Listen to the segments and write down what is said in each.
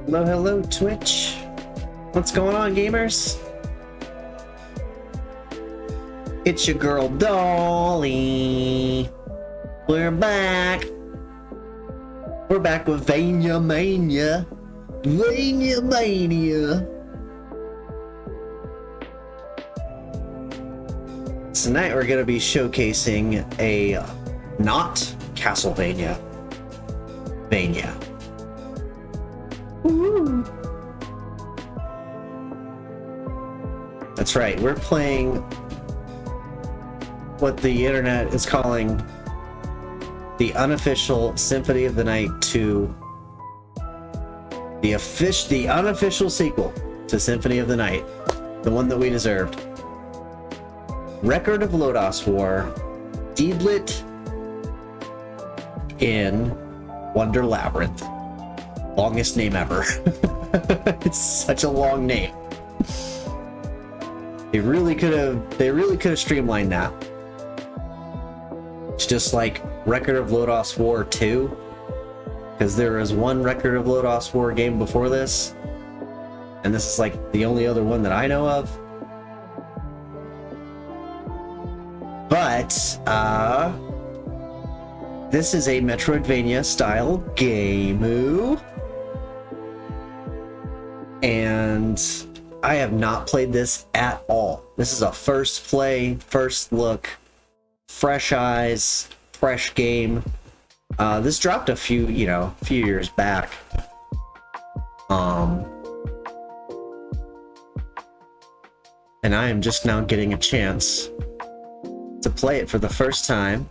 Hello, hello, Twitch. What's going on, gamers? It's your girl, Dolly. We're back. We're back with Vania Mania. Vania Mania. Tonight we're going to be showcasing a not Castlevania. Vania. Woo. That's right, we're playing what the internet is calling the unofficial Symphony of the Night 2, the unofficial sequel to Symphony of the Night, the one that we deserved. Record of Lodoss War, Deedlit in Wonder Labyrinth. Longest name ever. It's such a long name. They really could have streamlined that. It's just like Record of Lodoss War 2, because there was one Record of Lodoss War game before this, and this is like the only other one that I know of. But this is a Metroidvania style game, and I have not played this at all. This is a first play, first look, fresh eyes, fresh game. This dropped a few years back. And I am just now getting a chance to play it for the first time.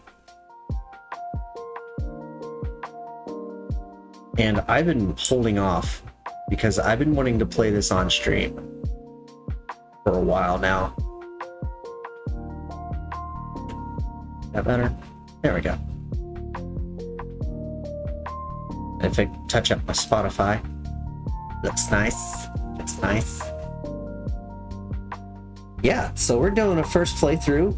And I've been holding off because I've been wanting to play this on stream for a while now. That better? There we go. And if I touch up my Spotify, looks nice. Looks nice. Yeah, so we're doing a first playthrough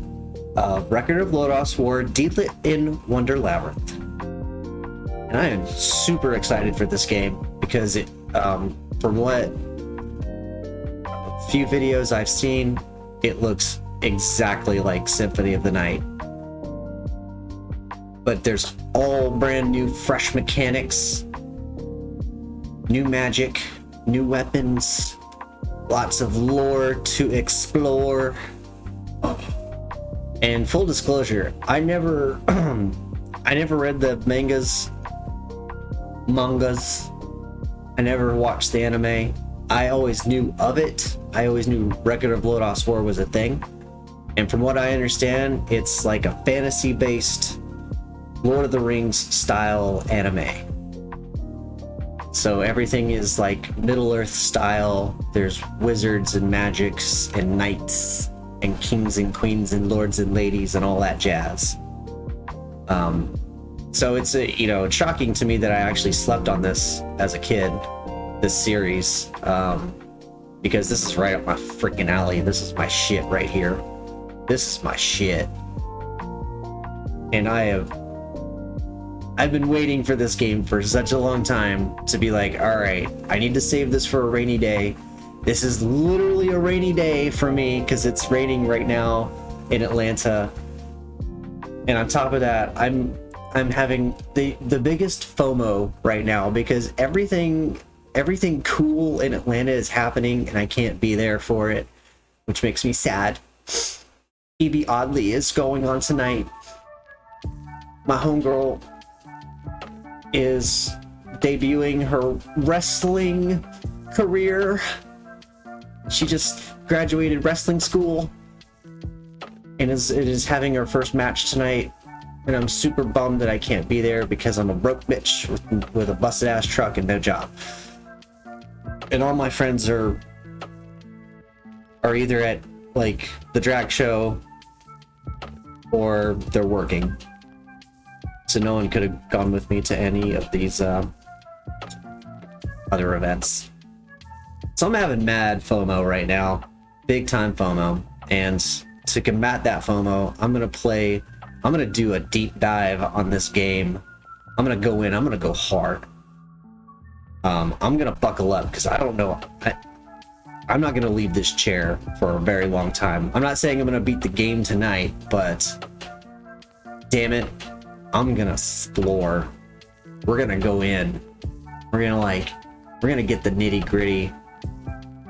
of Record of Lodoss War, Deedlit in Wonder Labyrinth. And I am super excited for this game because it, from what few videos I've seen, it looks exactly like Symphony of the Night. But there's all brand new, fresh mechanics, new magic, new weapons, lots of lore to explore. And full disclosure, I never read the mangas. I never watched the anime. I always knew of it. I always knew Record of Lodoss War was a thing. And from what I understand, it's like a fantasy-based Lord of the Rings style anime. So everything is like Middle-earth style. There's wizards and magics and knights and kings and queens and lords and ladies and all that jazz. So it's it's shocking to me that I actually slept on this as a kid, this series, because this is right up my freaking alley. This is my shit right here. This is my shit. And I've been waiting for this game for such a long time to be like, all right, I need to save this for a rainy day. This is literally a rainy day for me because it's raining right now in Atlanta. And on top of that, I'm having the biggest FOMO right now because everything cool in Atlanta is happening and I can't be there for it, which makes me sad. Evie Oddly is going on tonight. My homegirl is debuting her wrestling career. She just graduated wrestling school and is having her first match tonight. And I'm super bummed that I can't be there because I'm a broke bitch with a busted ass truck and no job. And all my friends are either at like the drag show or they're working. So no one could have gone with me to any of these other events. So I'm having mad FOMO right now. Big time FOMO. And to combat that FOMO, I'm gonna do a deep dive on this game. I'm gonna go hard. I'm gonna buckle up because I don't know. I'm not gonna leave this chair for a very long time. I'm not saying I'm gonna beat the game tonight, but damn it, I'm gonna explore. We're gonna go in. We're gonna get the nitty gritty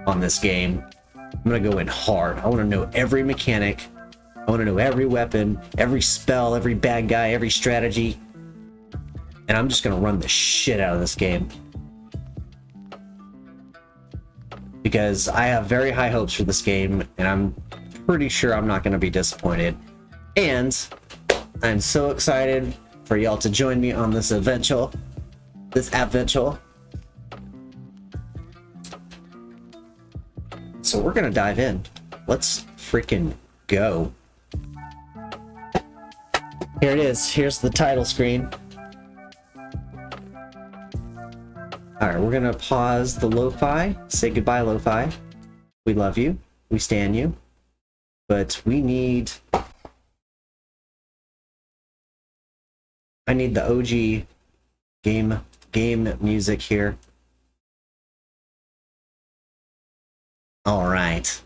on this game. I'm gonna go in hard. I want to know every mechanic. I want to know every weapon, every spell, every bad guy, every strategy. And I'm just gonna run the shit out of this game. Because I have very high hopes for this game, and I'm pretty sure I'm not gonna be disappointed. And I'm so excited for y'all to join me on this adventure. So we're gonna dive in. Let's freaking go. Here it is. Here's the title screen. Alright, we're gonna pause the lo-fi. Say goodbye, lo-fi. We love you. We stan you. But we need... I need the OG game music here. Alright.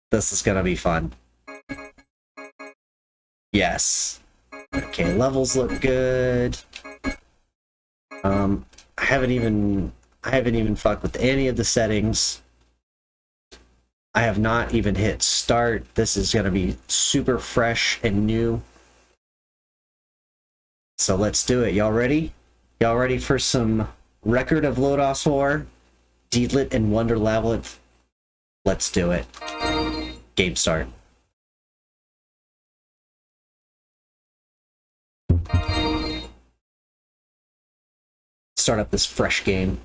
This is gonna be fun. Yes. Okay, levels look good. I haven't even fucked with any of the settings. I have not even hit start. This is gonna be super fresh and new. So let's do it. Y'all ready? Y'all ready for some Record of Lodoss War, Deedlit, and Wonder Labyrinth? Let's do it. Game start. Start up this fresh game.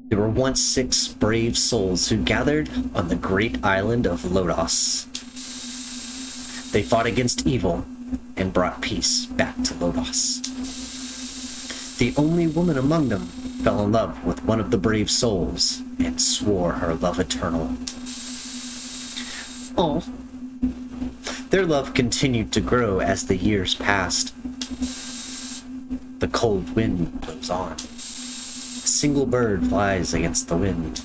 There were once 6 brave souls who gathered on the great island of Lodoss. They fought against evil and brought peace back to Lodoss. The only woman among them fell in love with one of the brave souls and swore her love eternal. Oh. Their love continued to grow as the years passed. The cold wind blows on. A single bird flies against the wind.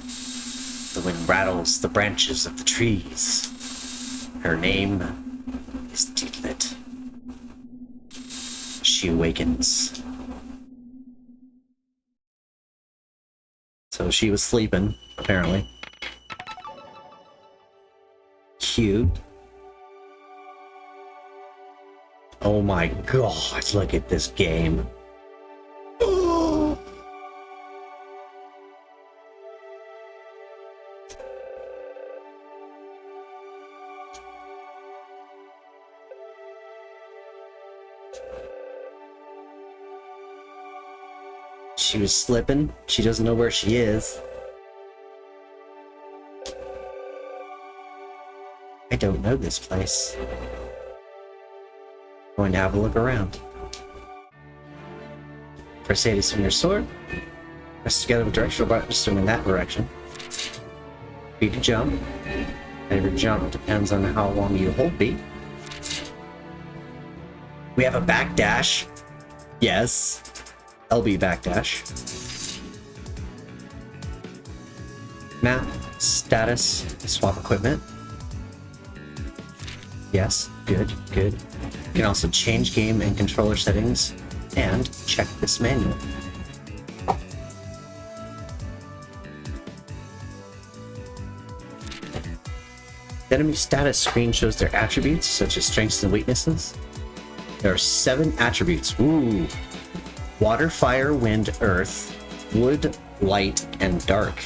The wind rattles the branches of the trees. Her name is Deedlit. She awakens. So she was sleeping, apparently. Cute. Oh my god, look at this game. Oh. She was slipping. She doesn't know where she is. I don't know this place. Going to have a look around. Press A to swing your sword. Press together with directional button to swing in that direction. B to jump. Every jump depends on how long you hold B. We have a backdash. Yes. LB backdash. Map. Status. Swap equipment. Yes. Good. Good. You can also change game and controller settings and check this manual. The enemy status screen shows their attributes such as strengths and weaknesses. There are 7 attributes. Ooh. Water, fire, wind, earth, wood, light, and dark.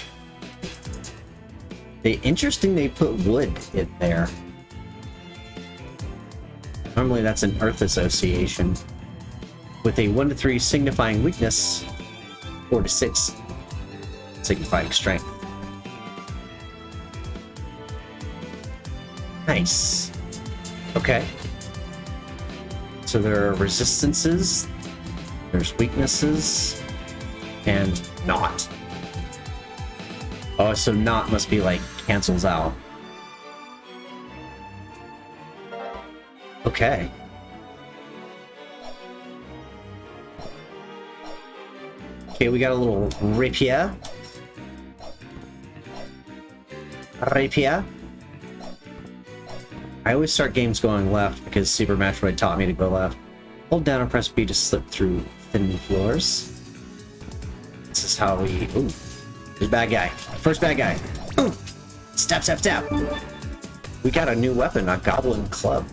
Interesting they put wood in there. Normally that's an earth association. With a 1 to 3 signifying weakness, 4 to 6 signifying strength. Nice. Okay. So there are resistances, there's weaknesses, and not. Oh, so not must be like cancels out. Okay. Okay, we got a little rapier. Rapier. I always start games going left because Super Metroid taught me to go left. Hold down and press B to slip through thin floors. This is how we... Ooh. There's bad guy. First bad guy. Ooh. Step, step, step. We got a new weapon, a Goblin Club.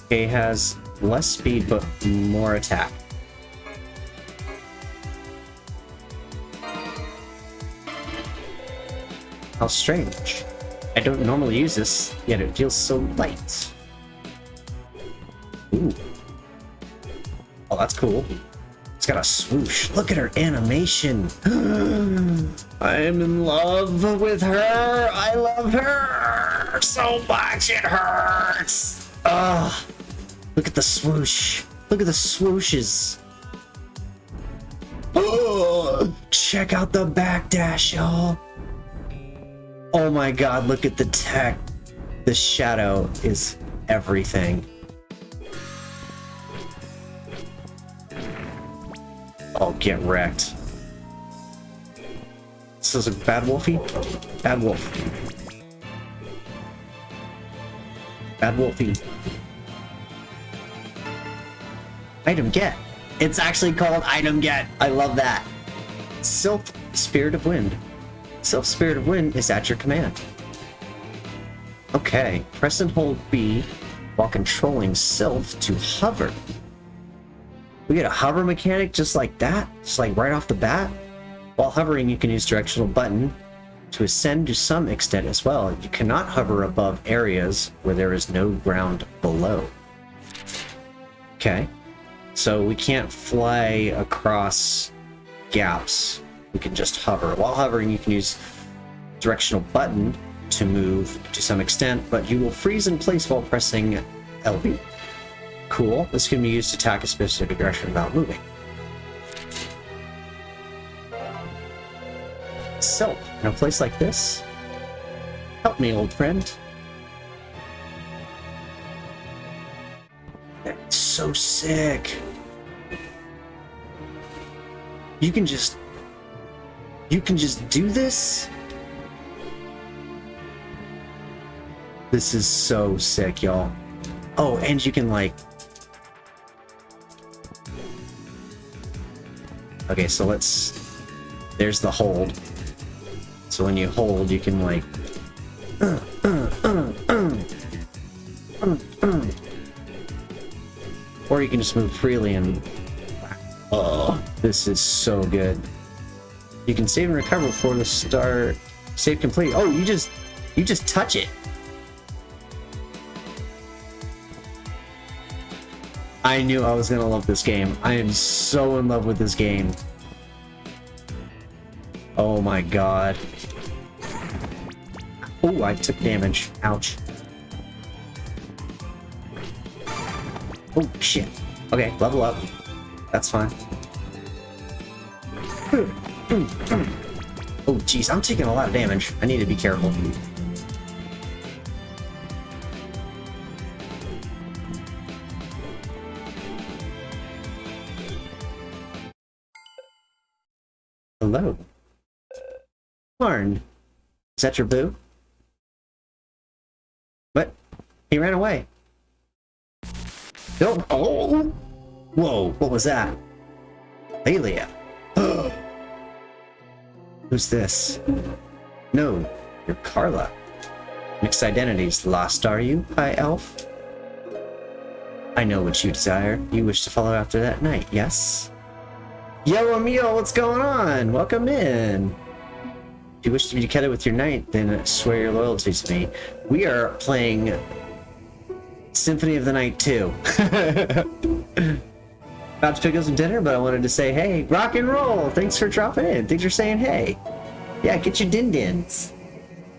Okay, has less speed but more attack. How strange. I don't normally use this, yet it feels so light. Ooh. Oh, that's cool. It's got a swoosh. Look at her animation. I'm in love with her. I love her so much it hurts. Ugh. Look at the swoosh. Look at the swooshes. Oh, check out the backdash, y'all. Oh my god, look at the tech. The shadow is everything. Oh, get wrecked. This is a bad wolfie? Bad wolf. Bad wolfie. Item get. It's actually called item get. I love that. Sylph Spirit of Wind. Sylph Spirit of Wind is at your command. Okay, press and hold B while controlling Sylph to hover. We get a hover mechanic just like that, just like right off the bat. While hovering, you can use directional button to ascend to some extent as well. You cannot hover above areas where there is no ground below. Okay, so we can't fly across gaps. We can just hover. While hovering, you can use directional button to move to some extent, but you will freeze in place while pressing LB. Cool. This can be used to attack a specific direction without moving. So, in a place like this, help me, old friend. That's so sick. You can just do this? This is so sick, y'all. Oh, and you can like... Okay, so let's... There's the hold. So when you hold, you can like... Or you can just move freely and... Oh, this is so good. You can save and recover before the start. Save complete. Oh, you just touch it. I knew I was gonna love this game. I am so in love with this game. Oh my god. Oh, I took damage. Ouch. Oh shit. Okay, level up. That's fine. Oh jeez, I'm taking a lot of damage. I need to be careful. Hello. Marn. Is that your boo? What? He ran away. Oh! Oh. Whoa, what was that? Alia. Who's this? No, you're Carla. Mixed identities. Lost, are you, high elf? I know what you desire. You wish to follow after that knight, yes? Yo, Emil, what's going on? Welcome in. If you wish to be together with your knight, then swear your loyalty to me. We are playing Symphony of the Night 2. About to pick up some dinner, but I wanted to say, hey, rock and roll! Thanks for dropping in. Thanks for saying hey. Yeah, get your din-dins.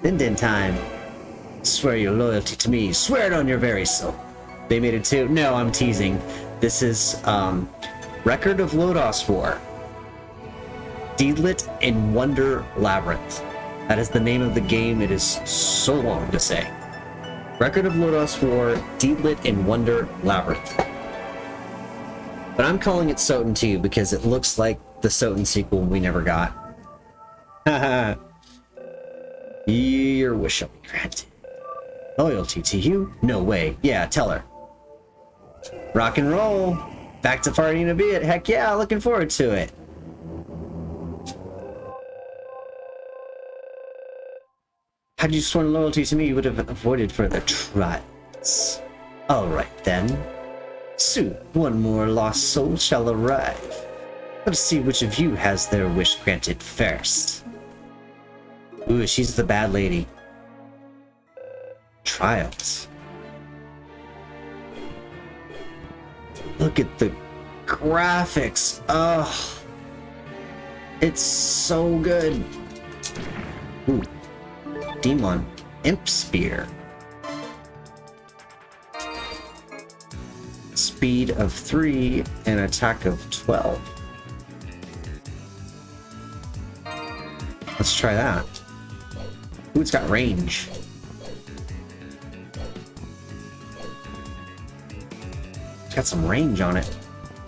Din-din time. Swear your loyalty to me. Swear it on your very soul. They made it too? No, I'm teasing. This is, Record of Lodoss War. Deedlit in Wonder Labyrinth. That is the name of the game. It is so long to say. Record of Lodoss War, Deedlit in Wonder, Labyrinth. But I'm calling it Soten 2 because it looks like the Soten sequel we never got. Haha. Your wish shall be granted. Loyalty to you? No way. Yeah, tell her. Rock and roll. Back to partying a bit. Heck yeah, looking forward to it. Had you sworn loyalty to me, you would have avoided further trials. Alright then. Soon, one more lost soul shall arrive. Let's see which of you has their wish granted first. Ooh, she's the bad lady. Trials. Look at the graphics. Oh, it's so good. Ooh. Demon. Imp Spear. Speed of 3 and attack of 12. Let's try that. Ooh, it's got range. It's got some range on it.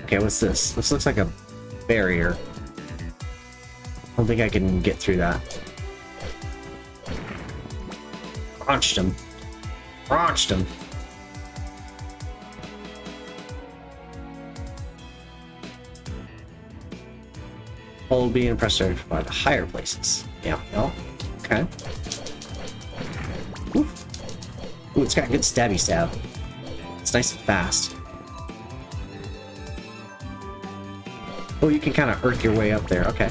Okay, what's this? This looks like a barrier. I don't think I can get through that. Crunched him. Crunched him. Hold B and press start to provide higher places. Yeah, no. Okay. Ooh. Ooh, it's got good stabby stab. It's nice and fast. Oh, you can kind of irk your way up there. Okay.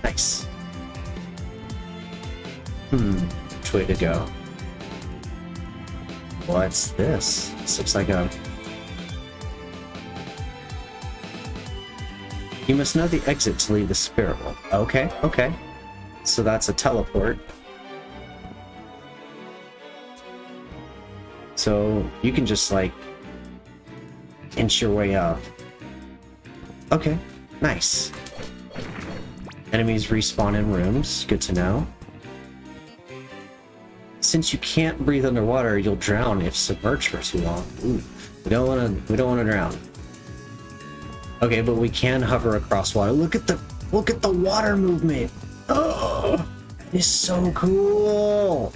Nice. Which way to go? What's this? This looks like a... You must know the exit to leave the spirit world. Okay, okay. So that's a teleport. So you can just like inch your way up. Okay, nice. Enemies respawn in rooms. Good to know. Since you can't breathe underwater, you'll drown if submerged for too long. Ooh, we don't want to drown. Okay, but we can hover across water. Look at the water movement. Oh, that is so cool.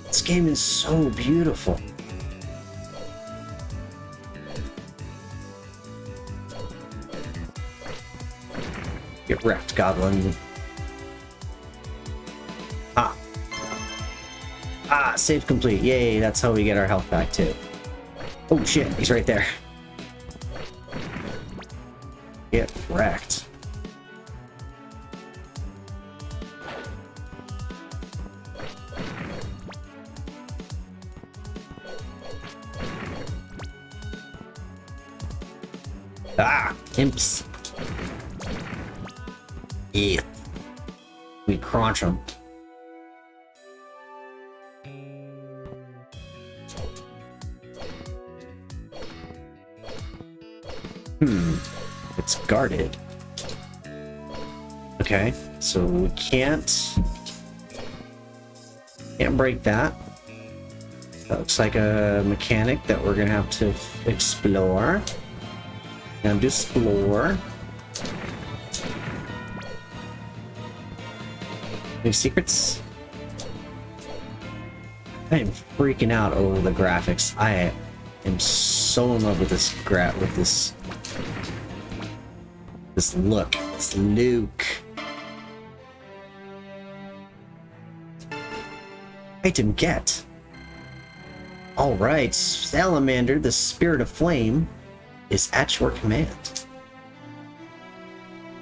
This game is so beautiful. Get wrecked, Goblin. Save complete. Yay, that's how we get our health back too. Oh shit, he's right there. Get wrecked. Imps. Yeah. We crunch them. It's guarded. Okay, so we can't break that. That looks like a mechanic that we're gonna have to explore. And explore. Any secrets? I am freaking out over the graphics. I am so in love with this this look, this look. Item get. Alright, Salamander, the Spirit of Flame, is at your command.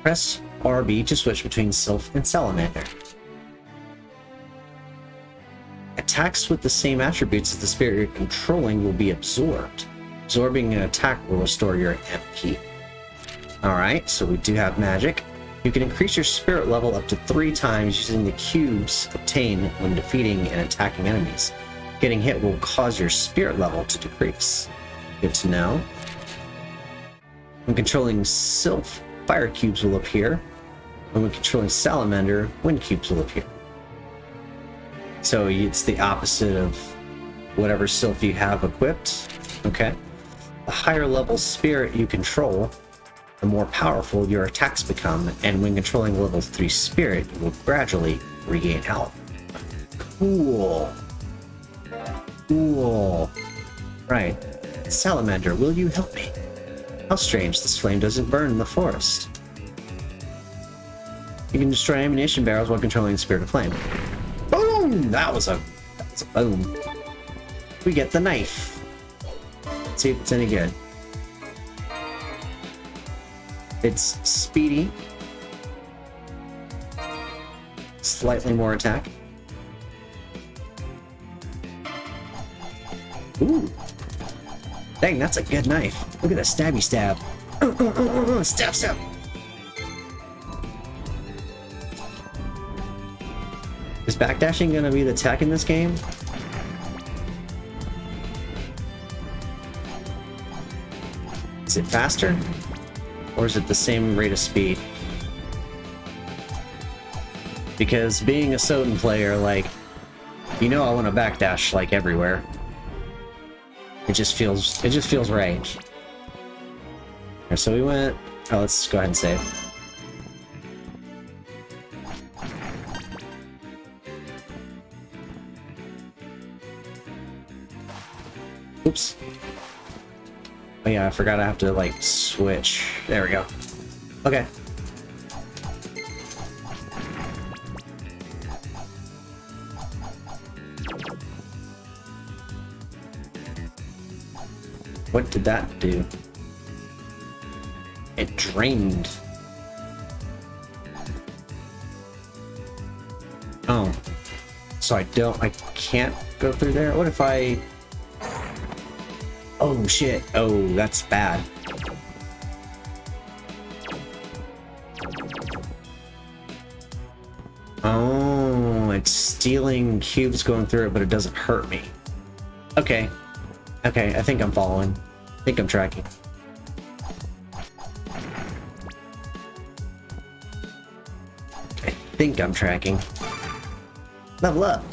Press RB to switch between Sylph and Salamander. Attacks with the same attributes as the spirit you're controlling will be absorbed. Absorbing an attack will restore your MP. Alright, so we do have magic. You can increase your spirit level up to 3 times using the cubes obtained when defeating and attacking enemies. Getting hit will cause your spirit level to decrease. Good to know. When controlling Sylph, fire cubes will appear. And when controlling Salamander, wind cubes will appear. So it's the opposite of whatever sylph you have equipped. Okay. The higher level spirit you control, the more powerful your attacks become, and when controlling level 3 spirit, you will gradually regain health. Cool. Cool. Right. Salamander, will you help me? How strange, this flame doesn't burn in the forest. You can destroy ammunition barrels while controlling the spirit of flame. Boom! That was a boom. We get the knife. Let's see if it's any good. It's speedy. Slightly more attack. Ooh. Dang, that's a good knife. Look at the stabby stab. Stab, stab. Is backdashing gonna be the tech in this game? Is it faster? Or is it the same rate of speed? Because being a Soden player, like, you know I want to backdash like everywhere. It just feels right. Alright, so we went... Oh, let's go ahead and save. Oops. Oh yeah, I forgot I have to, like, switch. There we go. Okay. What did that do? It drained. Oh. So I can't go through there? What if I... Oh shit. Oh, that's bad. Oh, it's stealing cubes going through it, but it doesn't hurt me. Okay. Okay, I think I'm following. I think I'm tracking. I think I'm tracking. Level up.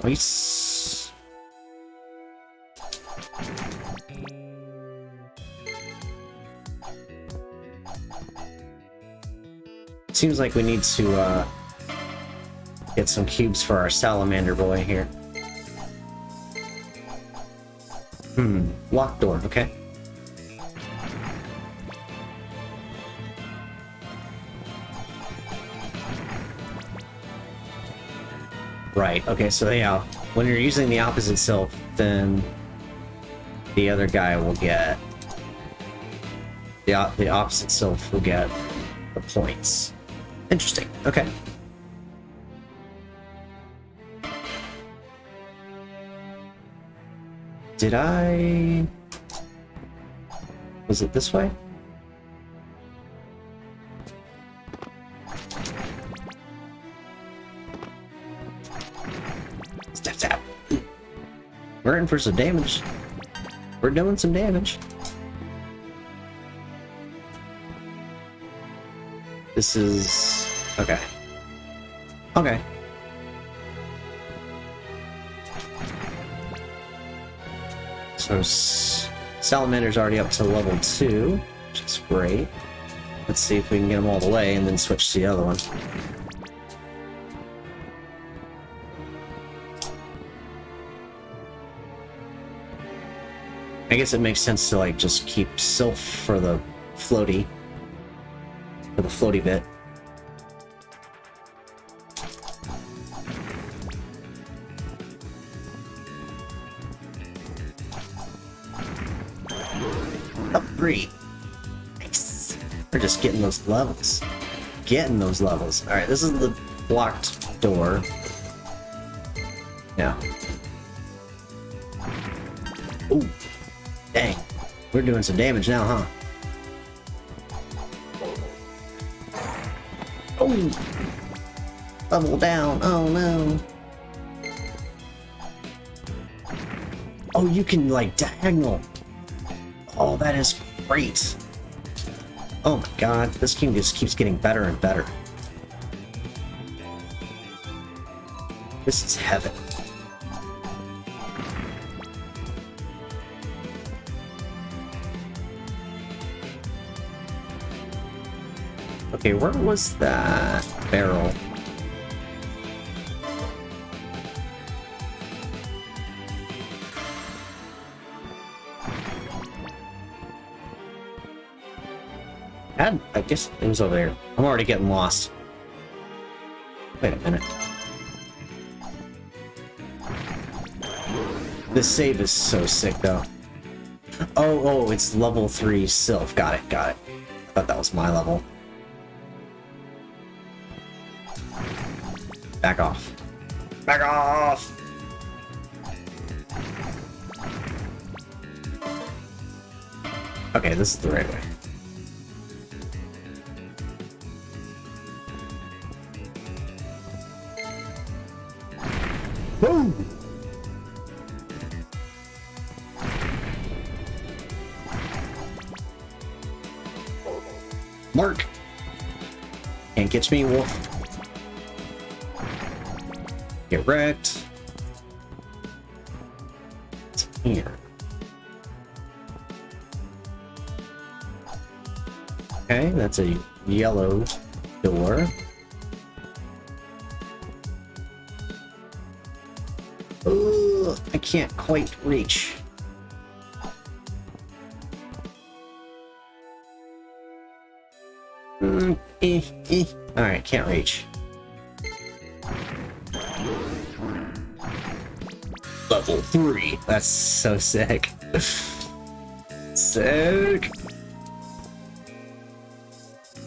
Nice. Seems like we need to get some cubes for our salamander boy here. Locked door, okay. Right, okay, so yeah, when you're using the opposite sylph, then the other guy will get... The opposite sylph will get the points. Interesting, okay. Did I... Was it this way? Tap tap. We're in for some damage. We're doing some damage. This is... Okay. Okay. So Salamander's already up to level 2, which is great. Let's see if we can get them all the way and then switch to the other one. I guess it makes sense to like just keep Sylph for the floaty bit. Up 3. Nice. We're just getting those levels. Getting those levels. Alright, this is the blocked door. Now. Ooh. Dang. We're doing some damage now, huh? Oh! Level down. Oh no. Oh, you can like diagonal. Oh, that is great. Oh my god, this game just keeps getting better and better. This is heaven. Okay, where was that barrel? I guess it was over there. I'm already getting lost. Wait a minute. This save is so sick, though. Oh, it's level 3 Sylph. Got it. I thought that was my level. Back off. Back off! Okay, this is the right way. Boom! Mark! Can't catch me, wolf. Get wrecked. It's here. Okay, that's a yellow door. Ugh, I can't quite reach. Alright, can't reach. Level 3. That's so sick. Sick.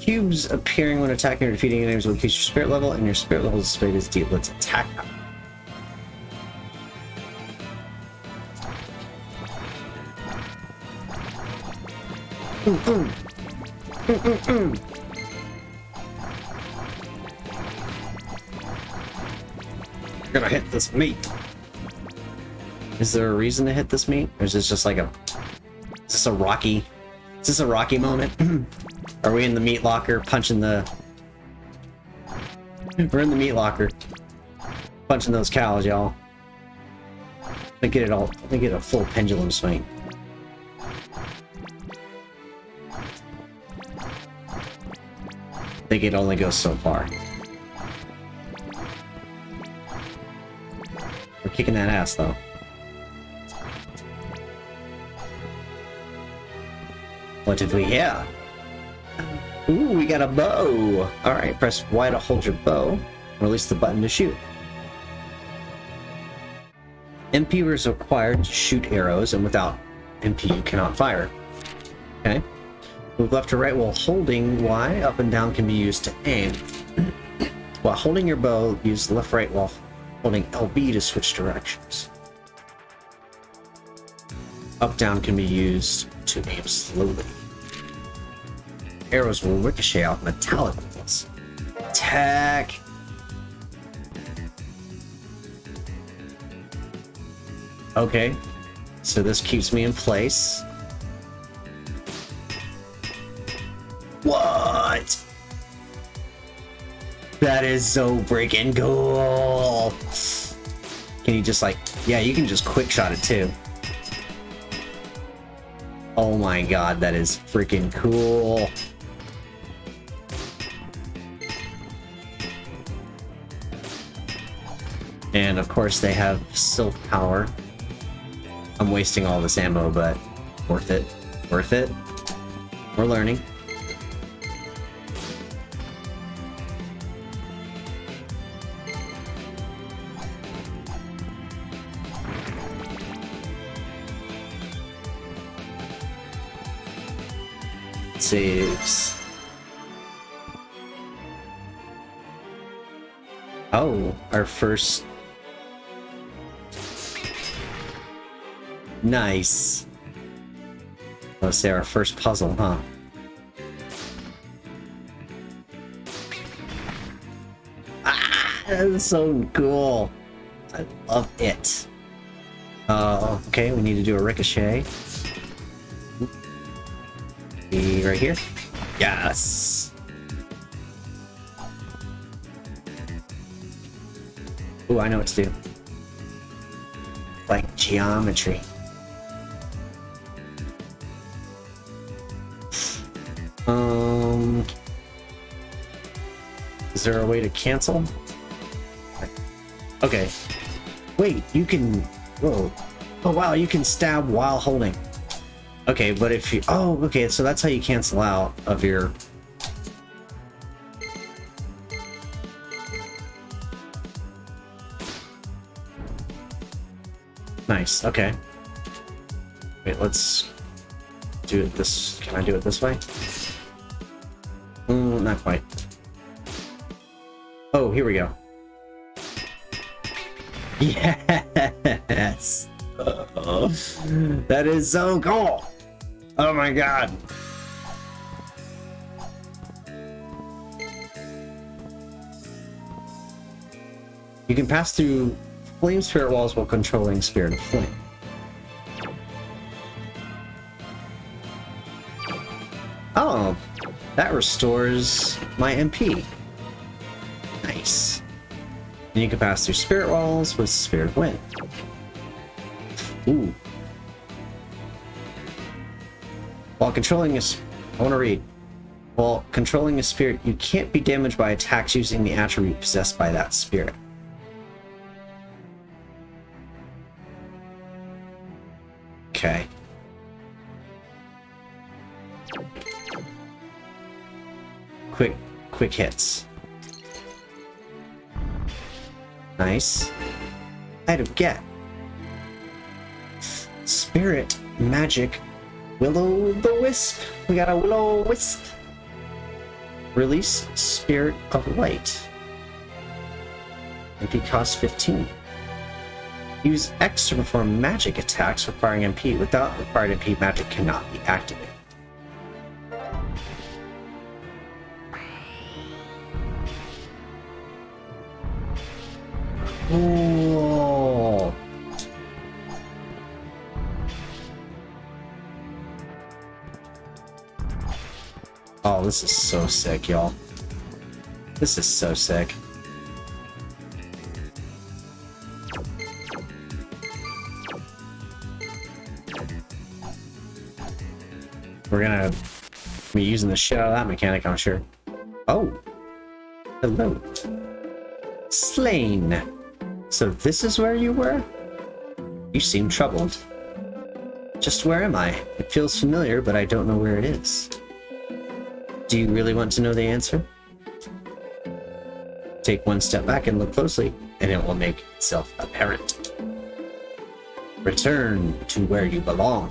Cubes appearing when attacking or defeating enemies will increase your spirit level, and your spirit level is displayed as Deedlit's attack power. You're gonna hit this meat. Is there a reason to hit this meat? Or is this just like a... Is this a Rocky... Is this a Rocky moment? Are we in the meat locker punching the... We're in the meat locker. Punching those cows, y'all. Let me get it all... Let me get a full pendulum swing. I think it only goes so far. We're kicking that ass, though. What did we hear? Ooh, we got a bow! Alright, press Y to hold your bow. Release the button to shoot. MP is required to shoot arrows, and without MP you cannot fire. Okay. Move left to right while holding Y. Up and down can be used to aim. While holding your bow, use left right while holding LB to switch directions. Up down can be used to aim slowly. Arrows will ricochet off metallic walls. Attack! Okay, so this keeps me in place. What? That is so freaking cool! Can you just like... Yeah, you can just quick shot it too. Oh my god, that is freaking cool. And of course they have Sylph power. I'm wasting all this ammo, but worth it. Worth it. We're learning. Saves. Oh, our first... Nice. Let's say our first puzzle, huh? Ah, that's so cool. I love it. Okay, we need to do a ricochet. Be right here. Yes. Ooh, I know what to do. Like geometry. Is there a way to cancel? Okay. Wait, you can... Whoa. Oh, wow, you can stab while holding. Okay, but if you... Oh, okay, so that's how you cancel out of your... Nice, okay. Wait, let's do it this... Can I do it this way? Not quite. Oh, here we go. Yes! That is so cool! Oh my god! You can pass through flame spirit walls while controlling Spirit of Flame. Oh, that restores my MP. Nice. And you can pass through spirit walls with Spirit of Wind. Ooh. While controlling a... I want to read. While controlling a spirit, you can't be damaged by attacks using the attribute possessed by that spirit. Okay. Quick hits. Nice. Item get. Spirit magic Will-o'-the-wisp. We got a will-o'-wisp. Release Spirit of Light. MP costs 15. Use X to perform magic attacks requiring MP. Without required MP, magic cannot be activated. Whoa. Oh, this is so sick, y'all. This is so sick. We're gonna be using the shit out of that mechanic, I'm sure. Oh. Hello. Slain. So this is where you were? You seem troubled. Just where am I? It feels familiar, but I don't know where it is. Do you really want to know the answer? Take one step back and look closely, and it will make itself apparent. Return to where you belong.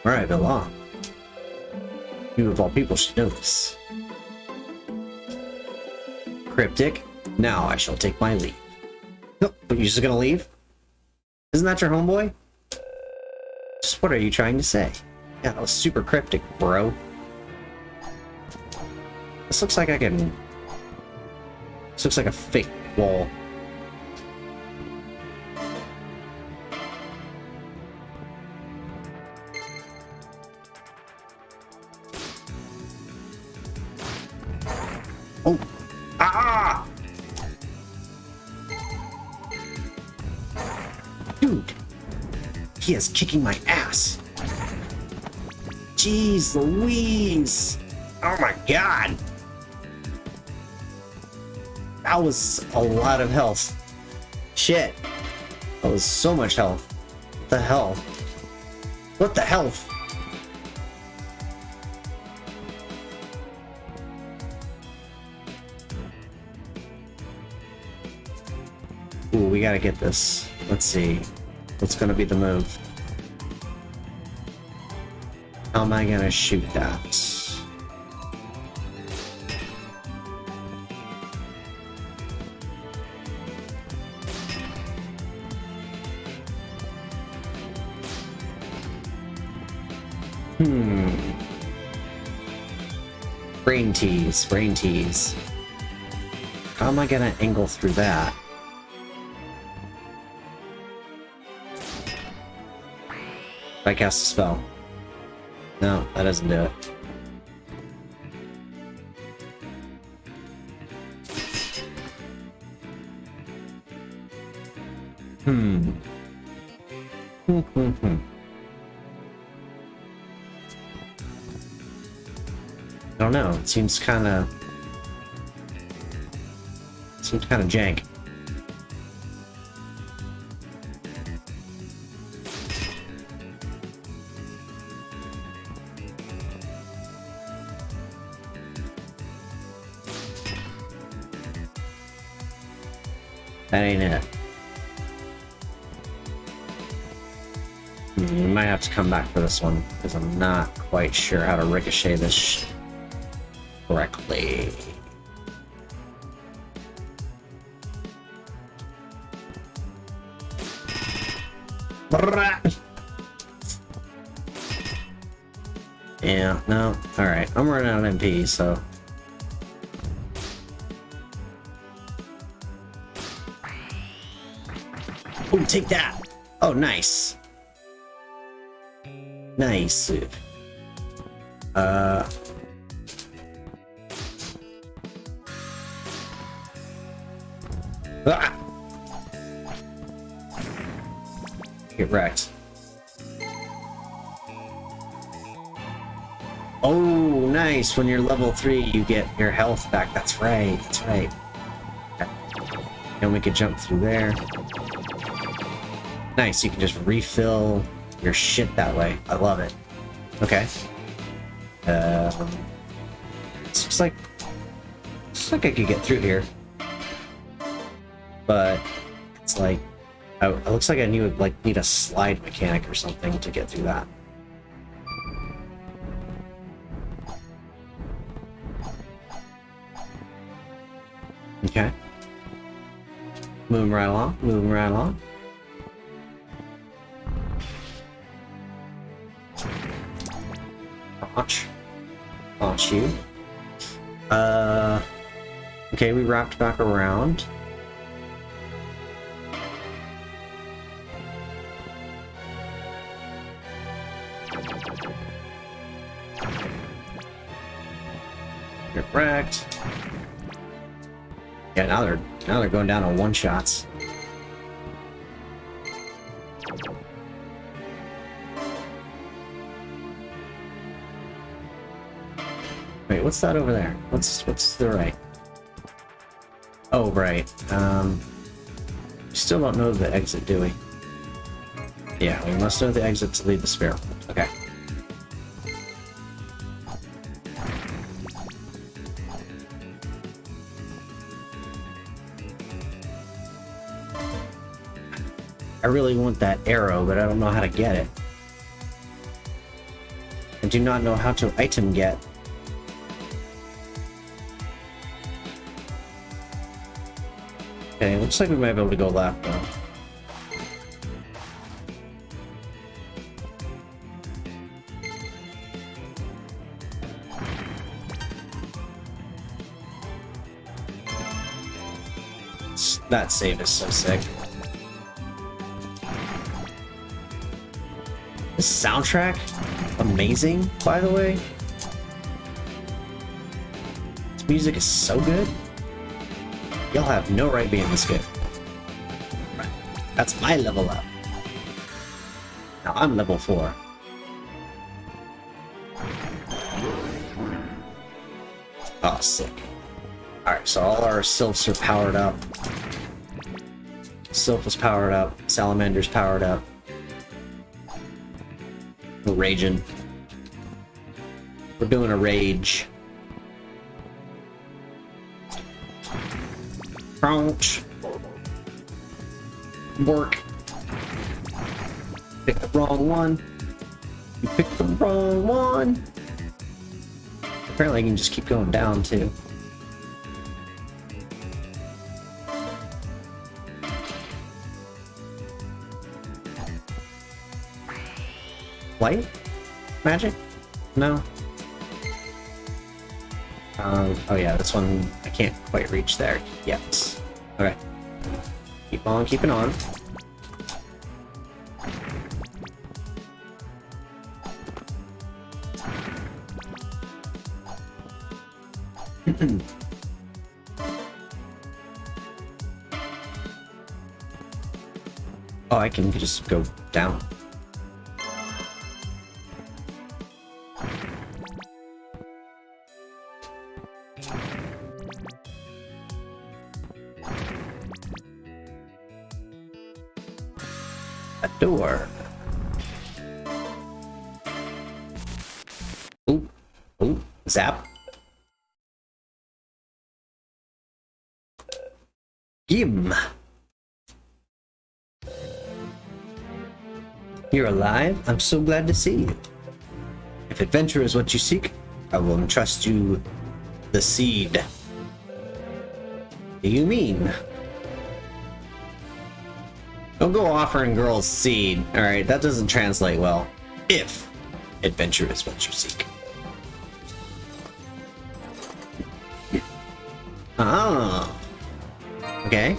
Where I belong. You of all people should know this. Cryptic. Now I shall take my leave. No, but you're just gonna leave? Isn't that your homeboy? Just what are you trying to say? Yeah, that was super cryptic, bro. This looks like I can... This looks like a fake wall. Oh! Ah! Dude! He is kicking my ass! Jeez Louise! Oh my god! That was a lot of health. Shit. That was so much health. What the hell? What the health? Ooh, we gotta get this. Let's see. What's gonna be the move? How am I gonna shoot that? Brain tease, brain tease. How am I gonna angle through that? If I cast a spell. No, that doesn't do it. I don't know, it seems kind of... Seems kind of jank. That ain't it. You might have to come back for this one, because I'm not quite sure how to ricochet this correctly. Yeah, no. Alright, I'm running out of MP, so... Oh, take that! Oh, nice. Nice. Ah! Get wrecked. Oh, nice. When you're level 3, you get your health back. That's right. That's right. Okay. And we could jump through there. Nice. You can just refill your shit that way. I love it. Okay. Looks like I could get through here, but it's like it looks like I need a slide mechanic or something to get through that. Okay. Moving right along. Moving right along. Launch you. Okay, we wrapped back around. Get wrecked. Yeah, now they're going down on one-shots. Wait, what's that over there? What's to the right? Oh, right. Still don't know the exit, do we? Yeah, we must know the exit to leave the spare. Okay. I really want that arrow, but I don't know how to get it. I do not know how to item get. Okay, looks like we might be able to go left, though. That save is so sick. This soundtrack, amazing, by the way. This music is so good. Y'all have no right being this good. Right. That's my level up. Now I'm level 4. Oh, sick. Alright, so all our sylphs are powered up. Sylph is powered up. Salamander's powered up. We're raging. We're doing a rage. Crouch. Work. Pick the wrong one. You picked the wrong one. Apparently I can just keep going down too. Light? Magic? No. Oh yeah, this one I can't quite reach there yet. Okay. Keep on keeping on. Oh, I can just go down. A door. Ooh, ooh, zap. Gim. You're alive? I'm so glad to see you. If adventure is what you seek, I will entrust you the seed. What do you mean? Don't go offering girls seed. Alright, that doesn't translate well. If adventure is what you seek. Ah. Okay.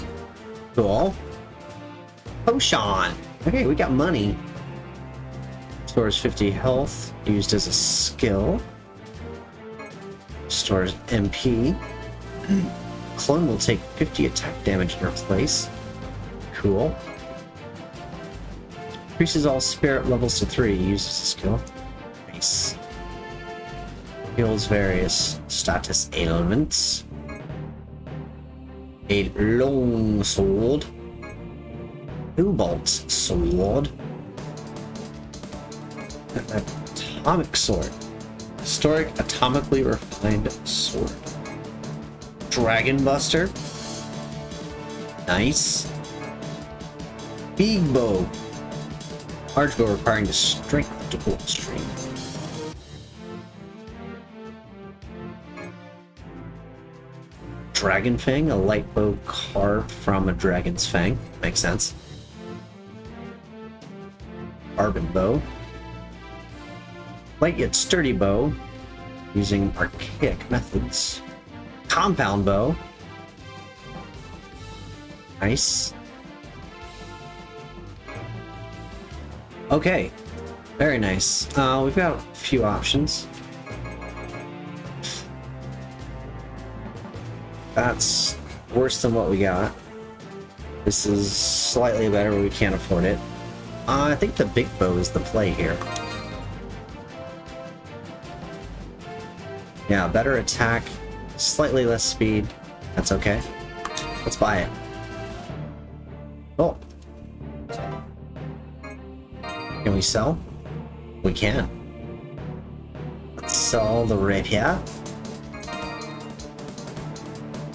Cool. Potion. Okay, we got money. Stores 50 health, used as a skill. Stores MP. Clone will take 50 attack damage in your place. Cool. Increases all spirit levels to 3, used as a skill. Nice. Heals various status ailments. A long sword. Cobalt sword. An atomic sword. Historic atomically refined sword. Dragon Buster. Nice. Big bow. Large bow requiring the strength to pull the string. Dragon Fang, a light bow carved from a dragon's fang. Makes sense. Goblin Bow. Light yet sturdy bow, using archaic methods. Compound bow. Nice. Okay, very nice. We've got a few options. That's worse than what we got. This is slightly better, but we can't afford it. I think the big bow is the play here. Yeah, better attack, slightly less speed. That's okay. Let's buy it. Oh. Can we sell? We can. Let's sell the rapier.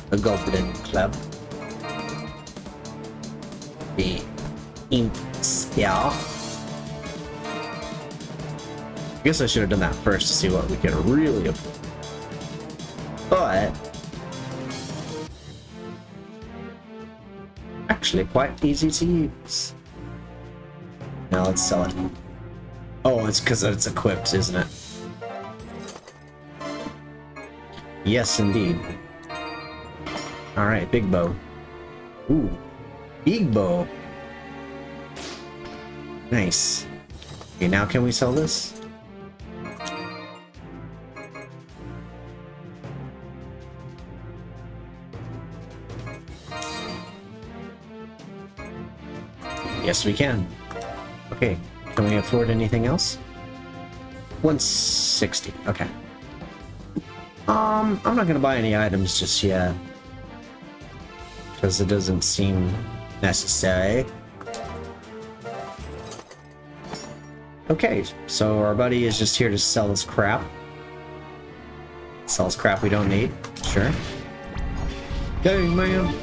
The Goblin Club. The Imp Spear. I guess I should have done that first to see what we could really afford. But actually quite easy to use. Now let's sell it. Oh, it's because it's equipped, isn't it? Yes, indeed. Alright, big bow. Ooh, big bow. Nice. Okay, now can we sell this? Yes, we can. Okay, can we afford anything else? 160. Okay. I'm not gonna buy any items just yet, because it doesn't seem necessary. Okay, so our buddy is just here to sell us crap. Sells crap we don't need. Sure. Dang, man.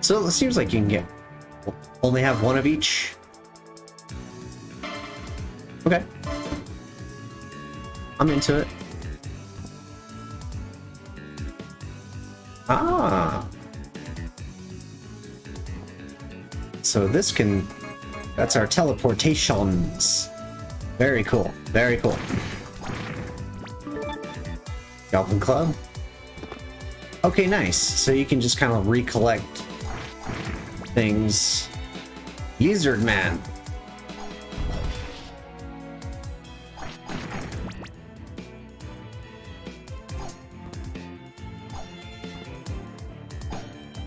So it seems like you can get only have one of each. Okay. I'm into it. Ah. So this can... That's our teleportations. Very cool. Very cool. Goblin Club. Okay, nice. So you can just kind of recollect things. Lizard Man.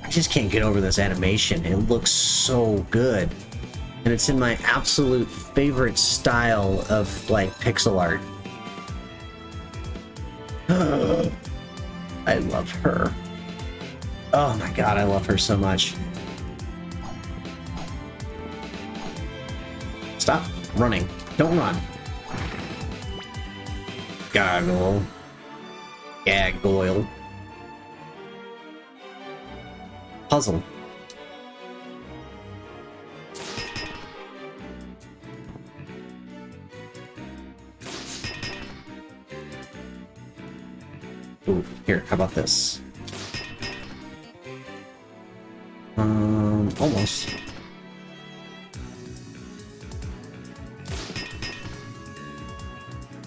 I just can't get over this animation. It looks so good. And it's in my absolute favorite style of, like, pixel art. I love her. Oh my god, I love her so much. running. Don't run. Gargoyle. Gargoyle. Puzzle. Ooh, here, how about this? Almost.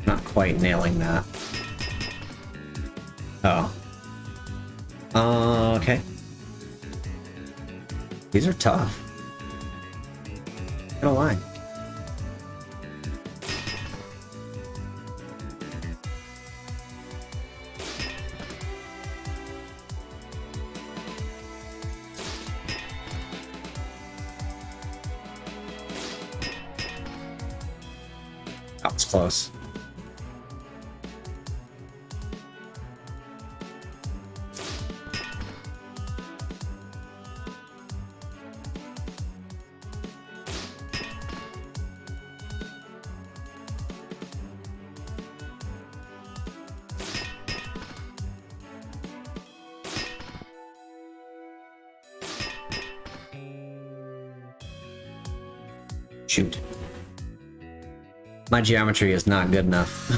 Not quite nailing that. Oh. Okay. These are tough. Not gonna lie. Oh, it's close. Shoot. My geometry is not good enough.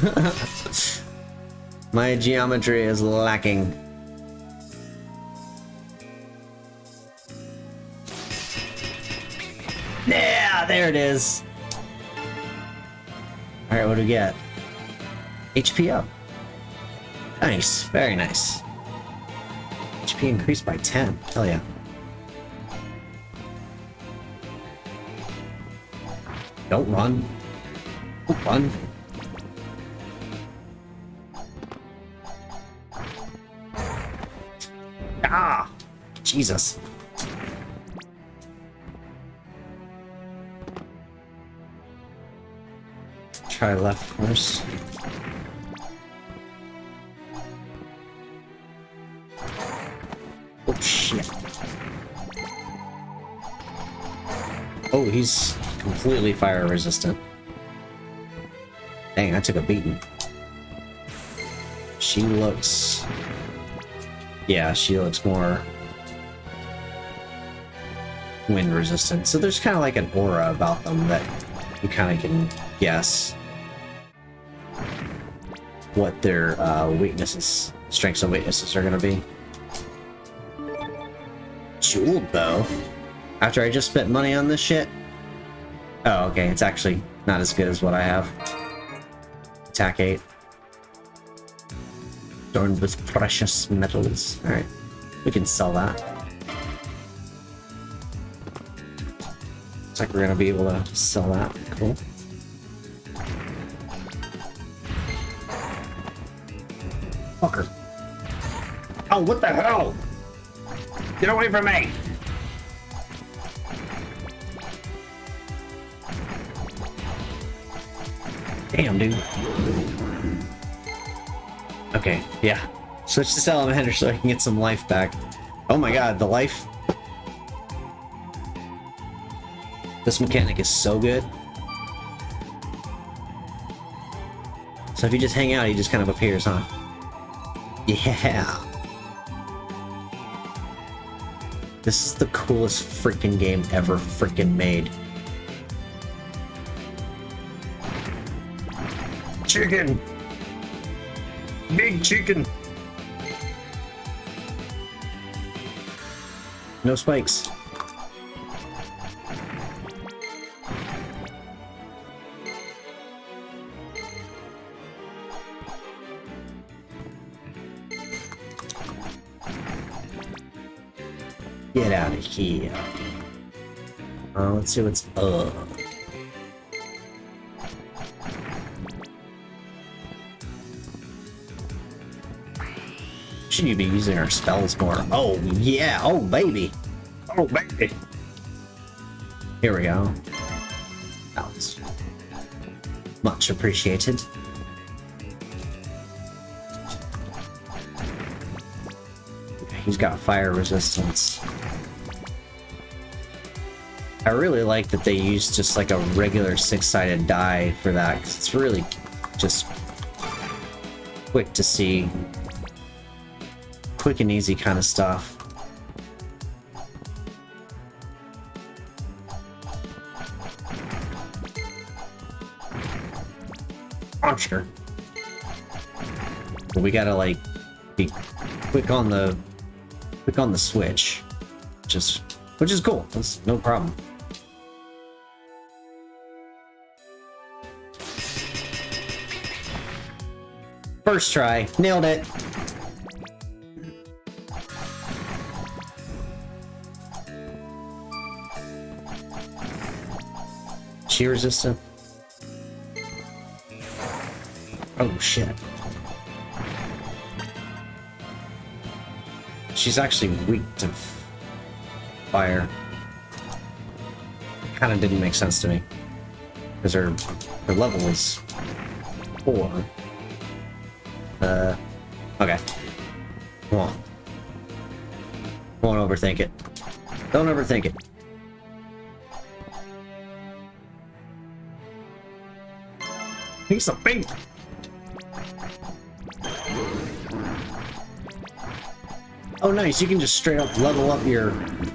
My geometry is lacking. Yeah, there it is. Alright, what do we get? HP up. Nice, very nice. HP increased by 10. Hell yeah. Don't run. Don't run. Ah! Jesus. Try left first. Oh shit. Oh, he's completely fire resistant. Dang, I took a beating. She looks... Yeah, she looks more wind resistant. So there's kind of like an aura about them that you kind of can guess what their weaknesses, strengths and weaknesses are going to be. Jeweled bow? After I just spent money on this shit? Oh, okay, it's actually not as good as what I have. Attack 8. Adorned with precious metals. Alright, we can sell that. Looks like we're gonna be able to sell that. Cool. Fucker. Oh, what the hell? Get away from me! Damn, dude. Okay, yeah. Switch to Salamander so I can get some life back. Oh my god, the life... This mechanic is so good. So if you just hang out, he just kind of appears, huh? Yeah. This is the coolest freaking game ever freaking made. Chicken! Big chicken! No spikes. Get out of here. Let's see what's up. Should you be using our spells more? Oh yeah! Oh baby! Oh baby! Here we go. That was much appreciated. He's got fire resistance. I I really like that they use just like a regular 6-sided die for that, 'cause it's really just quick to see. Quick and easy kind of stuff. Monster. But we gotta like be quick on the switch, which is cool. That's no problem. First try, nailed it. She resistant? Oh shit. She's actually weak to fire. Kind of didn't make sense to me. Because her level is 4. Okay. Come on. Won't overthink it. Don't overthink it. He's a big. Oh, nice. You can just straight up level up your. You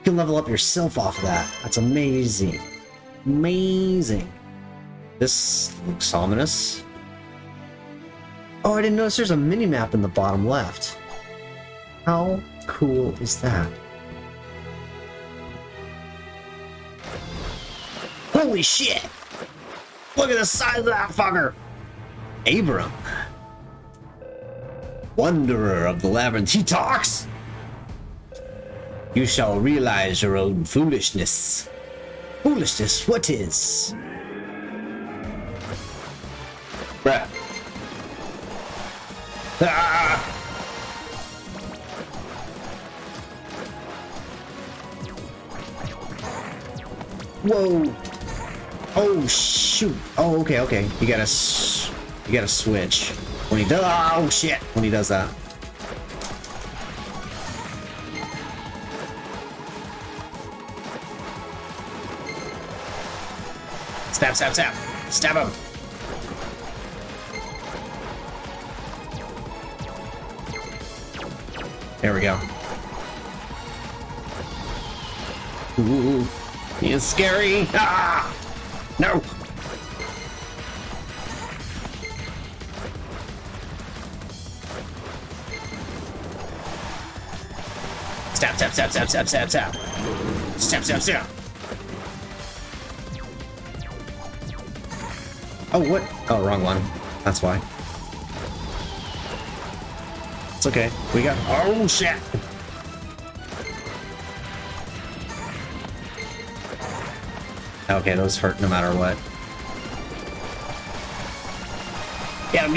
can level up yourself off of that. That's amazing. Amazing. This looks ominous. Oh, I didn't notice there's a mini map in the bottom left. How cool is that? Holy shit! Look at the size of that fucker! Abram. Wanderer of the Labyrinth, he talks! You shall realize your own foolishness. Foolishness, what is? Bruh. Ah! Whoa! Oh shoot! Oh, okay. You gotta switch when he does. Oh shit! When he does that. Stab! Stab him! There we go. Ooh, he is scary. Ah! No! Stab. Oh, what? Oh, wrong one. That's why. It's okay. We got. Oh, shit! Okay, those hurt no matter what. Get him!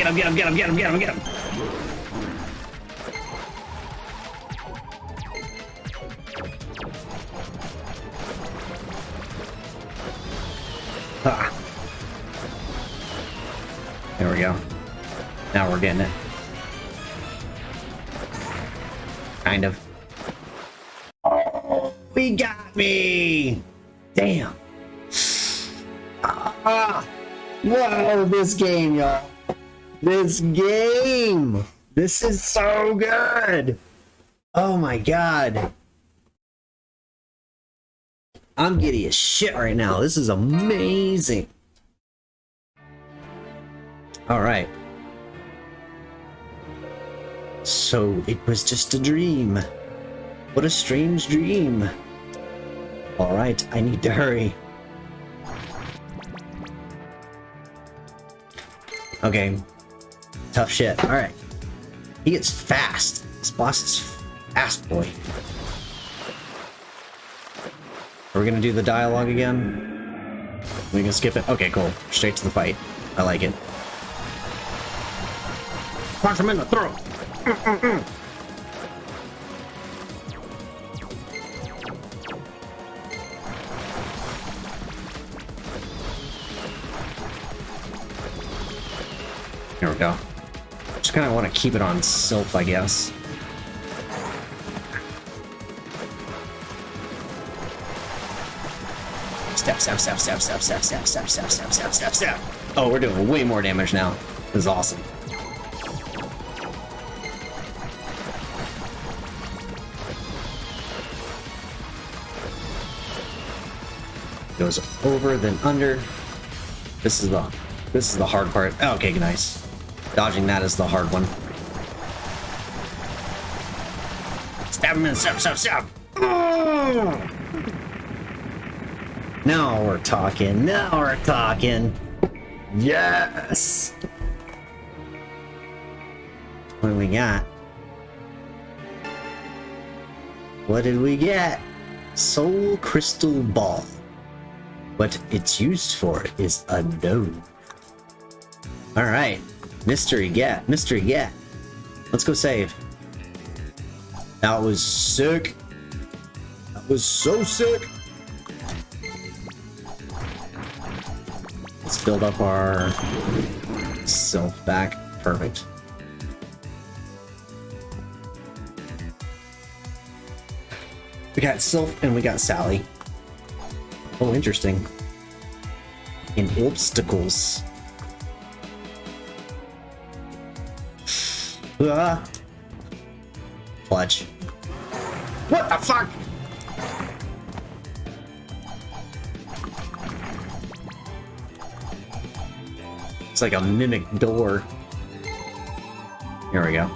Ah. There we go. Now we're getting it. Kind of. Oh, we got me! Damn. Ah! Whoa, this game, y'all. This game! This is so good! Oh my god. I'm giddy as shit right now. This is amazing. Alright. So, it was just a dream. What a strange dream. Alright, I need to hurry. Okay. Tough shit. Alright. He gets fast. This boss is fast, boy. Are we gonna do the dialogue again? We can skip it? Okay, cool. Straight to the fight. I like it. Punch him in the throat! Here we go. Just kind of want to keep it on Sylph, I guess. Step, step, step, step, step, step, step, step, step, step, step, step, step. Oh, we're doing way more damage now. This is awesome. Goes over, then under. This is the hard part. Okay, nice. Dodging that is the hard one. Stab him and stab, stab, stab. Oh! Now we're talking. Now we're talking. Yes. What do we got? What did we get? Soul Crystal Ball. What it's used for is unknown. Alright. Mystery get. Mystery get. Let's go save. That was sick. That was so sick. Let's build up our self back. Perfect. We got Sylph and we got Sally. Oh, interesting. In obstacles. Clutch. What the fuck? It's like a mimic door. Here we go.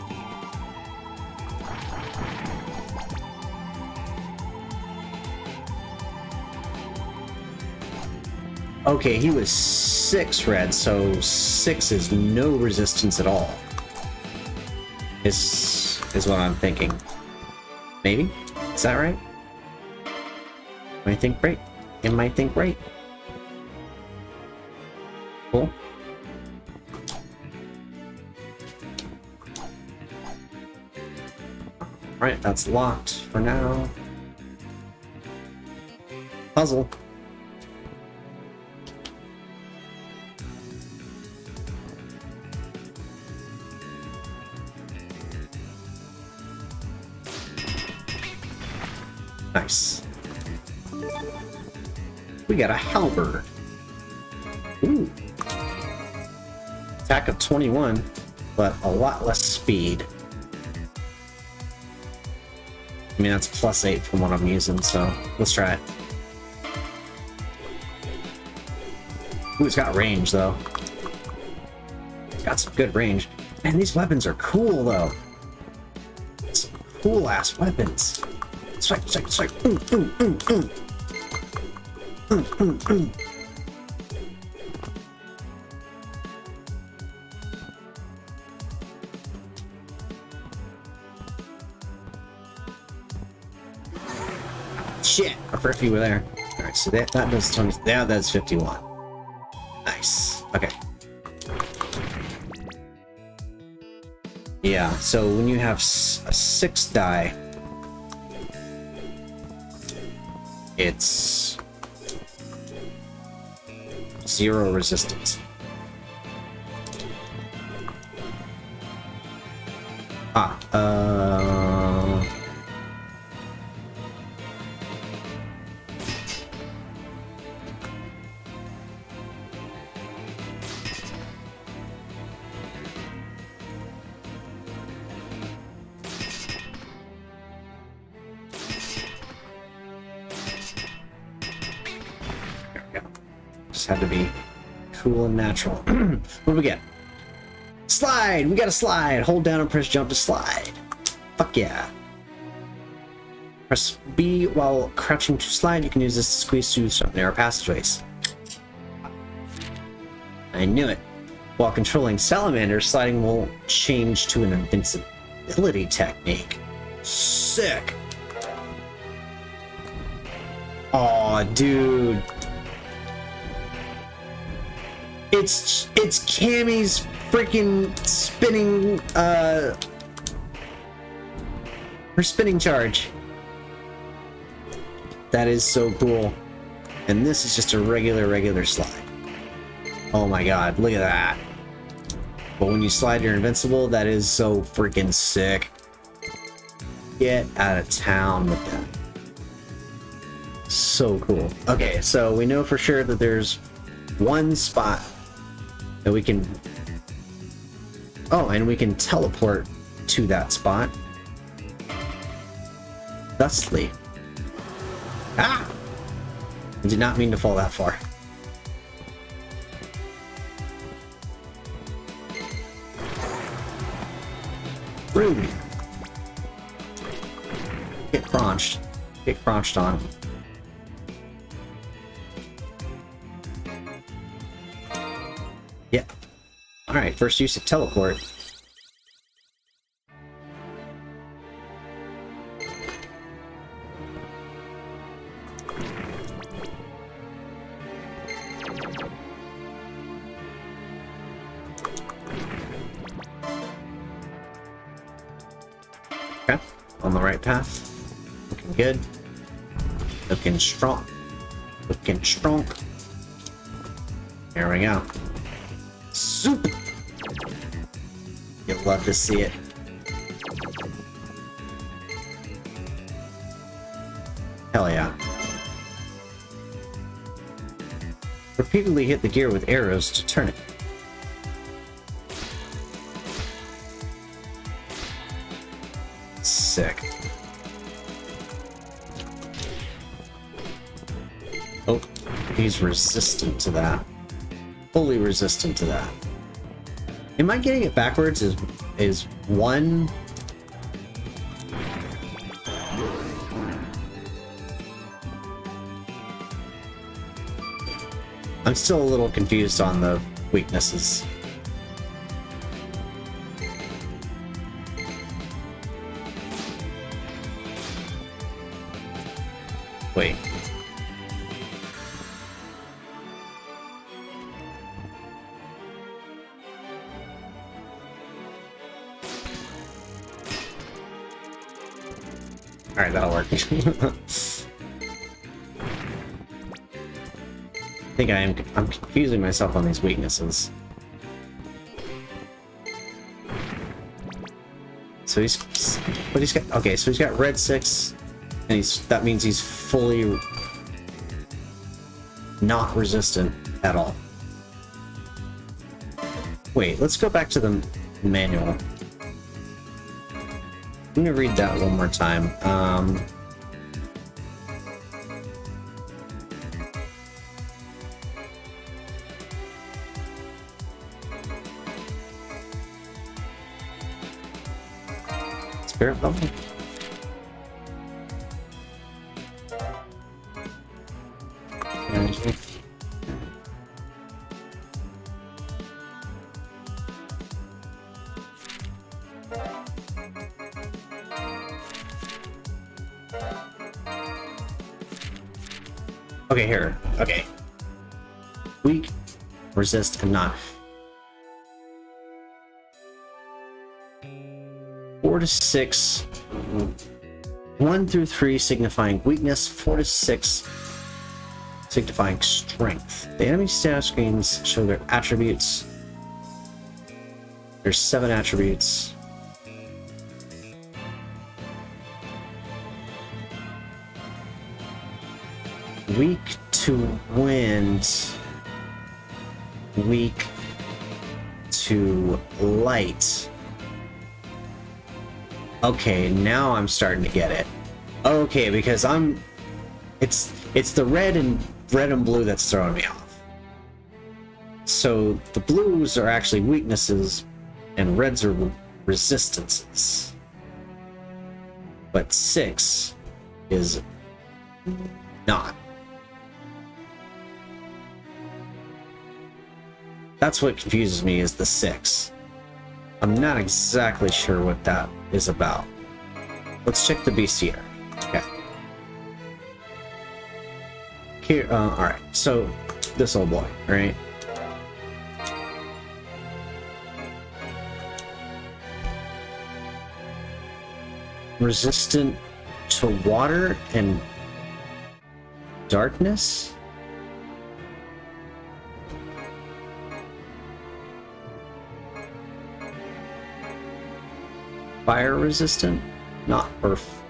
Okay, he was 6 red, so 6 is no resistance at all. Is what I'm thinking. Maybe? Is that right? I think right. It might think right. Cool. Alright, that's locked for now. Puzzle. Nice. We got a halberd. Ooh. Attack of 21, but a lot less speed. I mean, that's +8 from what I'm using, so let's try it. Ooh, it's got range, though. It's got some good range. Man, these weapons are cool, though. Some cool-ass weapons. Strike, strike, strike. Shit, our first few were there. Alright, so that does 20. Yeah, that's 51. Nice. Okay. Yeah, so when you have a 6 die, it's 0 resistance. Had to be cool and natural. What do we get? Slide! We got a slide! Hold down and press jump to slide. Fuck yeah. Press B while crouching to slide. You can use this to squeeze through some narrow passageways. I knew it. While controlling Salamander, sliding will change to an invincibility technique. Sick! Aw, dude. It's Cammy's freaking spinning, her spinning charge. That is so cool. And this is just a regular slide. Oh my god, look at that. But when you slide, you're invincible. That is so freaking sick. Get out of town with that. so cool. Okay, so we know for sure that there's one spot that we can... Oh, and we can teleport to that spot. Thusly. Ah! I did not mean to fall that far. Rude. Get crunched. Get crunched on. Yeah. Alright, first use of teleport. Okay, on the right path. Looking good. Looking strong. Looking strong. There we go. Soup! You'll love to see it. Hell yeah. Repeatedly hit the gear with arrows to turn it. Sick. Oh, he's resistant to that. Fully resistant to that. Am I getting it backwards? Is one... I'm still a little confused on the weaknesses. Wait. Alright, that'll work. I think I'm confusing myself on these weaknesses. So he's got, okay, so he's got red 6, and that means he's fully not resistant at all. Wait, let's go back to the manual. I'm gonna read that one more time. Spirit level? Okay, here. Okay. Weak, resist, and not. 4 to 6. 1 through 3 signifying weakness. 4 to 6 signifying strength. The enemy status screens show their attributes. There's 7 attributes. Weak to wind. Weak to light. Okay, now I'm starting to get it. Okay, because it's the red and blue that's throwing me off. So the blues are actually weaknesses and reds are resistances. But 6 is not. That's what confuses me, is the 6. I'm not exactly sure what that is about. Let's check the bestiary. Okay. Here, alright, so this old boy, right? Resistant to water and darkness? Fire resistant, not earth.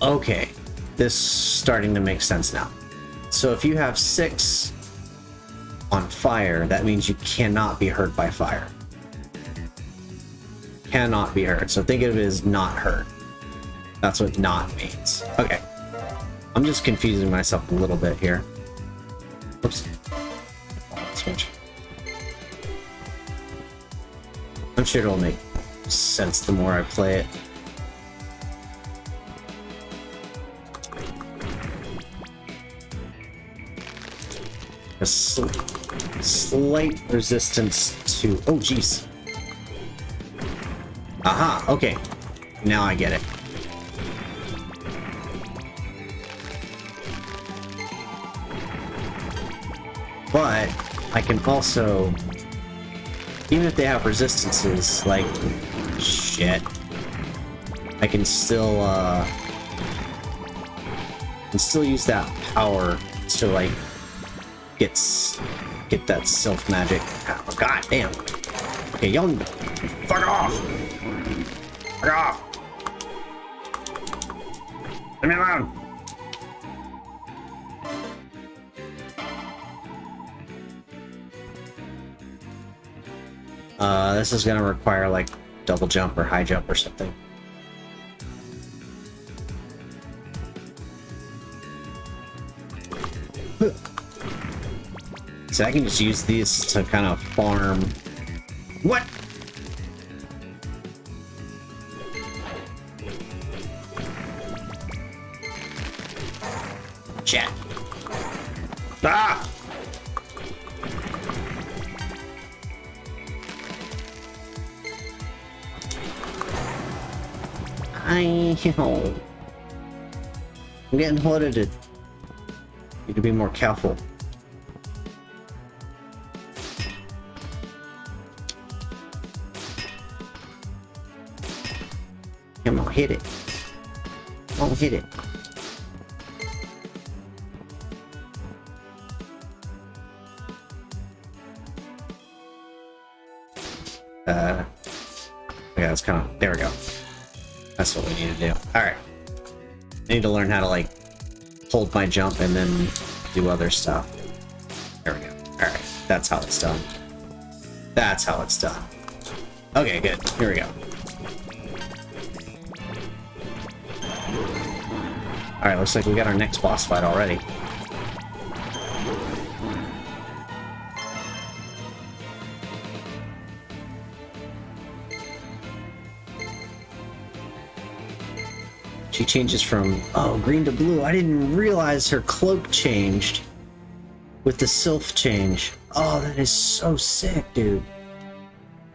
Okay, this is starting to make sense now. So if you have 6 on fire, that means you cannot be hurt by fire. Cannot be hurt. So think of it as not hurt. That's what not means. Okay. I'm just confusing myself a little bit here. Oops. Switch. I'm sure it'll make sense the more I play it. A slight resistance to... Oh, jeez. Aha, okay. Now I get it. But I can also... Even if they have resistances, like... Shit. I can still, use that power to, like... Get that self magic. Oh, god damn. Okay, y'all fuck off. Fuck off. Leave me alone. This is gonna require like double jump or high jump or something. So I can just use these to kind of farm. What? Chat. Ah! I'm getting hooded. Need to be more careful. Come on, hit it. Come on, hit it. Yeah, it's kind of... There we go. That's what we need to do. Alright. I need to learn how to, like, hold my jump and then do other stuff. There we go. Alright. That's how it's done. That's how it's done. Okay, good. Here we go. Alright, looks like we got our next boss fight already. She changes from, oh, green to blue. I didn't realize her cloak changed with the sylph change. Oh, that is so sick, dude.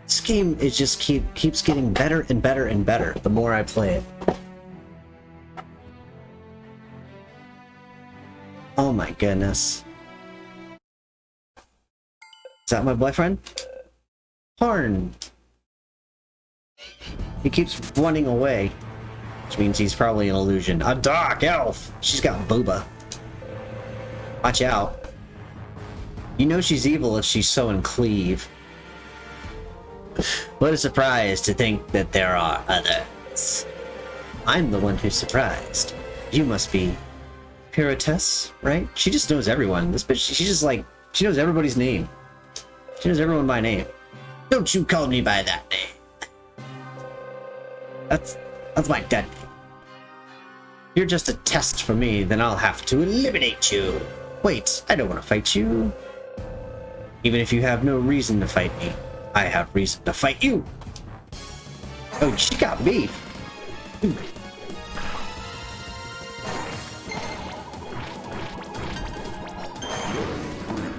This game is just keeps getting better and better and better the more I play it. Oh my goodness. Is that my boyfriend? Harn. He keeps running away. Which means he's probably an illusion. A dark elf! She's got booba. Watch out. You know she's evil if she's so cleave. What a surprise to think that there are others. I'm the one who's surprised. You must be Piratess, right? She just knows everyone. This bitch, she's just like, she knows everybody's name. She knows everyone by name. Don't you call me by that name. That's my dead name. You're just a test for me, then I'll have to eliminate you. Wait, I don't want to fight you. Even if you have no reason to fight me, I have reason to fight you. Oh, she got beef. Ooh.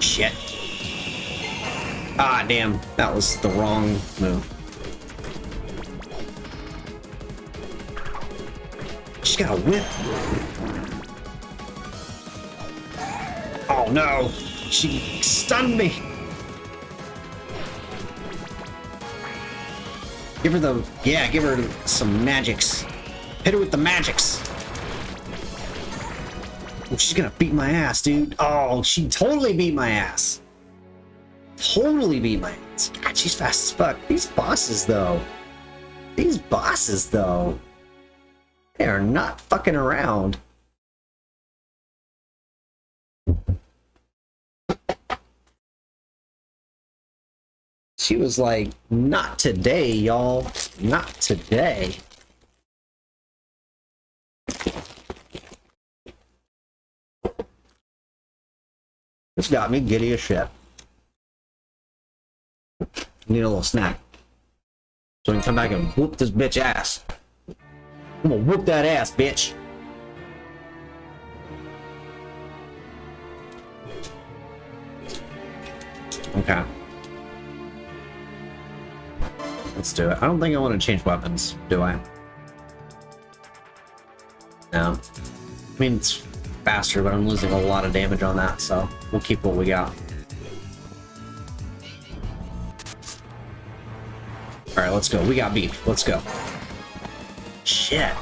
Shit. Ah, damn. That was the wrong move. She's got a whip. Oh no! She stunned me! Give her the... Yeah, give her some magics. Hit her with the magics. Oh, she's gonna beat my ass, dude. Oh, she totally beat my ass. Totally beat my ass. God, she's fast as fuck. These bosses, though. They are not fucking around. She was like, not today, y'all. Not today. This got me giddy as shit. Need a little snack. So we can come back and whoop this bitch ass. I'm gonna whoop that ass, bitch. Okay. Let's do it. I don't think I want to change weapons, do I? No. I mean, it's faster, but I'm losing a lot of damage on that, so we'll keep what we got. Alright, let's go. We got beef. Let's go. Shit.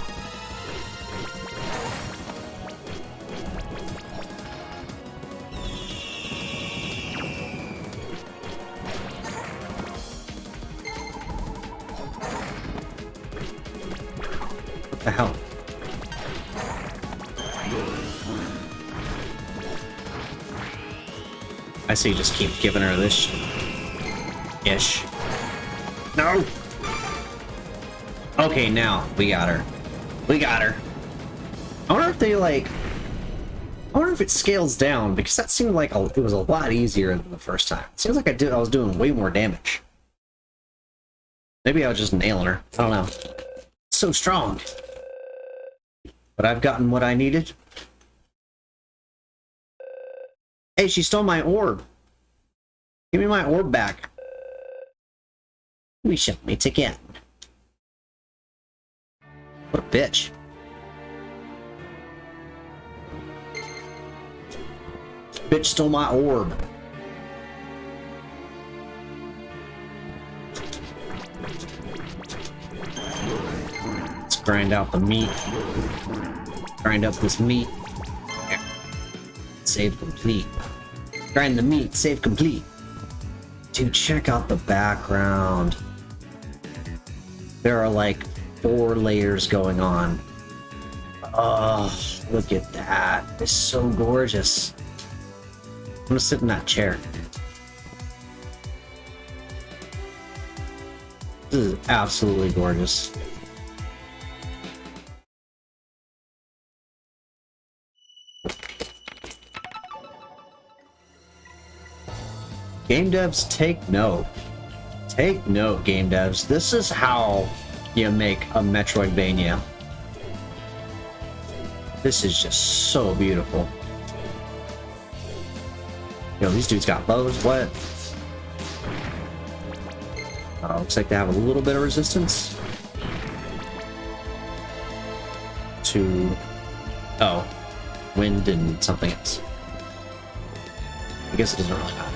What the hell? I say just keep giving her this ish. No! Okay, now we got her. We got her. I wonder if they like... I wonder if it scales down, because that seemed like it was a lot easier than the first time. It seems like I was doing way more damage. Maybe I was just nailing her. I don't know. So strong. But I've gotten what I needed. Hey, she stole my orb. Give me my orb back. We shall meet again. What a bitch. Bitch stole my orb. Let's grind out the meat. Grind up this meat. Save complete. Grind the meat, save complete. Dude, check out the background. There are like 4 layers going on. Oh, look at that. It's so gorgeous. I'm gonna sit in that chair. This is absolutely gorgeous. Game devs, take note. Take note, game devs. This is how you make a Metroidvania. This is just so beautiful. Yo, these dudes got bows. What? Looks like they have a little bit of resistance to... Oh. Wind and something else. I guess it doesn't really matter.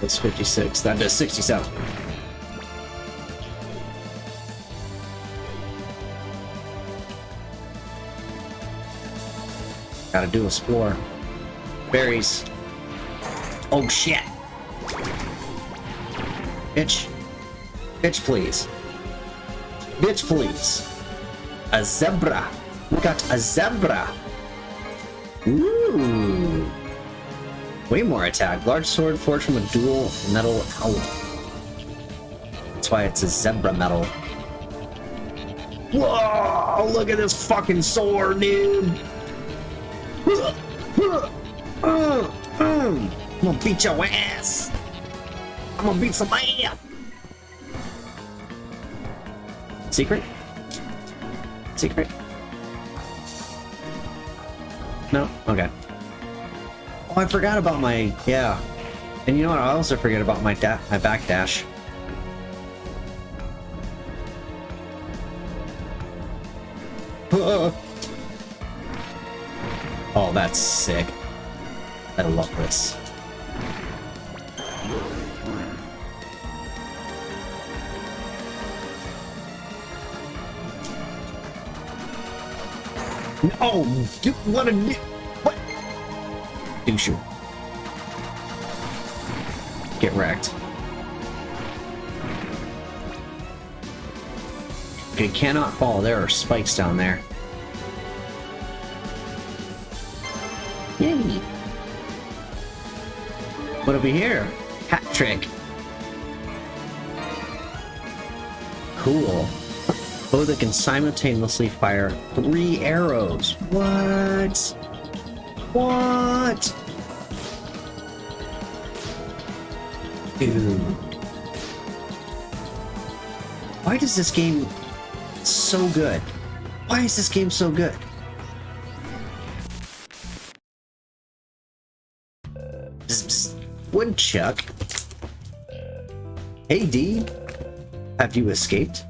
That's 56. That does 67. Gotta do explore. Berries. Oh shit. Bitch. Bitch, please. Bitch, please. A zebra. We got a zebra. Ooh. Way more attack. Large sword forged from a dual metal alloy. That's why it's a zebra metal. Whoa! Look at this fucking sword, dude! I'm gonna beat your ass! I'm gonna beat some ass! Secret? Secret? No? Okay. Oh, I forgot about my... Yeah. And you know what? I also forget about my backdash. Oh, that's sick. I love this. Oh, what a... What? Doucher. Get wrecked. Okay, cannot fall. There are spikes down there. Yay! What over here? Hat trick. Cool. Bow that can simultaneously fire 3 arrows. What? What? Dude. Why does this game so good? Why is this game so good? Psst, psst. Woodchuck. Hey, Dee. Have you escaped?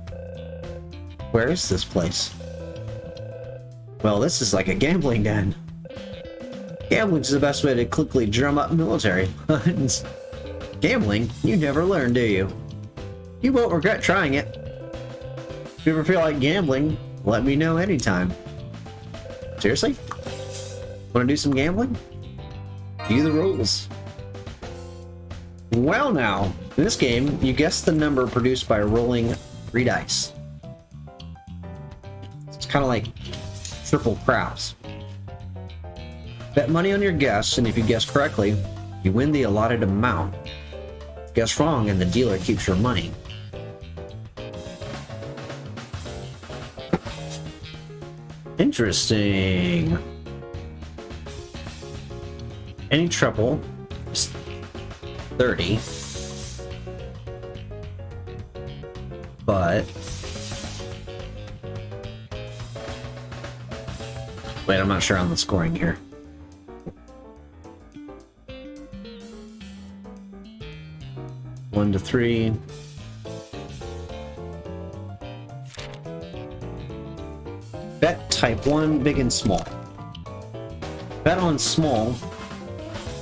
Where is this place? Well, this is like a gambling den. Gambling's the best way to quickly drum up military funds. Gambling? You never learn, do you? You won't regret trying it. If you ever feel like gambling, let me know anytime. Seriously? Want to do some gambling? Do the rules. Well now, in this game, you guess the number produced by rolling 3 dice. It's kind of like triple craps. Bet money on your guess, and if you guess correctly, you win the allotted amount. Guess wrong, and the dealer keeps your money. Interesting. Any triple is 30. But wait, I'm not sure on the scoring here. One to 3. Bet type 1, big and small. Bet on small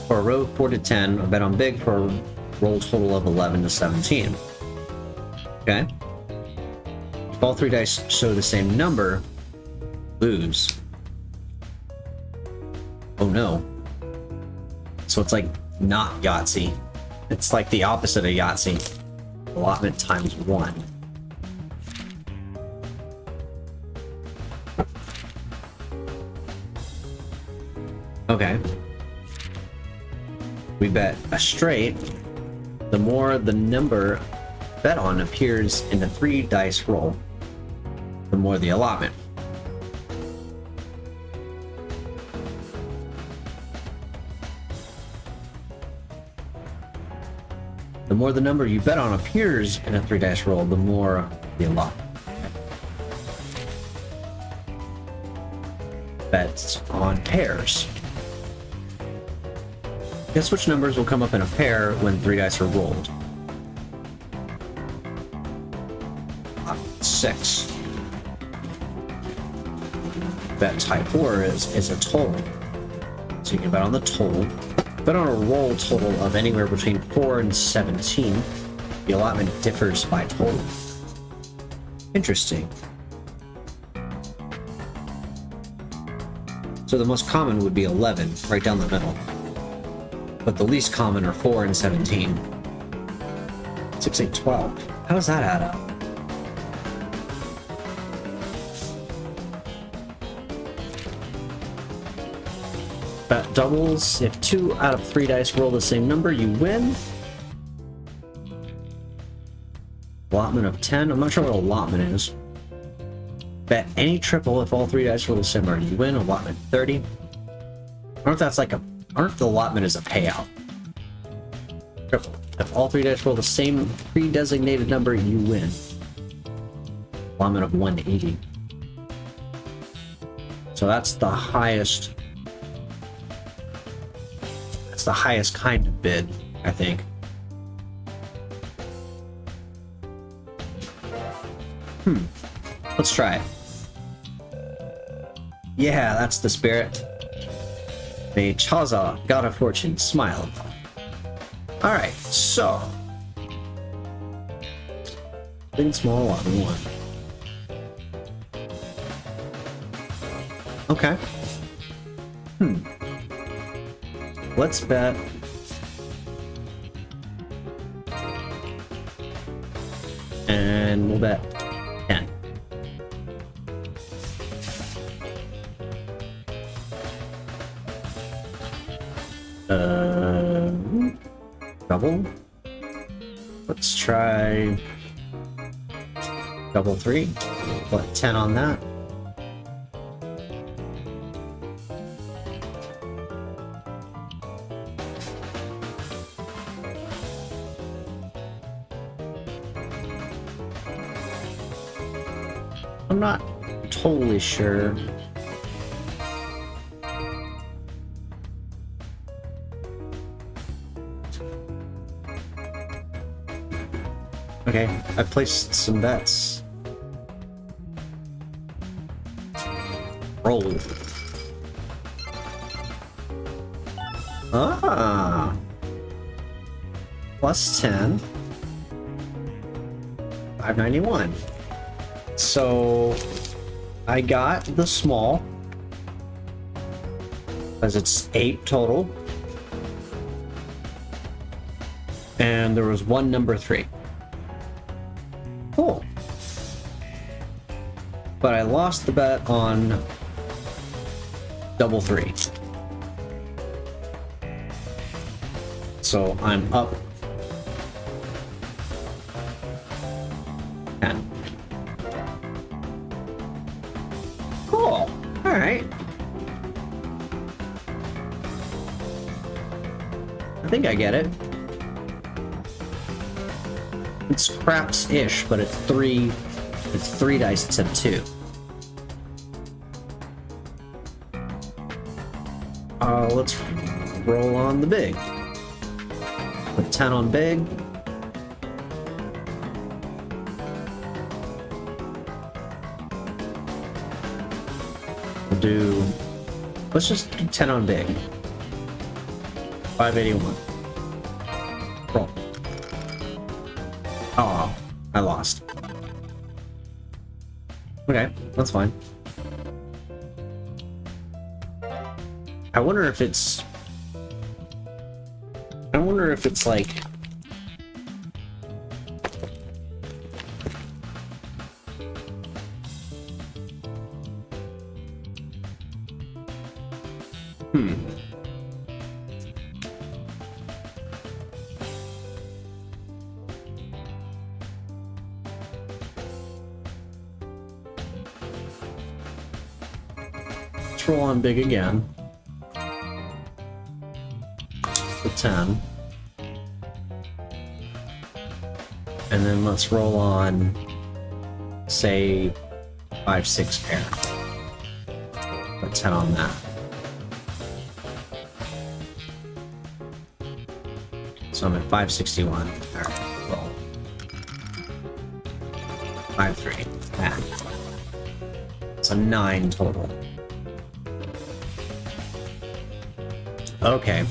for a roll 4 to 10, or bet on big for a roll total of 11 to 17. Okay? If all 3 dice show the same number, lose. Oh no. So it's like not Yahtzee. It's like the opposite of Yahtzee. Allotment times 1. Okay. We bet a straight. The more the number bet on appears in the 3 dice roll, the more the allotment. The more the number you bet on appears in a 3 dice roll, the more the allotment. Bets on pairs. Guess which numbers will come up in a pair when 3 dice are rolled. 6. Bet type 4 is a total. So you can bet on the total. Bet on a roll total of anywhere between 4 and 17. The allotment differs by total. Interesting. So the most common would be 11, right down the middle. But the least common are 4 and 17. 6, 8, 12. How does that add up? Bet doubles. If 2 out of 3 dice roll the same number, you win. Allotment of 10. I'm not sure what allotment is. Bet any triple if all 3 dice roll the same number, you win. Allotment 30. I don't know if that's like a... I don't know if the allotment is a payout. Triple. If all 3 dice roll the same pre-designated number, you win. Allotment of 180. So that's the highest. That's the highest kind of bid, I think. Let's try it. Yeah, that's the spirit. May Chaza, god of fortune, smile. Alright, so. Big and small on 1. Okay. Let's bet. And we'll bet 10. Let's try double 3. Put 10 on that. I'm not totally sure. Okay, I placed some bets. Roll. Ah! Plus 10. 591. So I got the small, as it's 8 total. And there was one number 3. Cool. But I lost the bet on double 3. So I'm up 10. Cool. Alright. I think I get it. It's craps-ish, but it's 3 dice instead of 2. Let's roll on the big. Put 10 on big. Let's just do 10 on big. 581. Roll. Oh, I lost. Okay, that's fine. I wonder if it's like Let's roll on big again. The 10. And then let's roll on, say, 5-6 pair. Put 10 on that. So I'm at 561. Alright, roll. 5-3. Ah. It's a 9 total. Okay.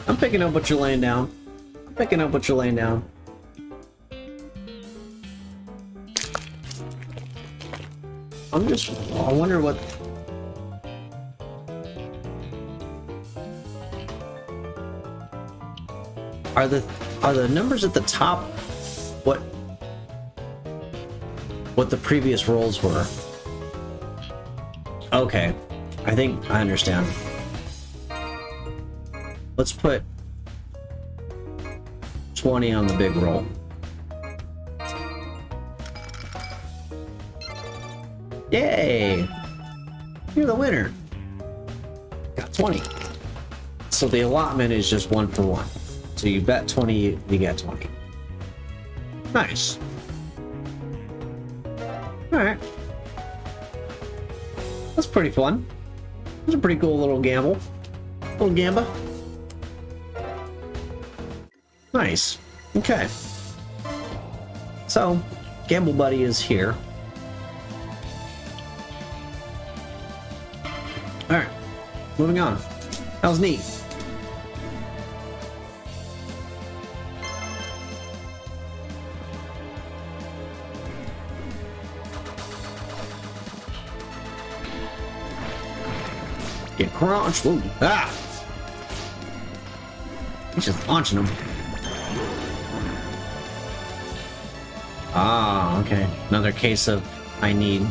I'm picking up what you're laying down. I'm picking up what you're laying down. I wonder what... Are the numbers at the top what the previous rolls were? Okay. I think I understand. Let's put 20 on the big roll. Yay! You're the winner. Got 20. So the allotment is just 1 for 1. So you bet 20, you get 20. Nice. Alright. That's pretty fun. That's a pretty cool little gamble. Little gamba. Nice. Okay. So, Gamble Buddy is here. Alright. Moving on. That was neat. Get crunched. Ooh. Ah! He's just launching them. Ah, okay. Another case of I need a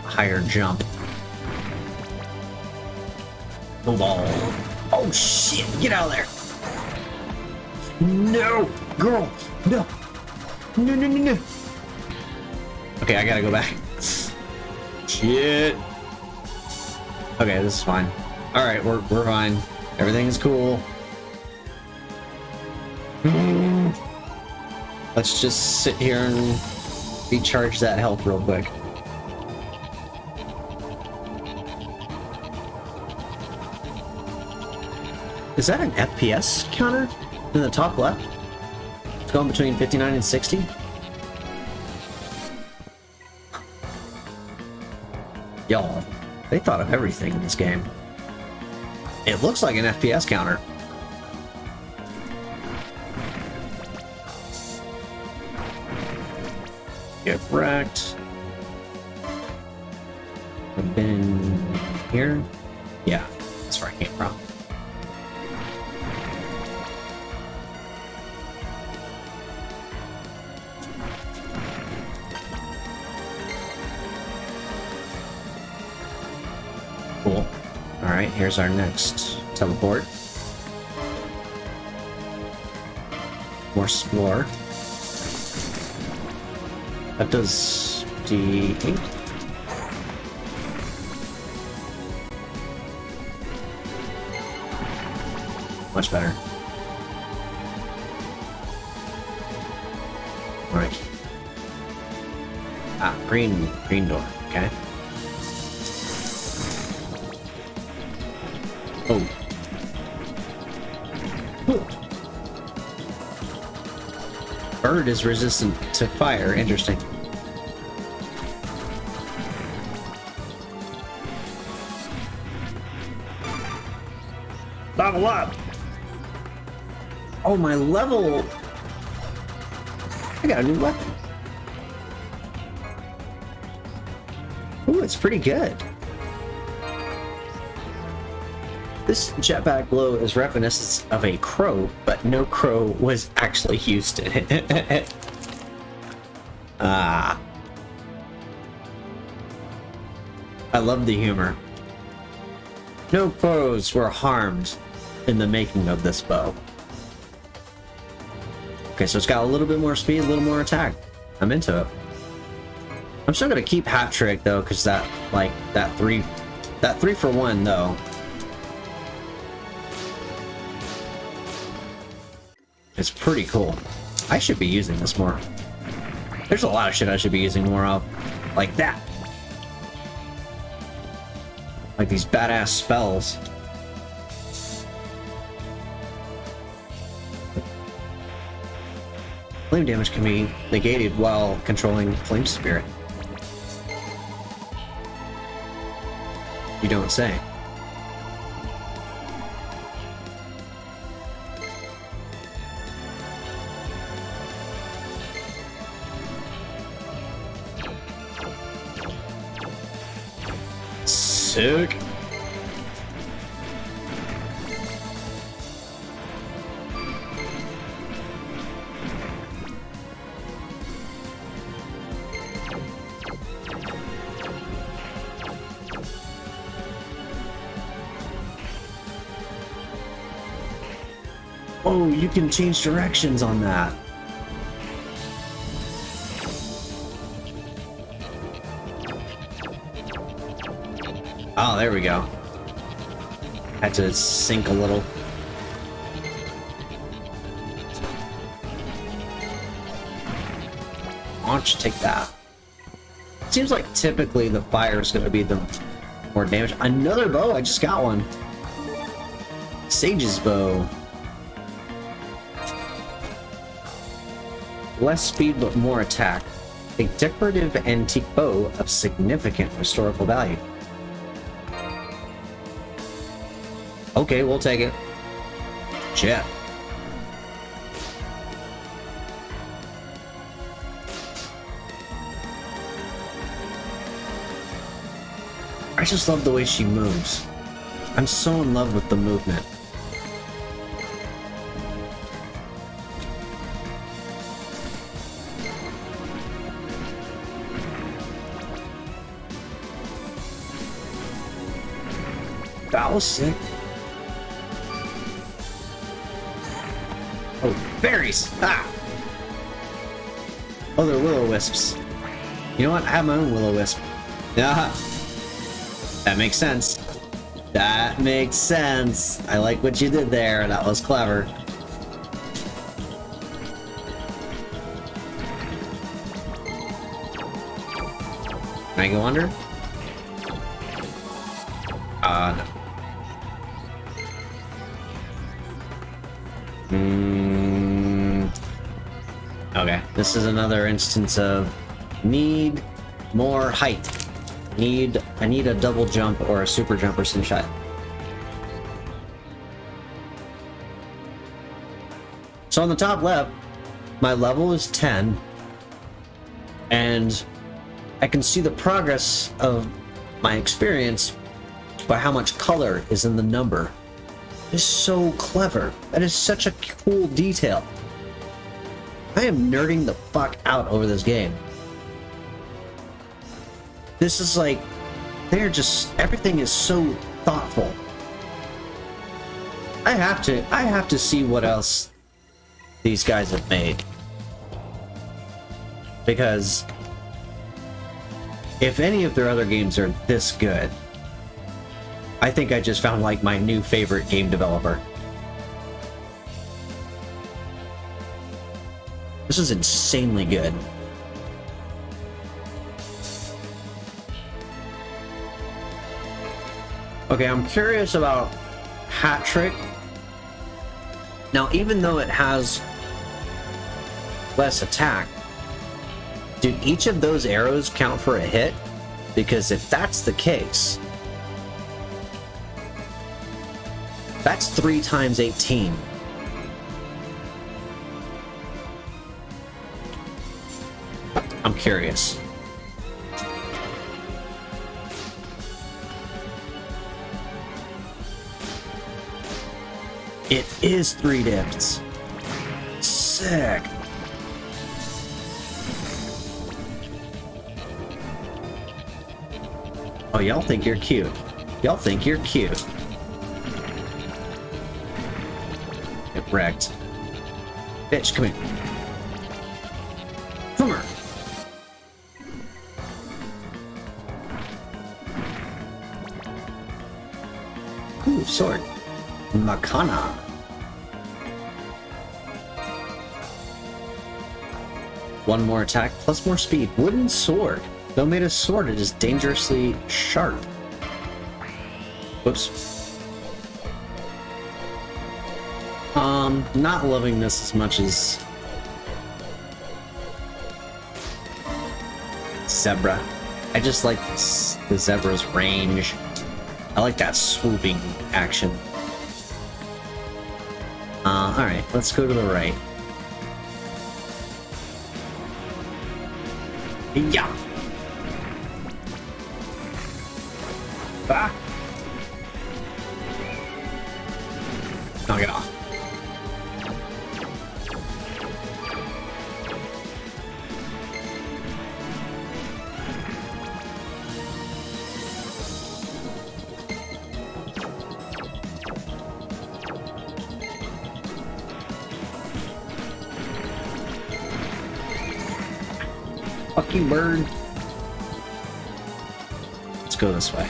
higher jump. Oh, ball. Oh shit! Get out of there! No! Girl! No! No, no, no, no! Okay, I gotta go back. Shit! Okay, this is fine. Alright, we're fine. Everything's cool. Let's just sit here and recharge that health real quick. Is that an FPS counter in the top left? It's going between 59 and 60? Y'all, they thought of everything in this game. It looks like an FPS counter. Get wrecked. I've been here? Yeah, that's where I came from. Cool. Alright, here's our next teleport. More explore. That does D8. Much better. Alright. Ah, green door, okay. Oh. Bird is resistant to fire. Interesting. Level up! Oh, my level... I got a new weapon. Ooh, it's pretty good. This jetpack blow is reminiscent of a crow, but no crow was actually used in it. Ah. I love the humor. No crows were harmed in the making of this bow. Okay, so it's got a little bit more speed, a little more attack. I'm into it. I'm still gonna keep hat trick though, because that three for one though. It's pretty cool. I should be using this more. There's a lot of shit I should be using more of. Like that. Like these badass spells. Flame damage can be negated while controlling Flame Spirit. You don't say. Sick. Oh, you can change directions on that. Oh, there we go. Had to sink a little. Why don't you take that? Seems like typically the fire is going to be the more damage. Another bow! I just got one. Sage's bow. Less speed but more attack. A decorative antique bow of significant historical value. Okay, we'll take it. Shit. I just love the way she moves. I'm so in love with the movement. That was sick. Oh. Berries! Ah! Oh, they're will-o-wisps. You know what? I have my own will-o-wisp. Yeah. That makes sense. That makes sense. I like what you did there. That was clever. Can I go under? No. Okay, this is another instance of need more height. I need a double jump or a super jump or some shit. So on the top left, my level is 10, and I can see the progress of my experience by how much color is in the number. It's so clever. That is such a cool detail. I am nerding the fuck out over this game. This is like, they're just, everything is so thoughtful. I have to see what else these guys have made. Because if any of their other games are this good, I think I just found like my new favorite game developer. This is insanely good. Okay, I'm curious about Hat Trick. Now, even though it has less attack, do each of those arrows count for a hit? Because if that's the case, that's 3 times 18. I'm curious. It is 3 dips. Sick. Oh, y'all think you're cute. Y'all think you're cute. Get wrecked. Bitch, come here. Come here. Ooh, sword. Makana. One more attack plus more speed. Wooden sword. Though made of sword, it is dangerously sharp. Whoops. Not loving this as much as Zebra. I just like the Zebra's range. I like that swooping action. Alright, let's go to the right. Yeah! Ah! Knock it off. Fuck you, bird. Let's go this way.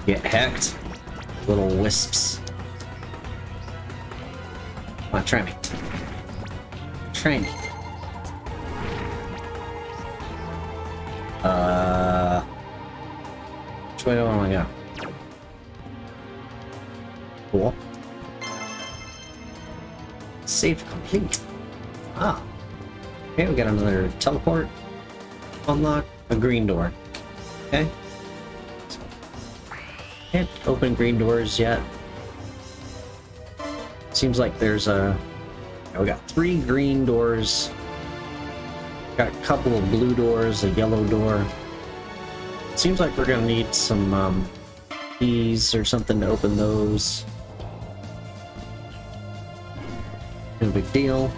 Get hecked, little wisps. Come on, try me. Try me. Which way do I want to go? Cool. Save complete. Ah. Okay, we got another teleport. Unlock a green door. Okay. Can't open green doors yet. Seems like there's a... we got 3 green doors. Got a couple of blue doors, a yellow door. Seems like we're gonna need some keys or something to open those. No big deal.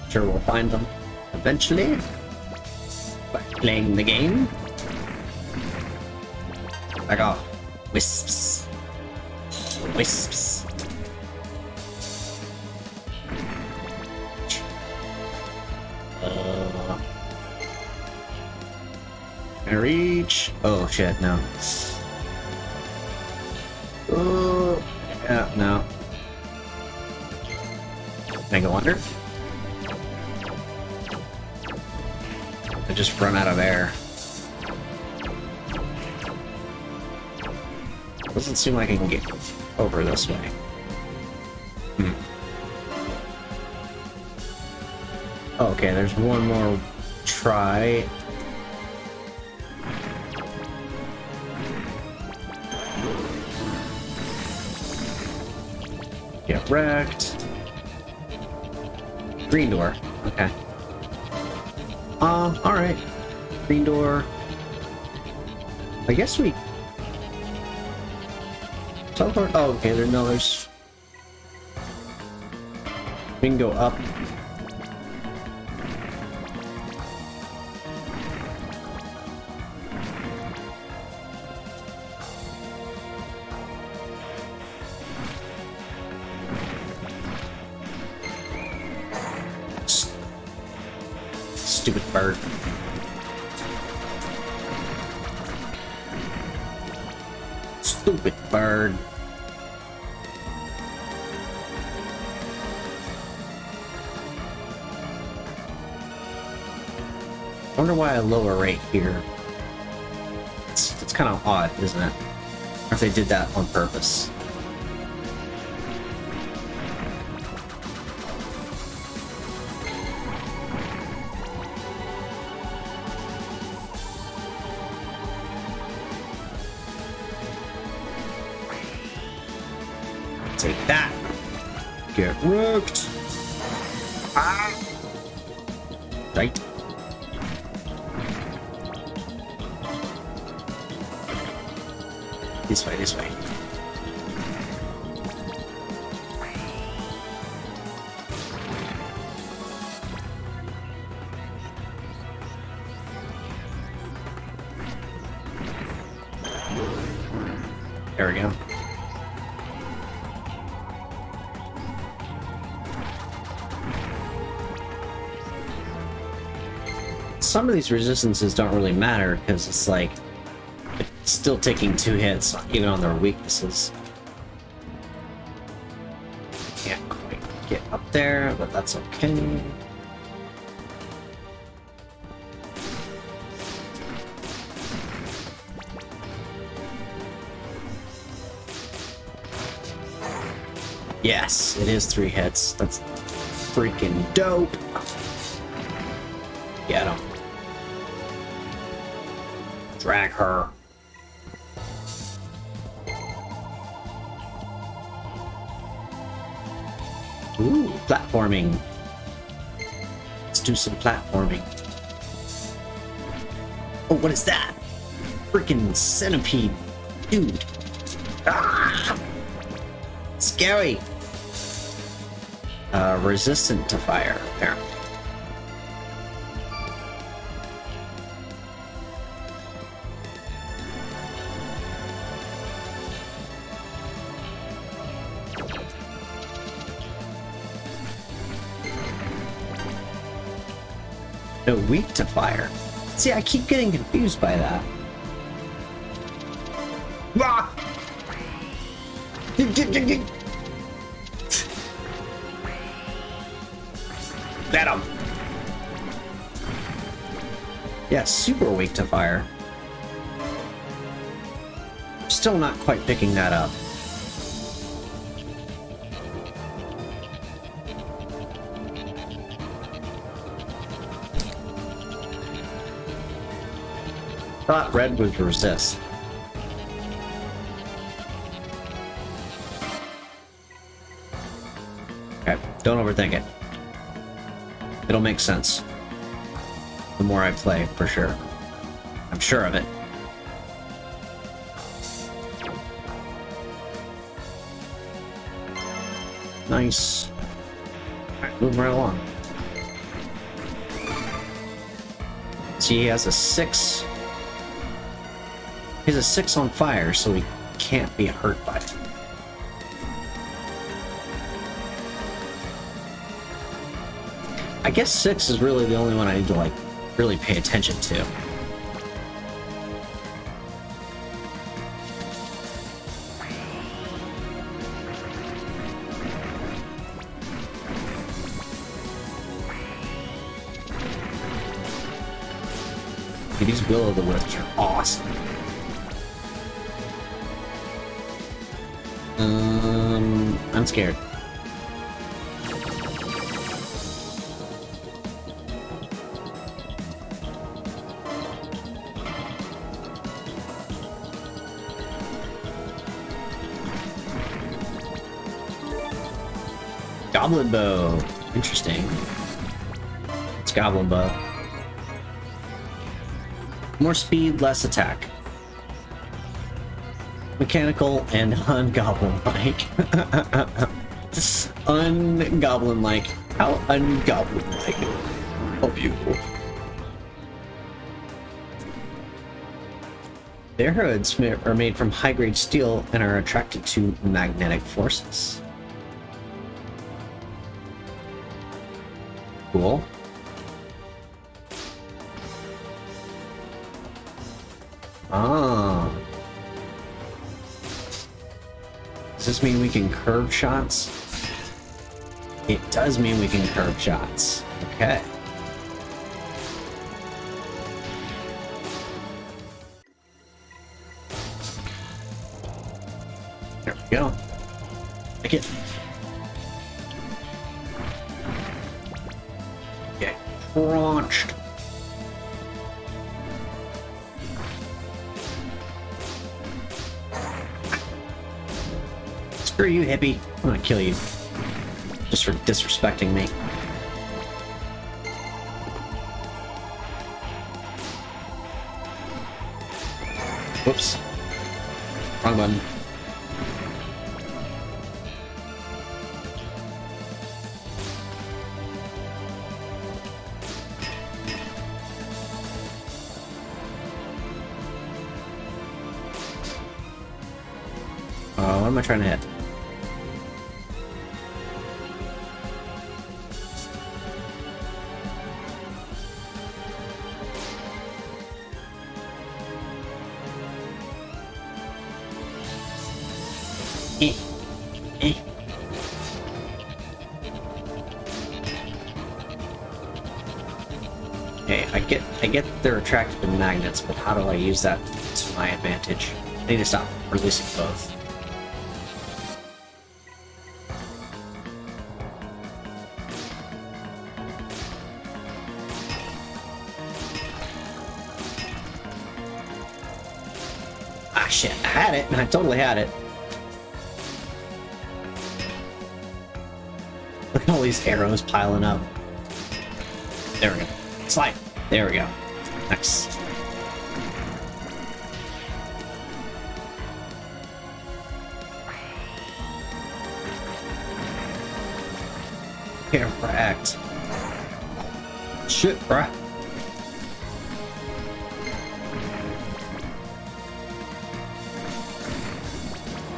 Sure, we'll find them eventually by playing the game. Back off. Wisps. Wisps. Can I reach? Oh shit, no. Oh, yeah, no. Can I go under? I just run out of air. Doesn't seem like I can get over this way. Okay, there's one more try. Get wrecked. Green door. Okay. Alright. Green door. I guess we... teleport? Oh, okay, there's... We can go up. Stupid bird. Stupid bird. I wonder why I lower right here. It's kind of odd, isn't it? Or if they did that on purpose. Take that. Get rooked. Ah. Right. This way, this way. There we go. Some of these resistances don't really matter because it's like it's still taking 2 hits even on their weaknesses. Can't quite get up there, but that's okay. Yes, it is 3 hits. That's freaking dope. Get him. Drag her. Ooh, platforming. Let's do some platforming. Oh, what is that? Freaking centipede. Dude. Ah! Scary. Resistant to fire, apparently. No, weak to fire. See, I keep getting confused by that. Ah! Get him! Yeah, super weak to fire. Still not quite picking that up. Thought red was resist. Okay, don't overthink it. It'll make sense. The more I play, for sure. I'm sure of it. Nice. Alright, moving right along. See, he has a 6. He's a 6 on fire, so he can't be hurt by it. I guess 6 is really the only one I need to, like, really pay attention to. Dude, these will-o'-the-wisps are awesome. I'm scared. Goblin Bow. Interesting. It's Goblin Bow. More speed, less attack. Mechanical and ungoblin-like. Ungoblin-like. How ungoblin-like of you. Their hoods are made from high-grade steel and are attracted to magnetic forces. Cool. Ah. Does this mean we can curve shots? It does mean we can curve shots. Okay. There we go. Take it. Get crunched. Screw you, hippie. I'm gonna kill you. Just for disrespecting me. Whoops. Wrong button. What am I trying to hit? Okay, I get they're attracted to magnets, but how do I use that to my advantage? I need to stop releasing both. Ah shit, I had it, I totally had it. Look at all these arrows piling up. There we go. Slide. There we go. Nice. Correct. Shit, bruh.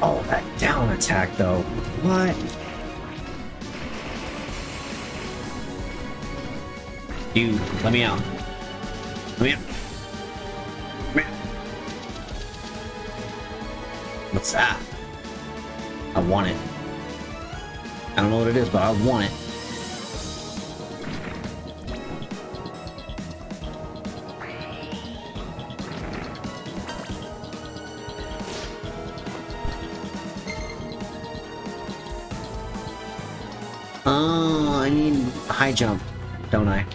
Oh, that down attack though. What? You, let me out. Let me out. Come here. What's that? I want it. I don't know what it is, but I want it. Oh, I need a high jump, don't I?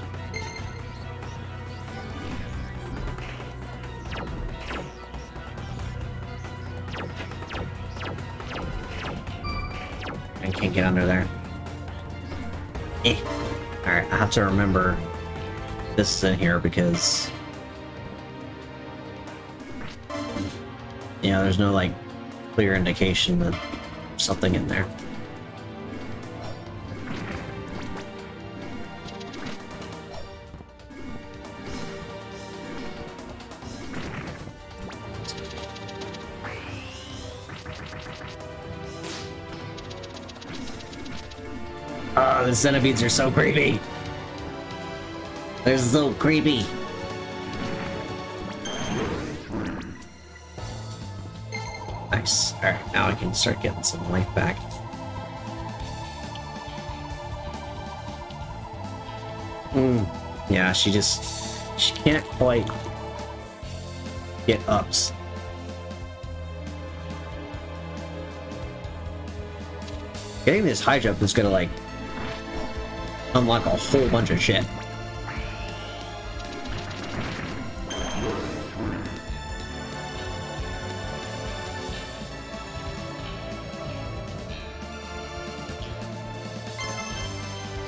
I can't get under there. Eh. Alright, I have to remember this is in here because... yeah, there's no, like, clear indication that there's something in there. Oh, the centipedes are so creepy. They're so creepy. Nice. Alright, now I can start getting some life back. Yeah, she can't quite get ups. Getting this high jump is gonna like unlock a whole bunch of shit.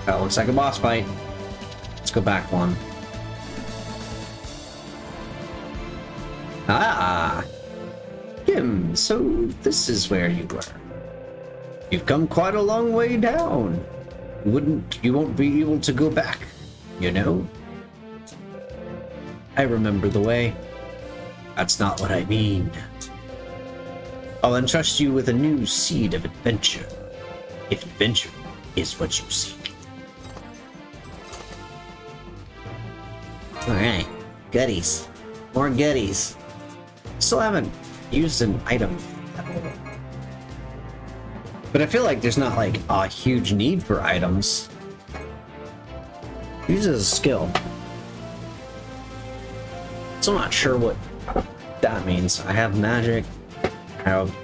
That looks like a boss fight. Let's go back one. Ah! Kim, so this is where you were. You've come quite a long way down. You won't be able to go back, you know? I remember the way. That's not what I mean. I'll entrust you with a new seed of adventure. If adventure is what you seek. Alright, goodies. More goodies. Still haven't used an item at all. But I feel like there's not like a huge need for items. Use it as a skill. So I'm not sure what that means. I have magic. I have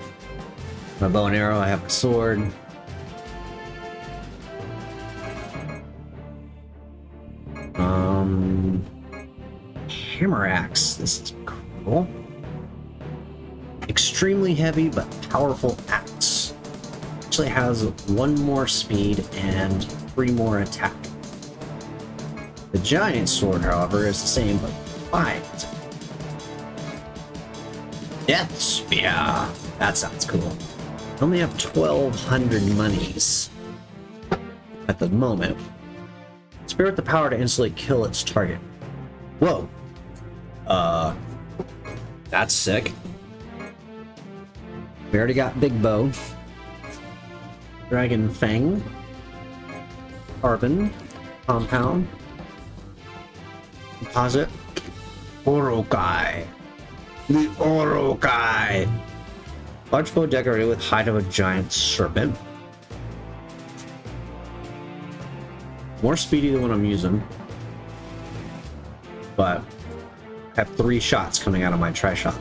my bow and arrow. I have a sword. Hammer axe. This is cool. Extremely heavy but powerful axe. Actually has 1 more speed and 3 more attack. The giant sword, however, is the same but 5. Death Spear. That sounds cool. I only have 1,200 monies at the moment. Spear with the power to instantly kill its target. Whoa. That's sick. We already got Big Bow. Dragon Fang. Carbon. Compound. Composite. Orokai. The Orokai. Large bow decorated with hide of a giant serpent. More speedy than what I'm using. But I have 3 shots coming out of my tri-shot.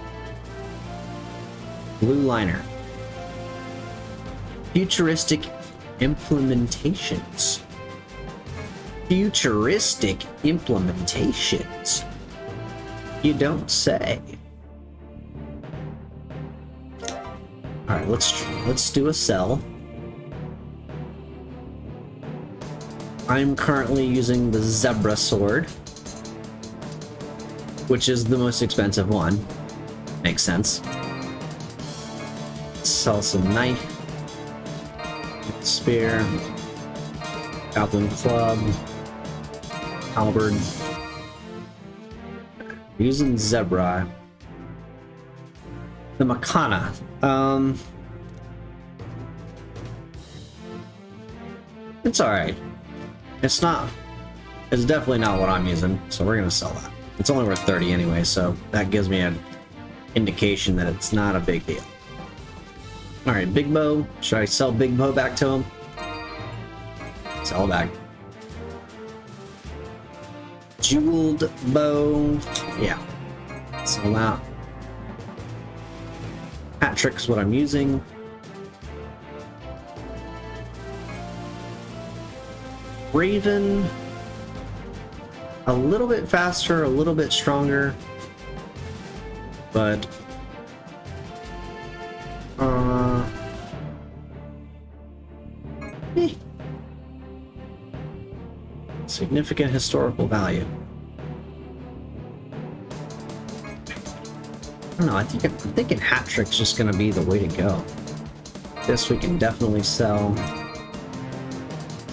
Blue liner. Futuristic implementations. Futuristic implementations. You don't say. Alright, let's do a sell. I'm currently using the zebra sword, which is the most expensive one. Makes sense. Sell some knife, spear, Goblin Club, halberd. Using zebra. The Makana. It's alright. It's definitely not what I'm using, so we're gonna sell that. It's only worth 30 anyway, so that gives me an indication that it's not a big deal. Alright, Big Bow. Should I sell Big Bow back to him? Sell back. Jeweled Bow. Yeah. Sell that. Hat Trick's what I'm using. Raven. A little bit faster, a little bit stronger. But significant historical value. I don't know, I'm thinking Hat Trick's just gonna be the way to go. This we can definitely sell.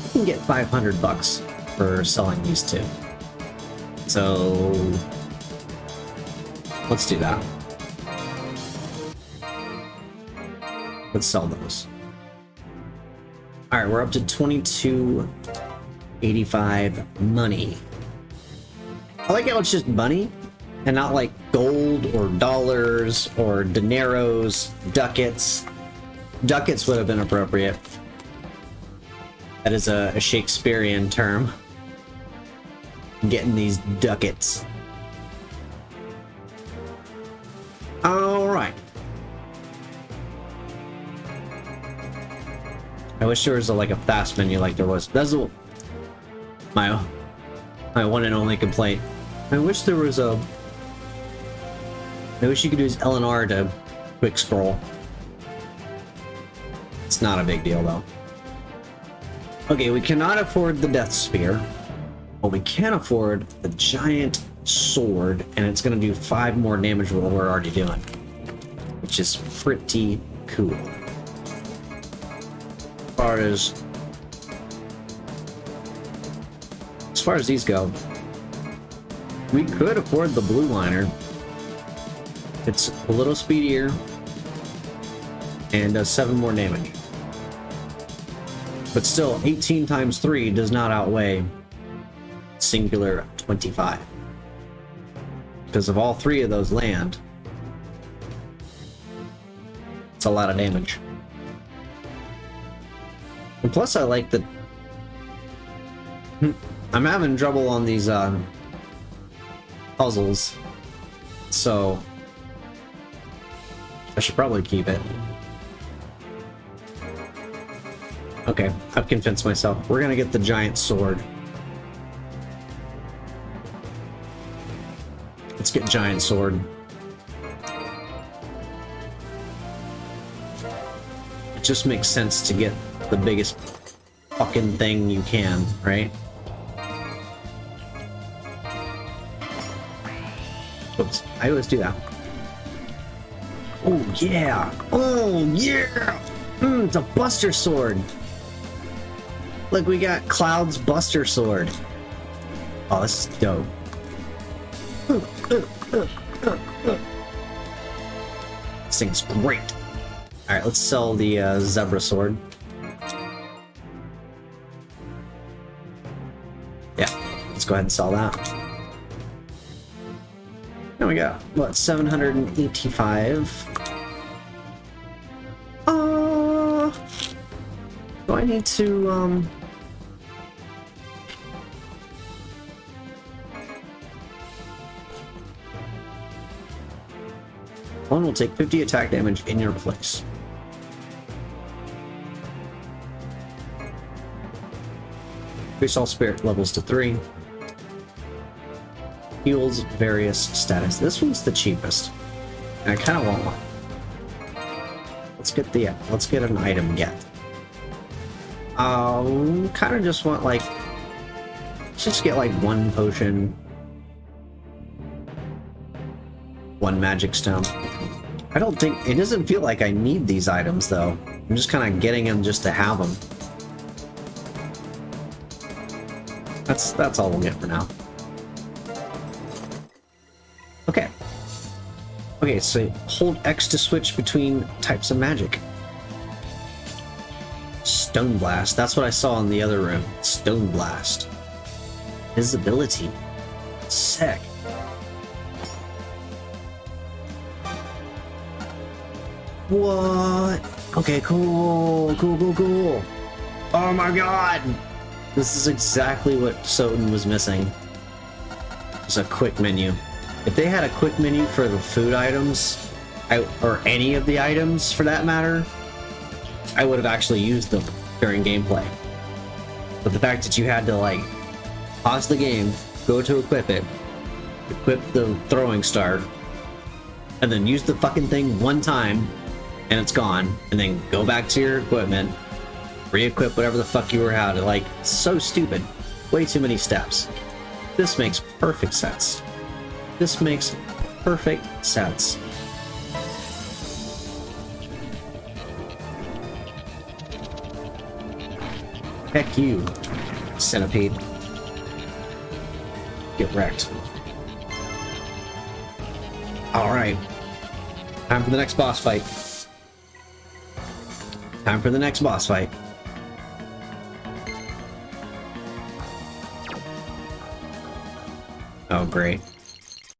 We can get 500 bucks for selling these 2. So let's do that. Let's sell those. All right, we're up to 2285 money. I like how it's just money and not like gold or dollars or dineros, ducats. Ducats would have been appropriate. That is a Shakespearean term. Getting these ducats. All right. I wish there was like a fast menu like there was. That's my one and only complaint. I wish there was a. I wish you could use L and R to quick scroll. It's not a big deal though. Okay, we cannot afford the Death Spear, but we can afford the giant sword, and it's going to do 5 more damage than what we're already doing, which is pretty cool. As far as these go, we could afford the blue liner. It's a little speedier and does 7 more damage. But still, 18 times 3 does not outweigh singular 25. Because if all 3 of those land, it's a lot of damage. And plus, I like that I'm having trouble on these puzzles, so I should probably keep it. Okay, I've convinced myself. We're gonna get the giant sword. Let's get giant sword. It just makes sense to get the biggest fucking thing you can, right? Oops, I always do that. Oh yeah! Oh yeah! It's a Buster Sword! Look, we got Cloud's Buster Sword. Oh, this is dope. This thing's great. Alright, let's sell the Zebra Sword. Yeah, let's go ahead and sell that. Now we got, what, 785? Do I need to, One will take 50 attack damage in your place. Increase all spirit levels to 3. Heals various status. This one's the cheapest. And I kind of want one. Let's get an item get. Kind of just want like, let's just get like 1 potion, 1 magic stone. I don't think, it doesn't feel like I need these items though. I'm just kind of getting them just to have them. That's all we'll get for now. Okay. Okay, so hold X to switch between types of magic. Stone Blast. That's what I saw in the other room. Stone Blast. Visibility. Sick. What? Okay, cool. Cool. Oh my god! This is exactly what Soden was missing. Just a quick menu. If they had a quick menu for the food items, or any of the items for that matter, I would have actually used them during gameplay. But the fact that you had to like pause the game, go to equip it, equip the throwing star, and then use the fucking thing 1 time, and it's gone, and then go back to your equipment, re-equip whatever the fuck you were out of, like, so stupid. Way too many steps. This makes perfect sense. This makes perfect sense. Heck you, centipede. Get wrecked. Alright. Time for the next boss fight. Time for the next boss fight. Oh, great.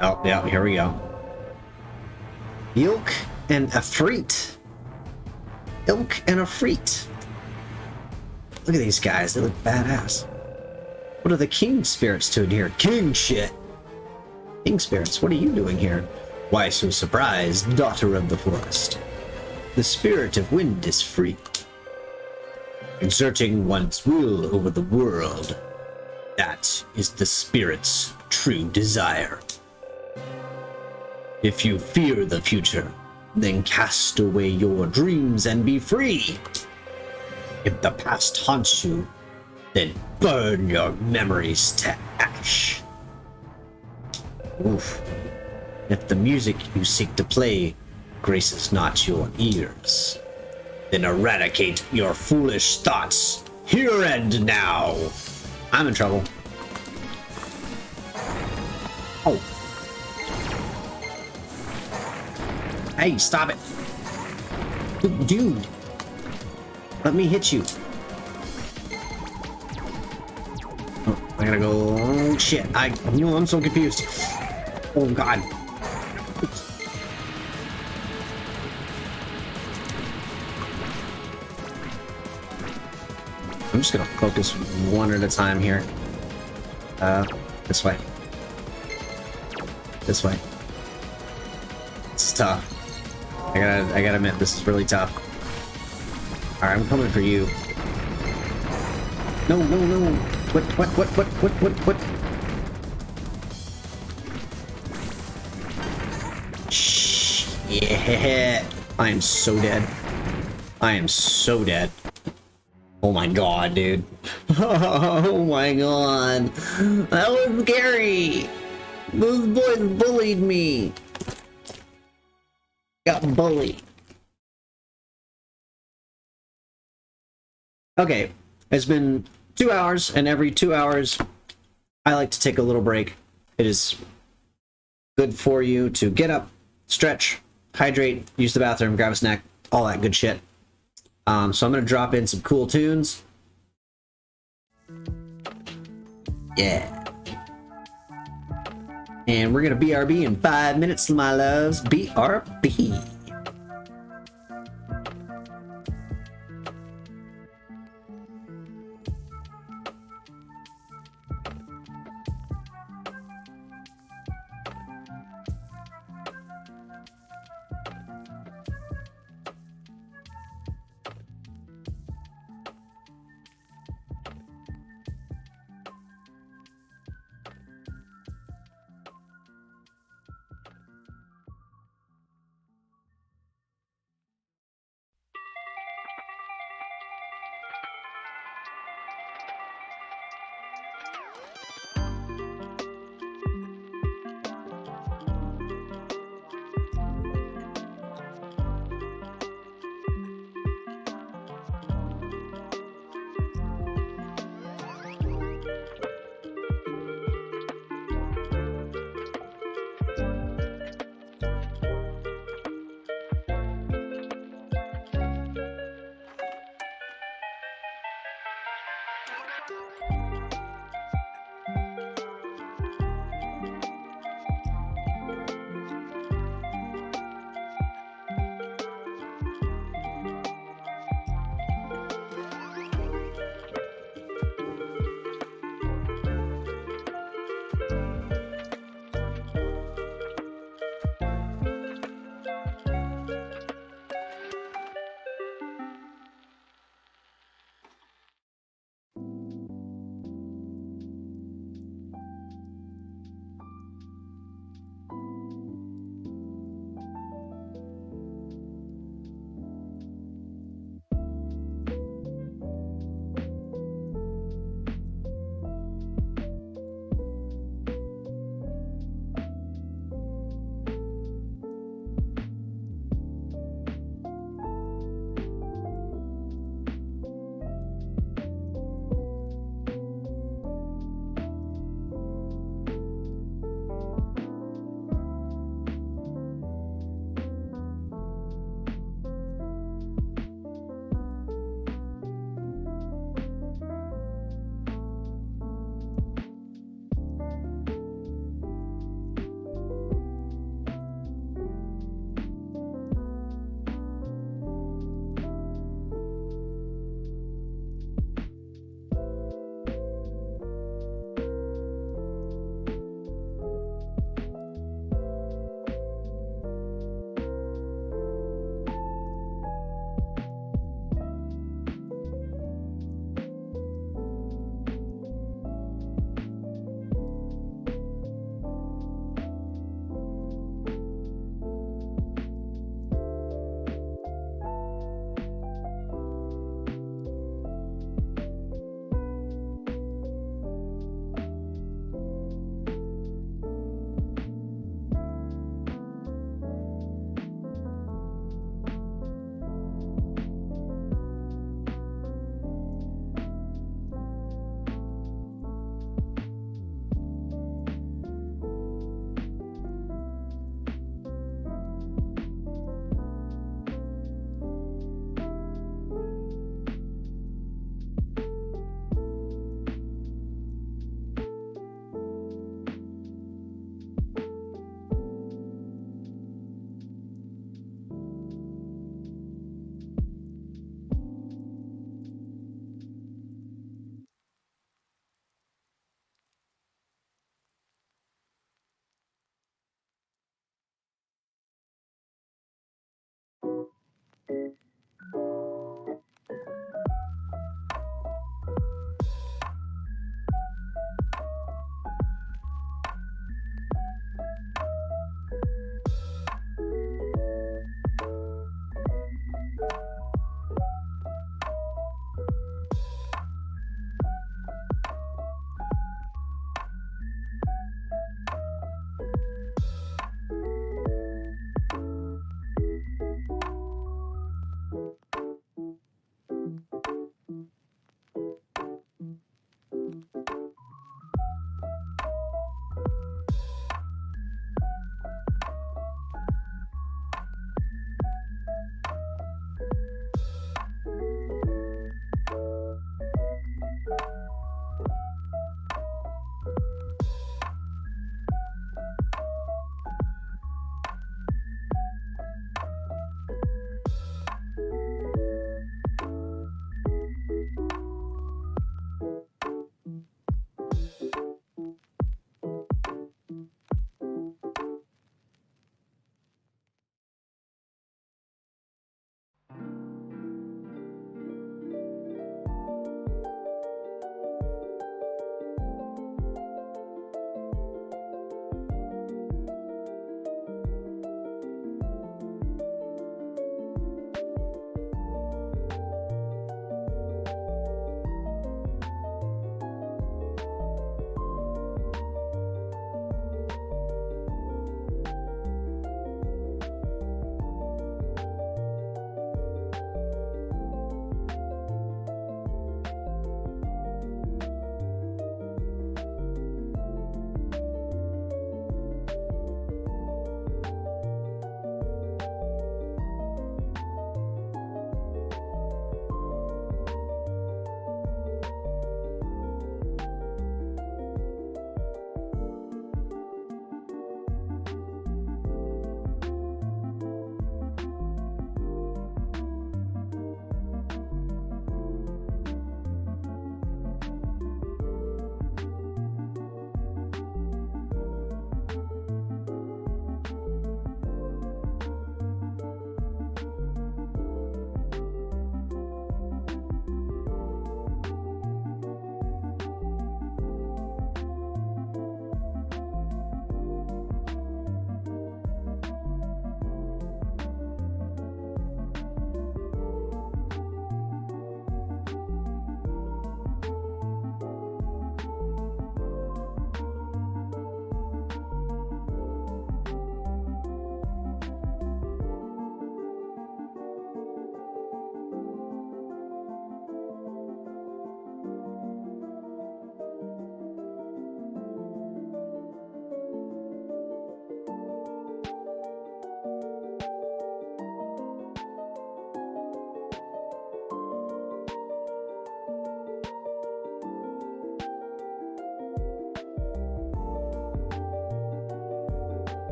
Oh, yeah, here we go. Ilk and Afreet. Ilk and Afreet. Look at these guys, they look badass. What are the king spirits doing here? King shit! King spirits, what are you doing here? Why so surprised, daughter of the forest? The spirit of wind is free, exerting one's will over the world. That is the spirit's true desire. If you fear the future, then cast away your dreams and be free. If the past haunts you, then burn your memories to ash. Oof. If the music you seek to play graces not your ears, then eradicate your foolish thoughts here and now. I'm in trouble. Oh. Hey, stop it. Dude. Let me hit you. Oh, I gotta go. Oh, shit. I'm so confused. Oh, God. I'm just gonna focus one at a time here. This way. This way. This is tough. I gotta admit, this is really tough. Alright, I'm coming for you. No, no, no. What? Shh. Yeah. I am so dead. I am so dead. Oh my god, dude. Oh my god. That was scary. Those boys bullied me. Got bullied. Okay, it's been 2 hours, and every 2 hours, I like to take a little break. It is good for you to get up, stretch, hydrate, use the bathroom, grab a snack, all that good shit. So I'm gonna drop in some cool tunes. Yeah. And we're gonna BRB in 5 minutes, my loves. BRB.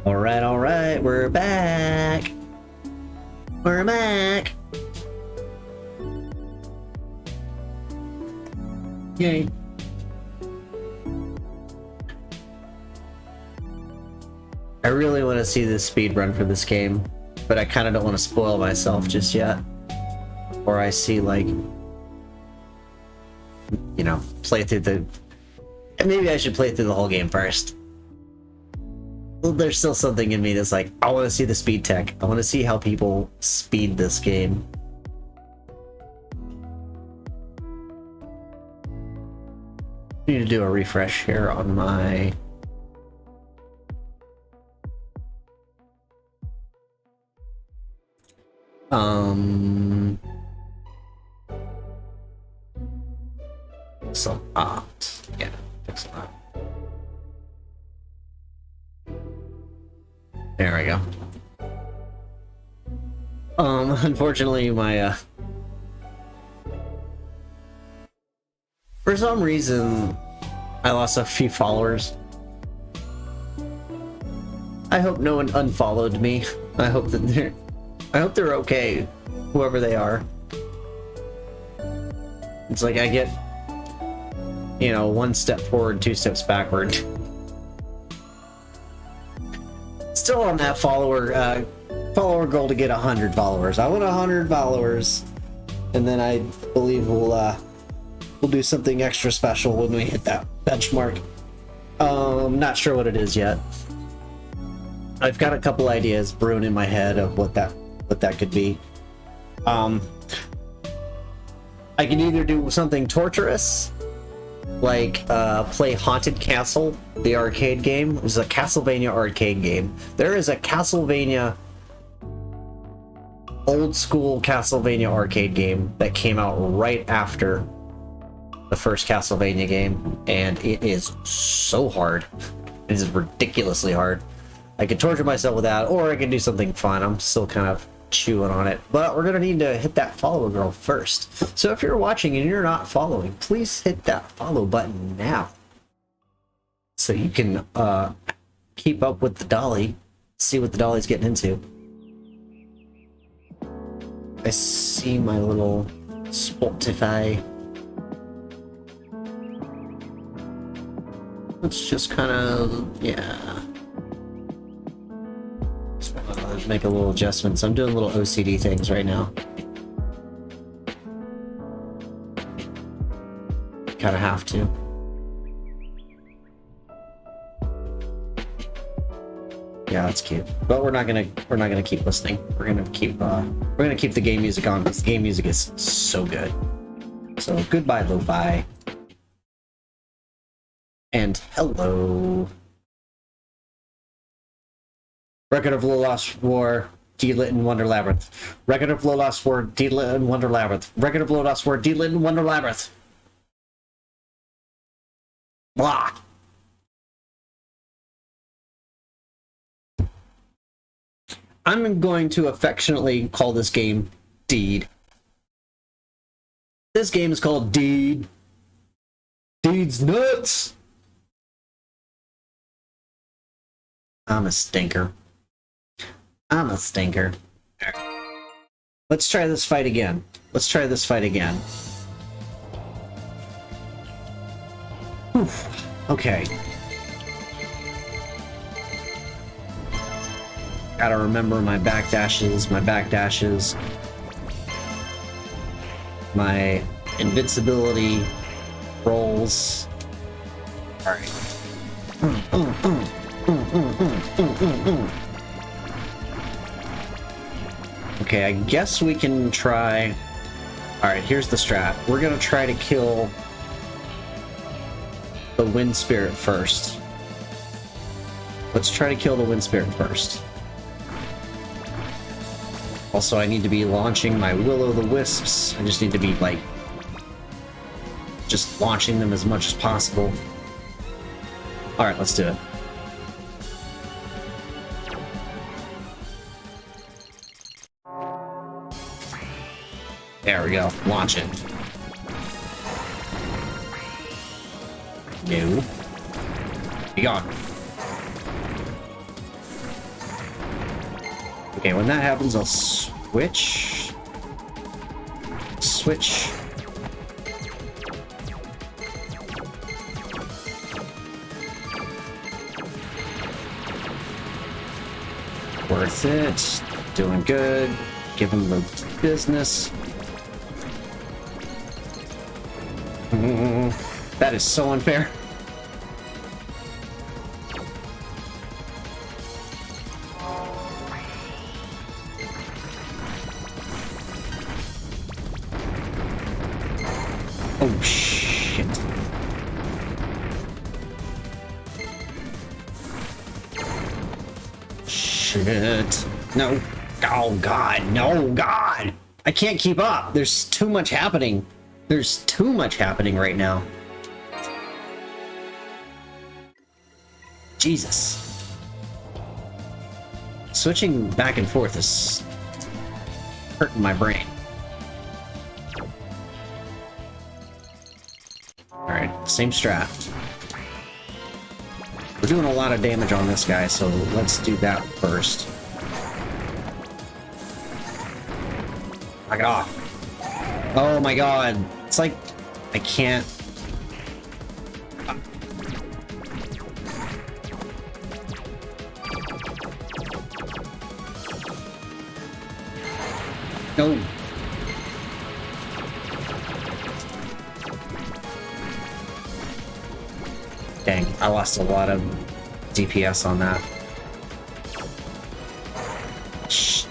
All right, we're back. We're back. Yay. I really want to see the speed run for this game, but I kind of don't want to spoil myself just yet. Or I see, like, you know, play through the... Maybe I should play through the whole game first. There's still something in me that's like, I want to see the speed tech. I want to see how people speed this game. I need to do a refresh here on my... Pixel art. Yeah, pixel art. There we go. Unfortunately, my, for some reason, I lost a few followers. I hope no one unfollowed me. I hope they're okay, whoever they are. It's like I get, you know, 1 step forward, 2 steps backward. Still on that follower goal to get 100 followers. I want 100 followers, and then I believe we'll do something extra special when we hit that benchmark. Not sure what it is yet. I've got a couple ideas brewing in my head of what that could be. I can either do something torturous, like play Haunted Castle, the arcade game. It's a Castlevania arcade game. There is a Castlevania, old school Castlevania arcade game that came out right after the first Castlevania game, and it is so hard. It is ridiculously hard. I could torture myself with that, or I could do something fun. I'm still kind of chewing on it, but we're gonna need to hit that follow girl first. So if you're watching and you're not following, please hit that follow button now, so you can keep up with the dolly, see what the dolly's getting into. I see my little Spotify. Let's just kind of, yeah. Make a little adjustments. I'm doing little OCD things right now. Kind of have to. Yeah, that's cute. But we're not gonna keep listening. We're gonna keep the game music on, because the game music is so good. So goodbye, lo-fi. And hello. Record of Lodoss War, Deedlit and Wonder Labyrinth. Record of Lodoss War, Deedlit and Wonder Labyrinth. Record of Lodoss War, Deedlit and Wonder Labyrinth. Blah. I'm going to affectionately call this game Deed. This game is called Deed. Deed's nuts. I'm a stinker. I'm a stinker. Let's try this fight again. Let's try this fight again. Whew. Okay. Gotta remember my backdashes, my invincibility rolls. Alright. Okay, I guess we can try... Alright, here's the strat. We're gonna try to kill the Wind Spirit first. Let's try to kill the Wind Spirit first. Also, I need to be launching my Will-O-the-Wisps. I just need to be, like, just launching them as much as possible. Alright, let's do it. There we go. Launch it. No. Be gone. Okay, when that happens, I'll switch. Switch. Worth it. Doing good. Give him the business. That is so unfair. Oh, shit. Shit. No. Oh, God. No, God. I can't keep up. There's too much happening. There's too much happening right now. Jesus. Switching back and forth is hurting my brain. Alright, same strat. We're doing a lot of damage on this guy, so let's do that first. Knock it off. Oh my god. It's like I can't. No. Dang, I lost a lot of DPS on that. Shh.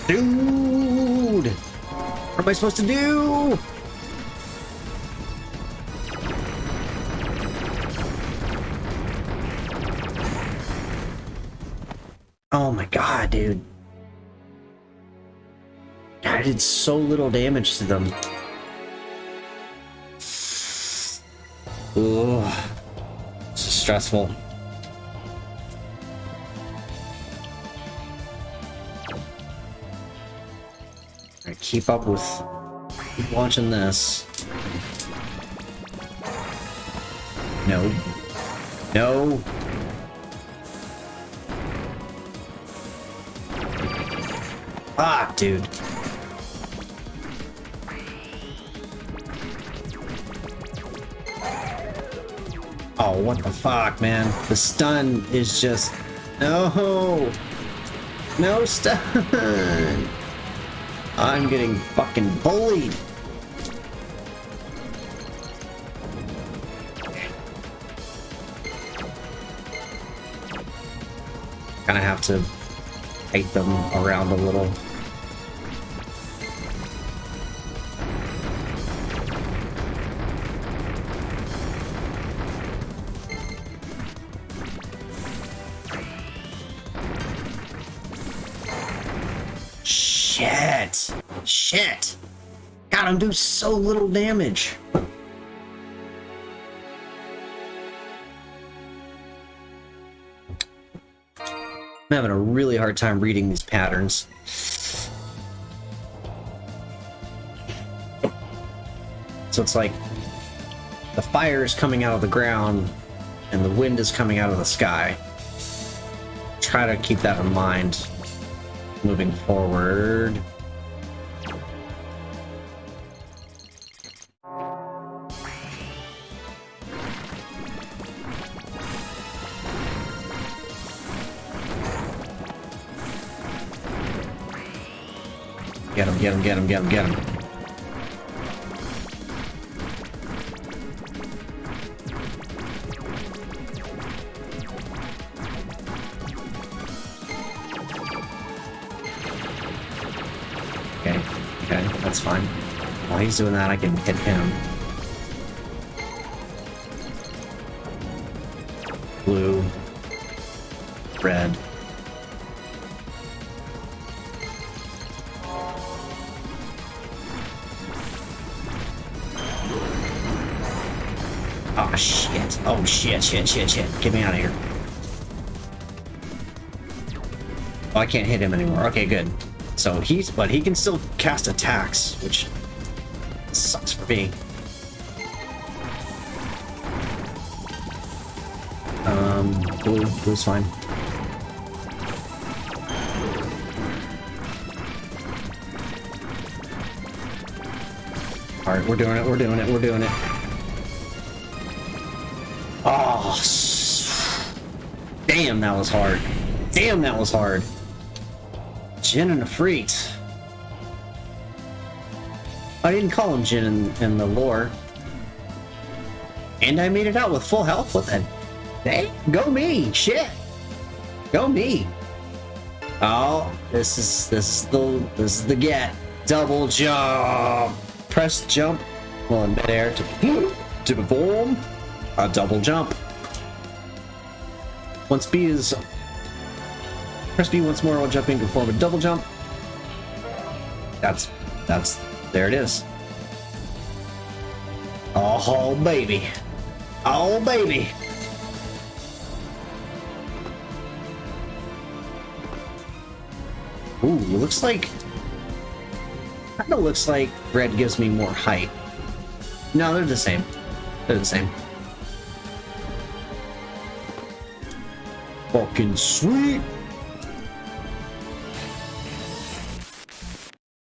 Dude! What am I supposed to do? Oh my god, dude. I did so little damage to them. Ugh. This is stressful. Alright, keep up with launching this. No. No. Ah, dude. Oh, what the fuck, man? The stun is just... No! No stun! I'm getting fucking bullied! Kinda have to fight them around a little. Shit! Shit! God, I'm doing so little damage. I'm having a really hard time reading these patterns. So it's like the fire is coming out of the ground and the wind is coming out of the sky. Try to keep that in mind moving forward. Get him, get him, get him, get him, get him. Okay, okay, that's fine. While he's doing that, I can hit him. Blue. Red. Oh shit. Oh shit, shit, shit, shit. Get me out of here. Oh, I can't hit him anymore. Okay, good. So but he can still cast attacks, which sucks for me. Blue's fine. Alright, we're doing it, we're doing it, we're doing it. Oh, damn, that was hard. Damn, that was hard. Jin and Ifrit. I didn't call him Jin in the lore. And I made it out with full health with it. Hey, go me! Shit! Go me! Oh, this is the get. Double jump! Press jump while in midair to perform a double jump. Once B is... Press B once more while jumping to perform a double jump. That's... There it is. Oh, baby. Oh, baby. Ooh, looks like... Kinda looks like red gives me more height. No, they're the same. They're the same. Fucking sweet!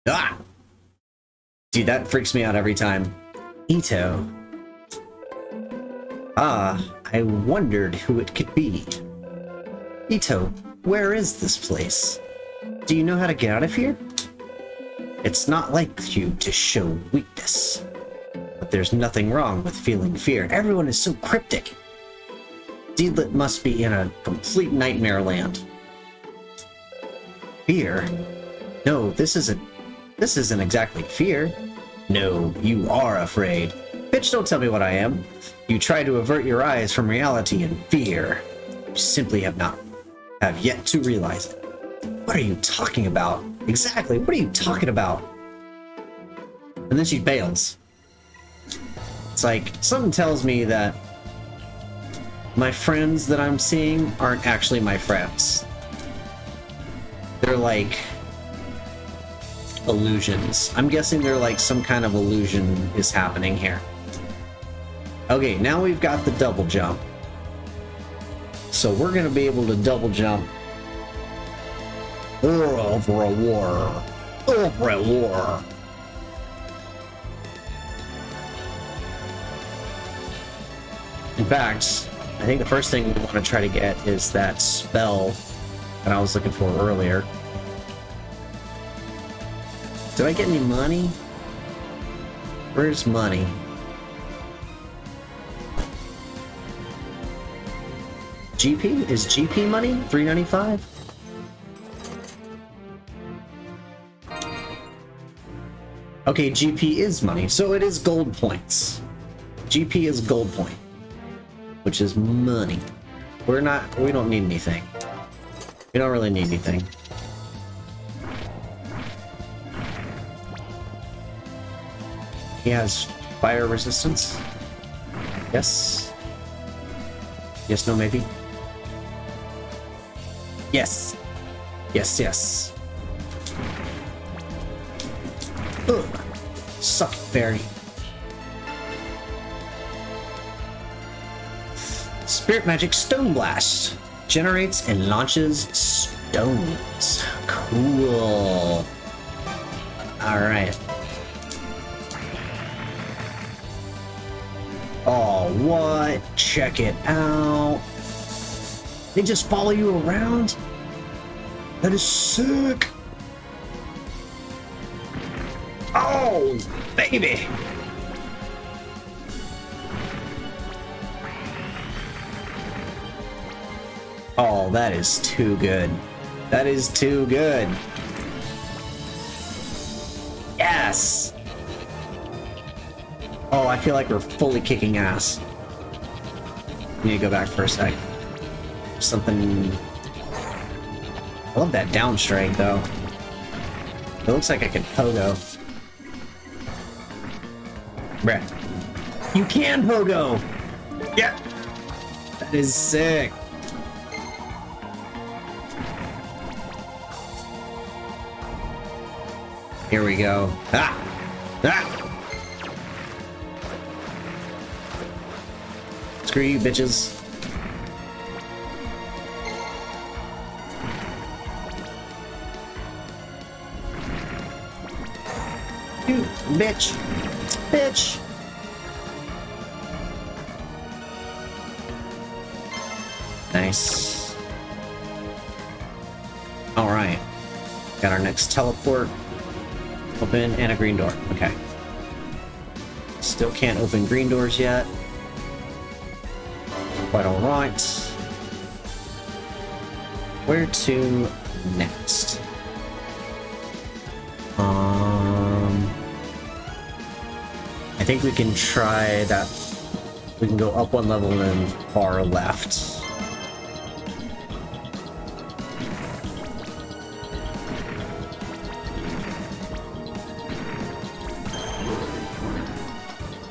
Ah! Dude, that freaks me out every time. Ito. Ah, I wondered who it could be. Ito, where is this place? Do you know how to get out of here? It's not like you to show weakness. But there's nothing wrong with feeling fear. Everyone is so cryptic. Deedlit must be in a complete nightmare land. Fear? No, this isn't exactly fear. No, you are afraid. Bitch, don't tell me what I am. You try to avert your eyes from reality and fear. You simply have yet to realize it. What are you talking about? Exactly, what are you talking about? And then she bails. It's like, something tells me that my friends that I'm seeing aren't actually my friends. They're like illusions. I'm guessing they're like some kind of illusion is happening here. Okay, now we've got the double jump. So we're gonna be able to double jump over a war. Over a war. In fact, I think the first thing we want to try to get is that spell that I was looking for earlier. Did I get any money? Where's money? GP? Is GP money? $3.95? Okay, GP is money, so it is gold points. GP is gold point, which is money. We don't need anything. We don't really need anything. He has fire resistance. Yes. Yes, no, maybe. Yes. Yes, yes. Ugh. Suck it, fairy. Spirit Magic Stone Blast. Generates and launches stones. Cool. Alright. Oh, what? Check it out. They just follow you around? That is sick. Oh, baby. Oh, that is too good. That is too good. Yes. Oh, I feel like we're fully kicking ass. Need to go back for a sec. Something... I love that down strike, though. It looks like I can pogo. Bruh. You can pogo! Yeah! That is sick. Here we go. Ah! Ah! Screw you, bitches. You bitch. Bitch! Nice. Alright. Got our next teleport. Open and a green door. Okay. Still can't open green doors yet. Quite alright. Where to next? I think we can try that. We can go up one level and then far left.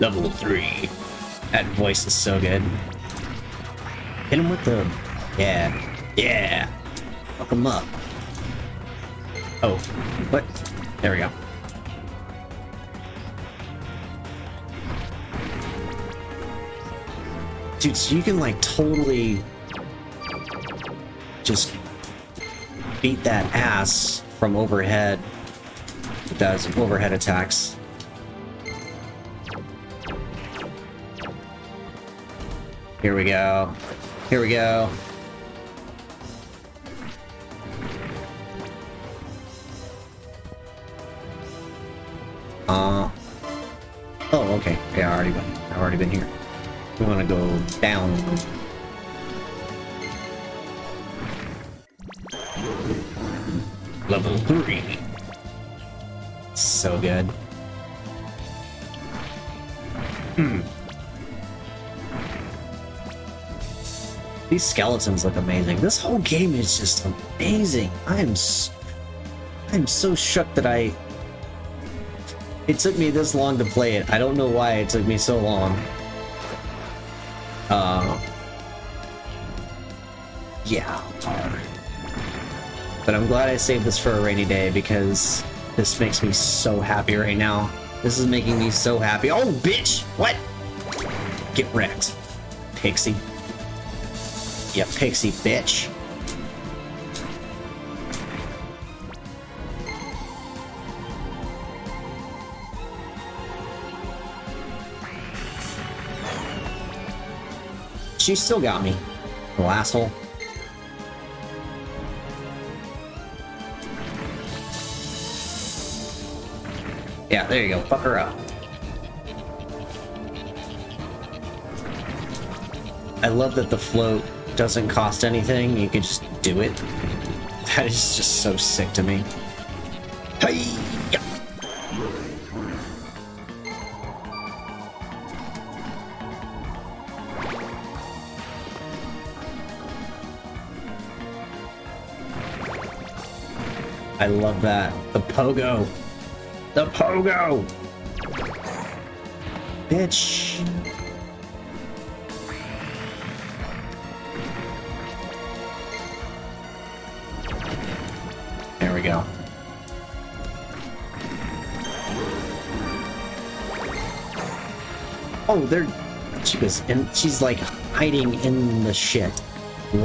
Level 3. That voice is so good. Hit him with the... Yeah. Yeah. Fuck him up. Oh. What? There we go. Dude, so you can like totally just beat that ass from overhead with those overhead attacks. Here we go. Here we go. Oh, okay. Yeah, I've already been here. We want to go down. Level 3. So good. These skeletons look amazing. This whole game is just amazing. I'm so shook that it took me this long to play it. I don't know why it took me so long. Yeah. But I'm glad I saved this for a rainy day because this makes me so happy right now. This is making me so happy. Oh, bitch! What? Get wrecked, pixie. Yeah, pixie bitch. She still got me, little asshole. Yeah, there you go. Fuck her up. I love that the float doesn't cost anything. You can just do it. That is just so sick to me. Hey! I love that. The pogo. The pogo! Bitch. There we go. Oh, she's like hiding in the shit. You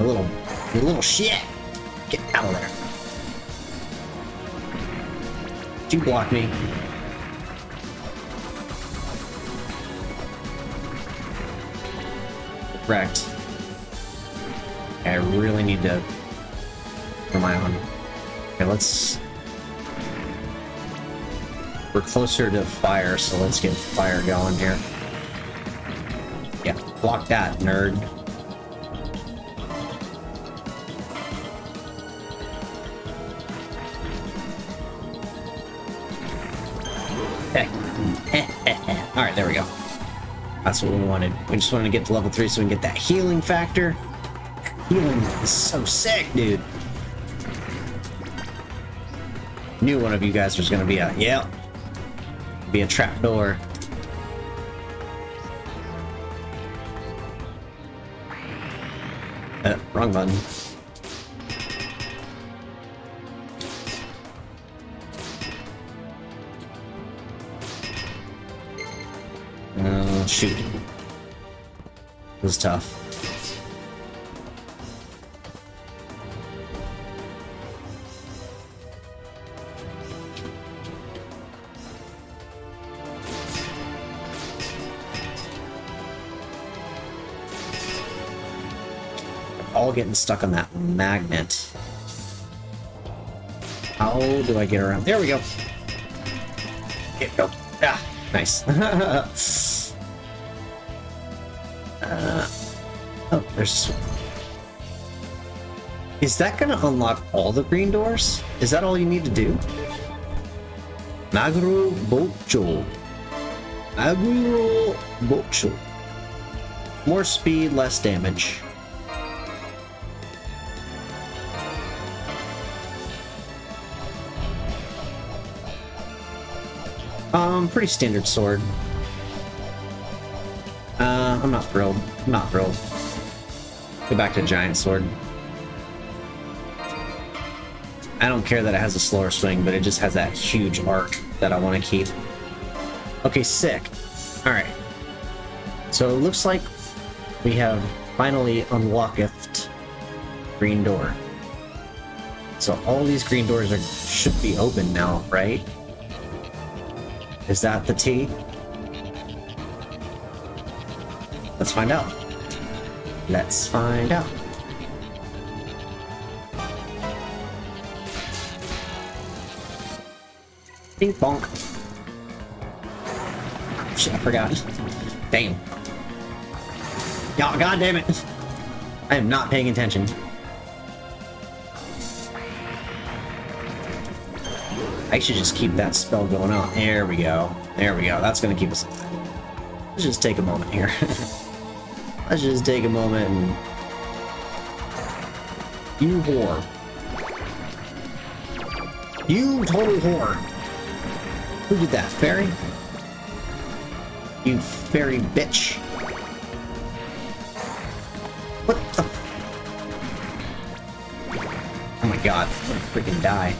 little shit. Get out of there. You block me. Wrecked. I really need to rely on. Okay, we're closer to fire, so let's get fire going here. Yeah, block that, nerd. Alright, there we go. That's what we wanted. We just wanted to get to level 3 so we can get that healing factor. Healing is so sick, dude. Knew one of you guys was gonna be be a trapdoor. Wrong button. Shoot. It was tough. all getting stuck on that magnet. How do I get around? There we go. Here we go. Ah, nice. Oh, there's... Is that gonna unlock all the green doors? Is that all you need to do? Maguro Bocho. Maguro Bocho. More speed, less damage. Pretty standard sword. I'm not thrilled. I'm not thrilled. Go back to giant sword. I don't care that it has a slower swing, but it just has that huge arc that I want to keep. Okay, sick. Alright. So it looks like we have finally unlocked green door. So all these green doors should be open now, right? Is that the T? Let's find out. Let's find out. Bing bonk. Shit, I forgot. Damn. God damn it. I am not paying attention. I should just keep that spell going on. There we go. There we go. That's gonna keep us. Let's just take a moment here. Let's just take a moment and... You whore. You total whore. Who did that? Fairy? You fairy bitch. What the... Oh my god. I'm gonna freaking die.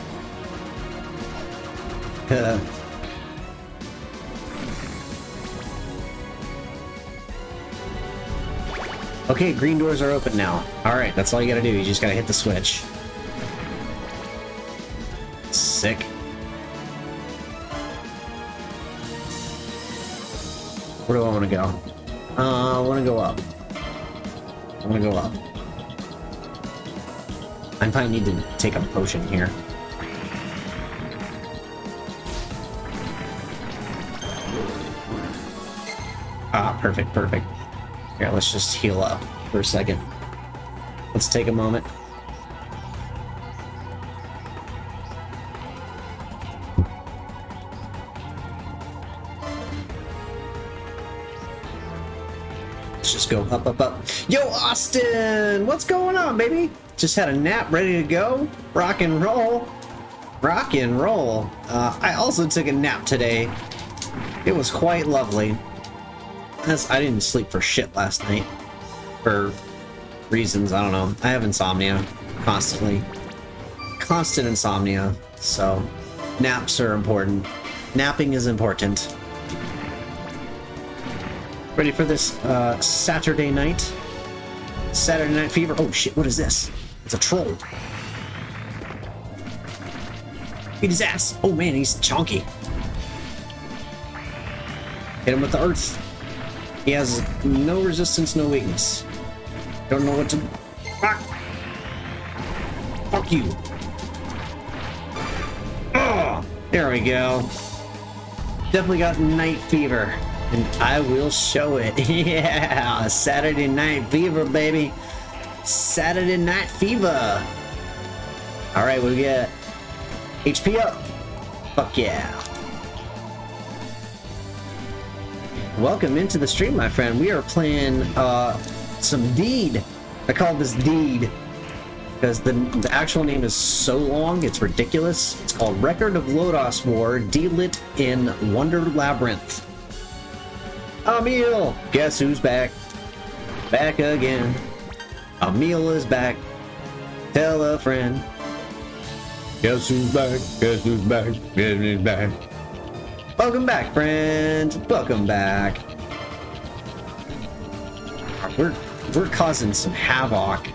Okay, green doors are open now. Alright, that's all you gotta do. You just gotta hit the switch. Sick. Where do I want to go? I want to go up. I want to go up. I probably need to take a potion here. Ah, perfect, perfect. Here, let's just heal up for a second. Let's take a moment. Let's just go up, up, up. Yo, Austin! What's going on, baby? Just had a nap, ready to go. Rock and roll. Rock and roll. I also took a nap today. It was quite lovely. I didn't sleep for shit last night. For reasons, I don't know. I have insomnia. Constantly. Constant insomnia. So, naps are important. Napping is important. Ready for this Saturday night? Saturday Night Fever? Oh shit, what is this? It's a troll. Beat his ass. Oh man, he's chonky. Hit him with the earth. He has no resistance, no weakness. Don't know what to... Ah! Fuck you. Oh, there we go. Definitely got night fever. And I will show it. Yeah, Saturday Night Fever, baby. Saturday Night Fever. All right, we get HP up. Fuck yeah. Welcome into the stream, my friend. We are playing some Deed. I call this Deed because the actual name is so long, it's ridiculous. It's called Record of Lodoss War, Deedlit in Wonder Labyrinth. Emil! Guess who's back? Back again. Emil is back. Tell a friend. Guess who's back? Guess who's back? Guess who's back? Welcome back, friend. Welcome back. We're causing some havoc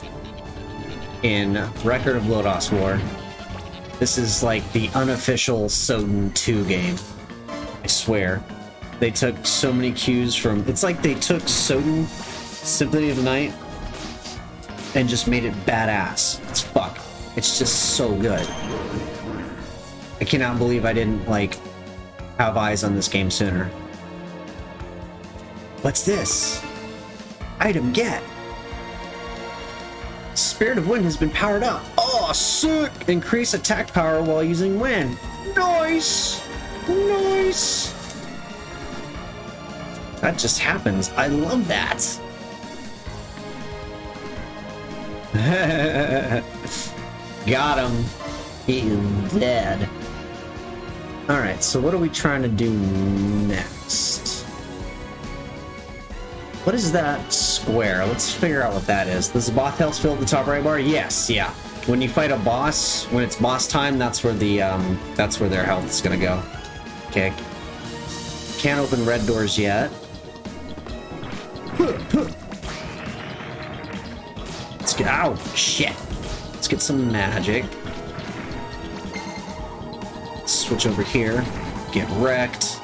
in Record of Lodoss War. This is like the unofficial Sodden 2 game. I swear. They took so many cues from... It's like they took Sodden Symphony of the Night and just made it badass. It's fuck. It's just so good. I cannot believe I didn't, like, have eyes on this game sooner. What's this? Item get. Spirit of Wind has been powered up. Oh, sick! Increase attack power while using wind. Nice! Nice! That just happens. I love that. Got him. He is dead. Alright, so what are we trying to do next? What is that square? Let's figure out what that is. Does the boss health fill at the top right bar? Yes, yeah. When you fight a boss, when it's boss time, that's where their health is gonna go. Okay. Can't open red doors yet. Let's get out. Shit. Let's get some magic. Switch over here. Get wrecked.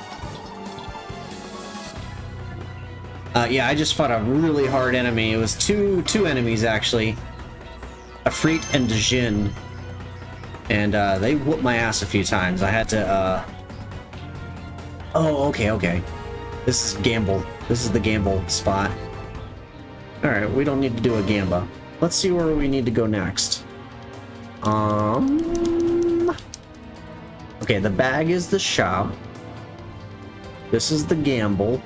Yeah, I just fought a really hard enemy. It was two enemies actually. Afrit and Djinn. And they whooped my ass a few times. I had to Oh, okay. This is gamble. This is the gamble spot. Alright, we don't need to do a gamba. Let's see where we need to go next. Okay, the bag is the shop. This is the gamble.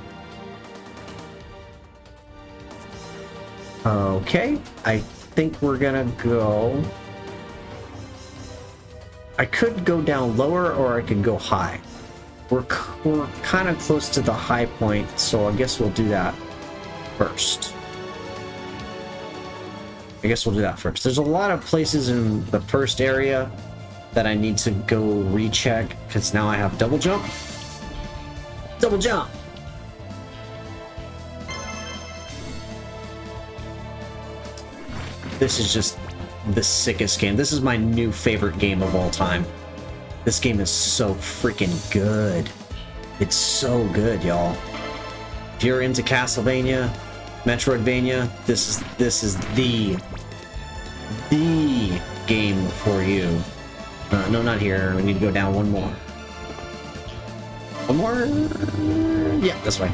Okay, I think we're gonna go... I could go down lower or I could go high. We're kind of close to the high point, so I guess we'll do that first. There's a lot of places in the first area that I need to go recheck, because now I have double jump. Double jump! This is just the sickest game. This is my new favorite game of all time. This game is so freaking good. It's so good, y'all. If you're into Castlevania, Metroidvania, this is the game for you. No, not here. We need to go down one more. One more? Yeah, this way.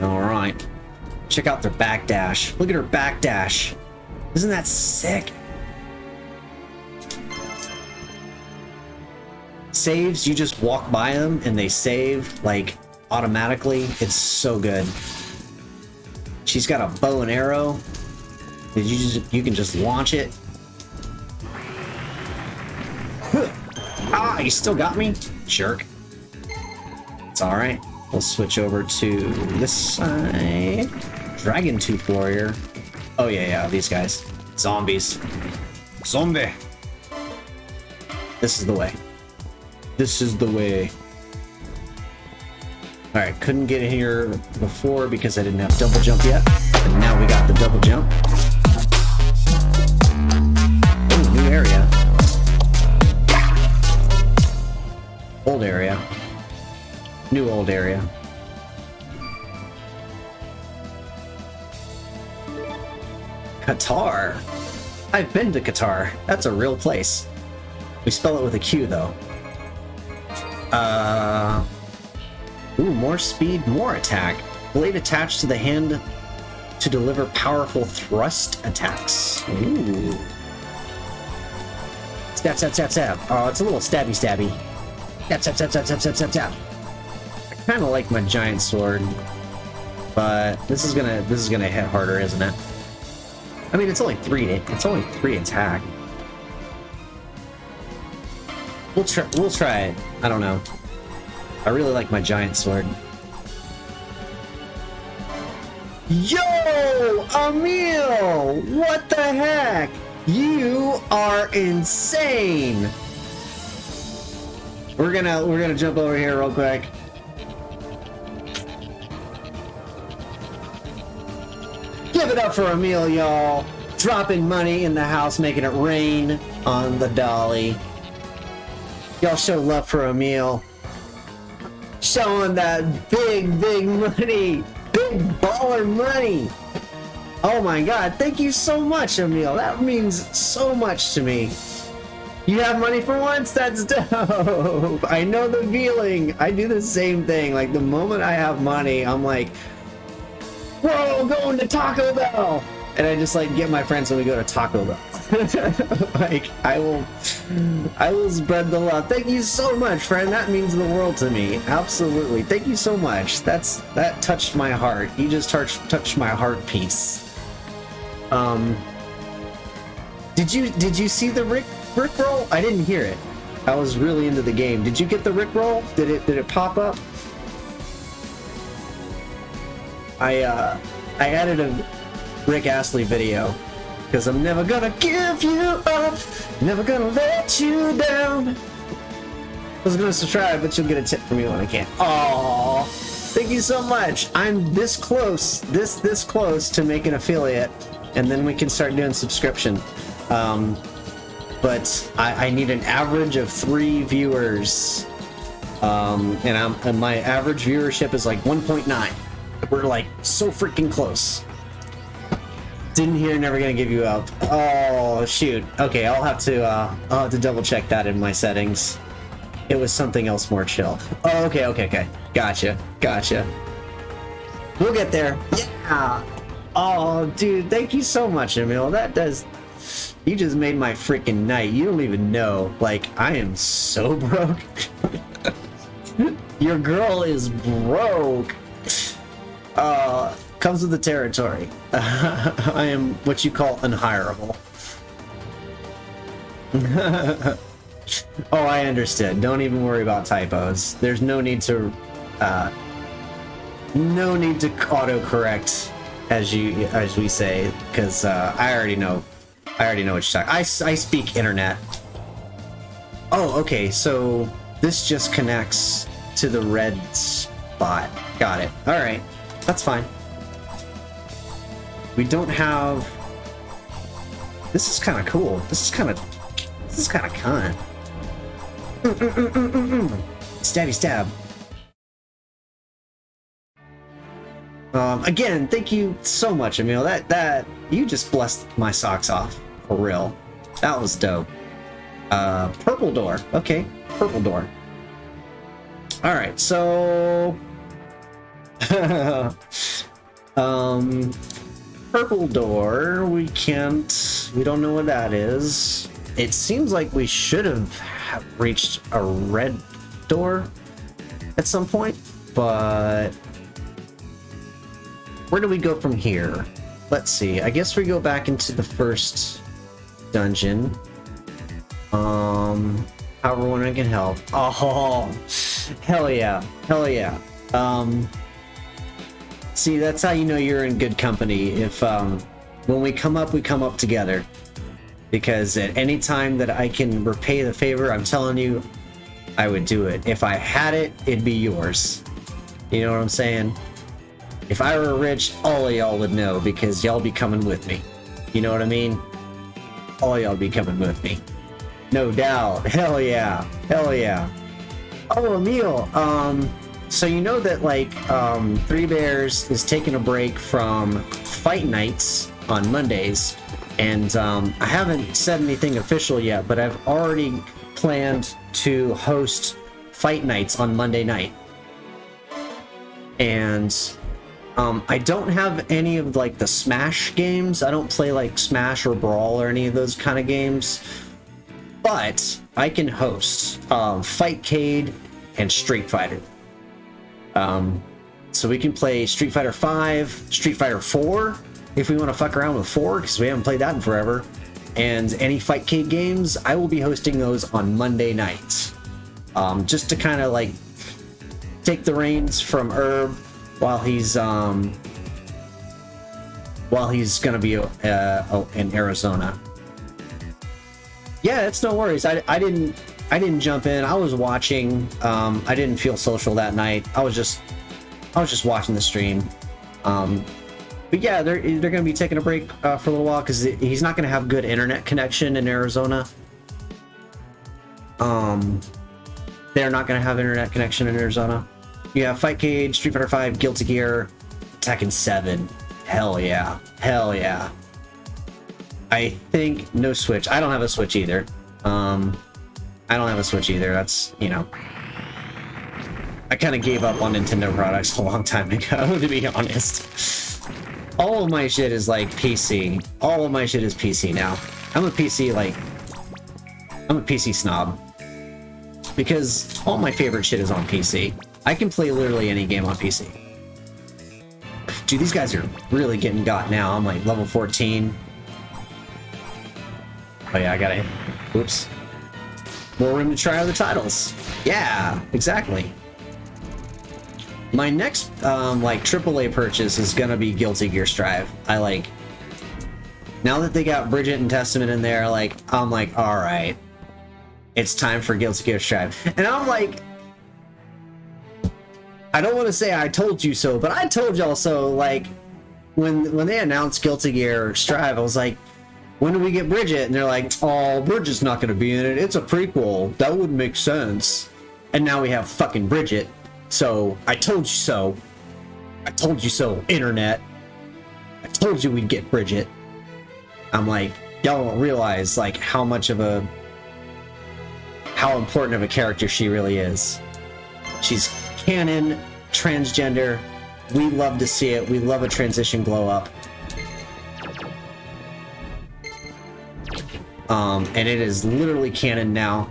Alright. Check out their backdash. Look at her backdash. Isn't that sick? Saves, you just walk by them and they save, like, automatically. It's so good. She's got a bow and arrow. You can just launch it. Ah, you still got me? Jerk. It's alright. We'll switch over to this side. Dragon Tooth Warrior. Oh yeah, these guys. Zombies. Zombie. This is the way. This is the way. Alright, couldn't get in here before because I didn't have double jump yet. But now we got the double jump. Oh, new area. Old area. New old area. Qatar. I've been to Qatar. That's a real place. We spell it with a Q though. Ooh, more speed, more attack. Blade attached to the hand to deliver powerful thrust attacks. Ooh. Stab, stab, stab, stab. Oh, it's a little stabby, stabby. Stab, stab, stab, stab, stab, stab, stab, stab. I kind of like my giant sword, but this is gonna hit harder, isn't it? I mean, it's only three attack. We'll try it. I don't know. I really like my giant sword. Yo, Emil! What the heck? You are insane. We're gonna jump over here real quick. Give it up for Emil, y'all. Dropping money in the house, making it rain on the dolly. Y'all show love for Emil. Showing that big money, big baller money. Oh my god, thank you so much, Emil. That means so much to me. You have money for once? That's dope. I know the feeling. I do the same thing. Like the moment I have money, I'm like, whoa, going to Taco Bell. And I just like get my friends when we go to Taco Bell. Like I will spread the love. Thank you so much, friend. That means the world to me. Absolutely. Thank you so much. That touched my heart. You just touched my heart piece. Did you see the Rickroll? I didn't hear it. I was really into the game. Did you get the Rickroll? Did it pop up? I added a Rick Astley video because I'm never gonna give you up, never gonna let you down. I was gonna subscribe, but you'll get a tip from me when I can. Aww, thank you so much. I'm this close to make an affiliate, and then we can start doing subscription. But I need an average of 3 viewers, and my average viewership is like 1.9. We're like so freaking close. Didn't hear, never gonna give you up. Oh shoot. Okay, I'll have to double check that in my settings. It was something else more chill. Oh, okay. Gotcha. We'll get there. Yeah. Oh, dude, thank you so much, Emil. You just made my freaking night. You don't even know. Like, I am so broke. Your girl is broke. Comes with the territory. I am what you call unhireable. Oh, I understood. Don't even worry about typos. There's no need to autocorrect as we say, because I already know what you're talking. I speak internet. Oh, okay. So this just connects to the red spot. Got it. All right, that's fine. We don't have. This is kind of cool. This is kind of cunt. Stabby stab. Again, thank you so much, Emil. That you just blessed my socks off for real. That was dope. Purple door. Okay, purple door. All right, so purple door. We don't know what that is. It seems like we should have reached a red door at some point, but where do we go from here? Let's see. I guess we go back into the first dungeon. However, when I can help. Oh, hell yeah. See, that's how you know you're in good company. If when we come up together. Because at any time that I can repay the favor, I'm telling you, I would do it. If I had it, it'd be yours. You know what I'm saying? If I were rich, all of y'all would know, because y'all be coming with me. You know what I mean? All y'all be coming with me. No doubt. Hell yeah. Oh, Emil, so you know that, like, Three Bears is taking a break from fight nights on Mondays, and I haven't said anything official yet, but I've already planned to host fight nights on Monday night. And I don't have any of, like, the Smash games. I don't play, like, Smash or Brawl or any of those kind of games. But I can host Fightcade and Street Fighter. So we can play Street Fighter 5, Street Fighter 4, if we want to fuck around with 4, because we haven't played that in forever. And any Fightcade games, I will be hosting those on Monday nights. Just to kind of, like, take the reins from Herb while he's gonna be in Arizona. Yeah, it's no worries. I didn't jump in. I was watching. I didn't feel social that night. I was just watching the stream. But yeah, they're gonna be taking a break for a little while because he's not gonna have good internet connection in Arizona. They're not gonna have internet connection in Arizona. You have Fight Cage, Street Fighter 5, Guilty Gear, Tekken 7. Hell yeah. Hell yeah. I think no Switch. I don't have a Switch either. I don't have a Switch either. That's, you know, I kind of gave up on Nintendo products a long time ago, to be honest. All of my shit is like PC. All of my shit is PC now. I'm a PC snob. Because all my favorite shit is on PC. I can play literally any game on PC. Dude, these guys are really getting got now. I'm like level 14. Oh yeah, I gotta hit. Oops. More room to try other titles. Yeah, exactly. My next like AAA purchase is gonna be Guilty Gear Strive. I like, now that they got Bridget and Testament in there, like I'm like, all right, it's time for Guilty Gear Strive. And I'm like, I don't want to say I told you so, but I told y'all so. Like when they announced Guilty Gear Strive, I was like, when do we get Bridget? And they're like, oh, Bridget's not gonna be in it. It's a prequel. That wouldn't make sense. And now we have fucking Bridget. So, I told you so. I told you so, internet. I told you we'd get Bridget. I'm like, y'all don't realize, like, how important of a character she really is. She's canon, transgender. We love to see it. We love a transition glow up. And it is literally canon now.